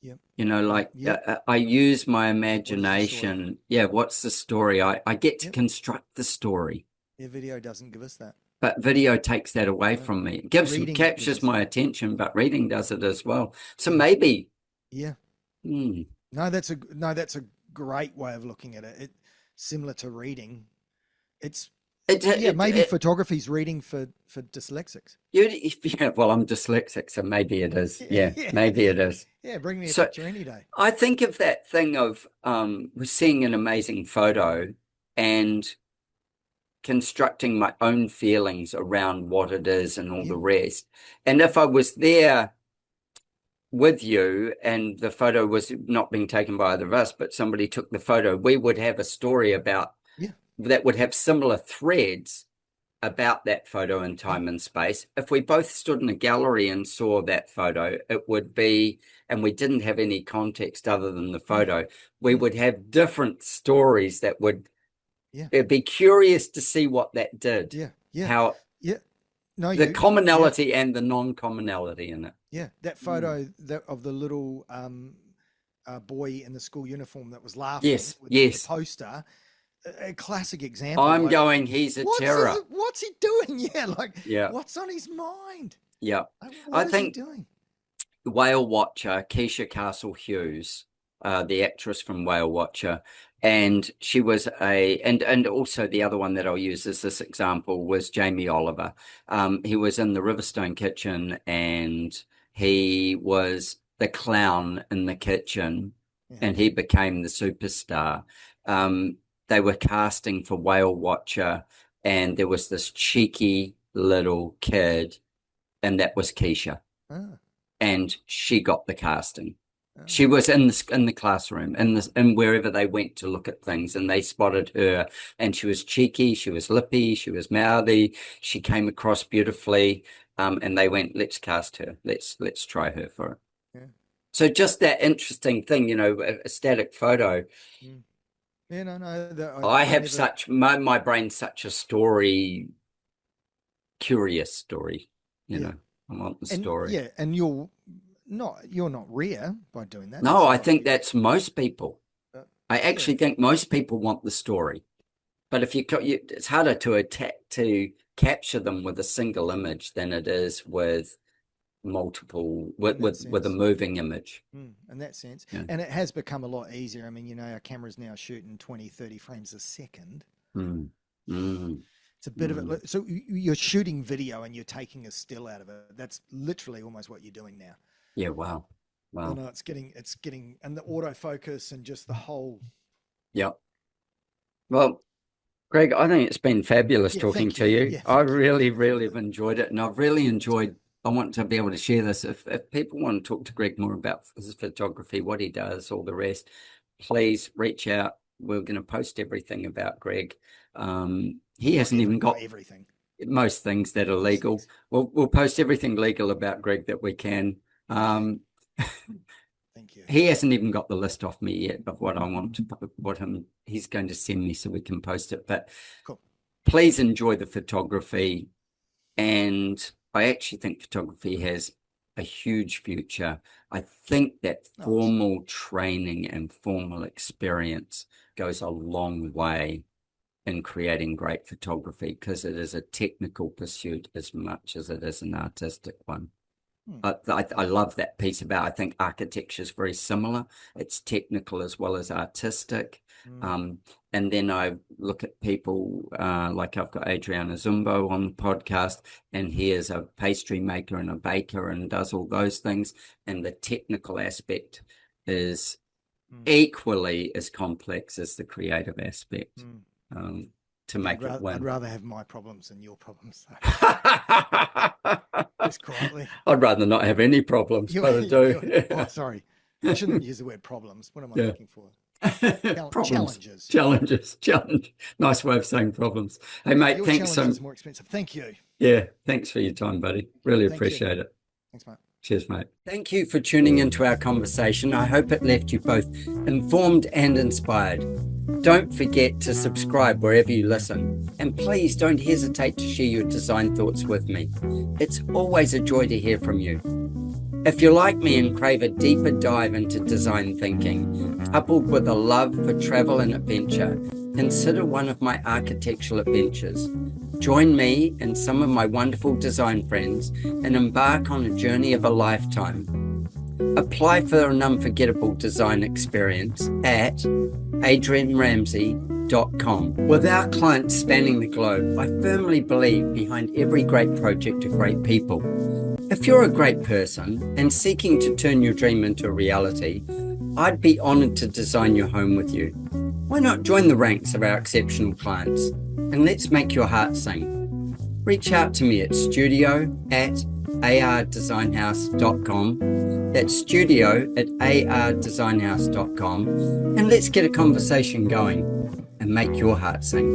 Yep. I use my imagination. What's the story? I get to construct the story. Yeah, video doesn't give us that. But video takes that away from me. It captures my attention, but reading does it as well. So maybe. Yeah. No, that's a great way of looking at it. It similar to reading. Maybe photography's reading for dyslexics. Well, I'm dyslexic, so maybe it is. Yeah, maybe it is. Yeah, bring me a picture any day. I think of that thing of seeing an amazing photo and constructing my own feelings around what it is and all the rest. And if I was there with you and the photo was not being taken by either of us, but somebody took the photo, we would have a story about that would have similar threads about that photo in time and space. If we both stood in a gallery and saw that photo, it would be, and we didn't have any context other than the photo, we would have different stories that would it'd be curious to see what that did. How the commonality and the non-commonality in it. Yeah, that photo of the little boy in the school uniform that was laughing with the poster. A classic example. I'm going, he's a terror. What's he doing? What's on his mind? Yeah. What is he doing? Whale Watcher, Keisha Castle Hughes, the actress from Whale Watcher, and she was and also the other one that I'll use as this example was Jamie Oliver. He was in the Riverstone kitchen and he was the clown in the kitchen and he became the superstar. They were casting for Whale Watcher and there was this cheeky little kid and that was Keisha. And she got the casting. She was in the classroom, in wherever they went to look at things, and they spotted her, and she was cheeky, she was lippy, she was mouthy, she came across beautifully, and they went, let's cast her, let's try her for it. Yeah. So just that interesting thing, a static photo. Yeah, no. I have such my brain's such a curious story, I want the story. Yeah, and you're not rare by doing that. No, I think that's most people. I actually think most people want the story, but if it's harder to capture them with a single image than it is with multiple with a moving image. In that sense. And it has become a lot easier. I mean, our cameras now shooting 20-30 frames a second. It's a bit of it. So you're shooting video and you're taking a still out of it. That's literally almost what you're doing now. Yeah, wow. No, it's getting and the autofocus and just the whole. Yeah. Well, Greg, I think it's been fabulous talking to you. Yeah, I really, really have enjoyed it, and I've really enjoyed. I want to be able to share this. If people want to talk to Greg more about his photography, what he does, all the rest, please reach out. We're going to post everything about Greg. He hasn't even got everything. Most things that are legal. We'll post everything legal about Greg that we can. Thank you. He hasn't even got the list off me yet of what I want to he's going to send me so we can post it. But cool. Please enjoy the photography. And I actually think photography has a huge future. I think that formal training and formal experience goes a long way in creating great photography, because it is a technical pursuit as much as it is an artistic one. I love that piece about, I think architecture is very similar. It's technical as well as artistic. And then I look at people like I've got Adrian Azumbo on the podcast, and he is a pastry maker and a baker and does all those things. And the technical aspect is equally as complex as the creative aspect. To make it win. I'd rather have my problems than your problems. Just quietly. I'd rather not have any problems, but I do. Sorry. I shouldn't use the word problems. What am I looking for? Challenges. Nice way of saying problems. Hey, mate, your thanks so much. More expensive. Thank you. Yeah, thanks for your time, buddy. Really appreciate it. Thanks, mate. Cheers, mate. Thank you for tuning into our conversation. I hope it left you both informed and inspired. Don't forget to subscribe wherever you listen, and please don't hesitate to share your design thoughts with me. It's always a joy to hear from you. If you're like me and crave a deeper dive into design thinking, coupled with a love for travel and adventure, consider one of my architectural adventures. Join me and some of my wonderful design friends and embark on a journey of a lifetime. Apply for an unforgettable design experience at adrianramsey.com. With our clients spanning the globe, I firmly believe behind every great project are great people. If you're a great person and seeking to turn your dream into a reality, I'd be honored to design your home with you. Why not join the ranks of our exceptional clients and let's make your heart sing? Reach out to me at studio@ardesignhouse.com. That's studio@ardesignhouse.com, and let's get a conversation going and make your heart sing.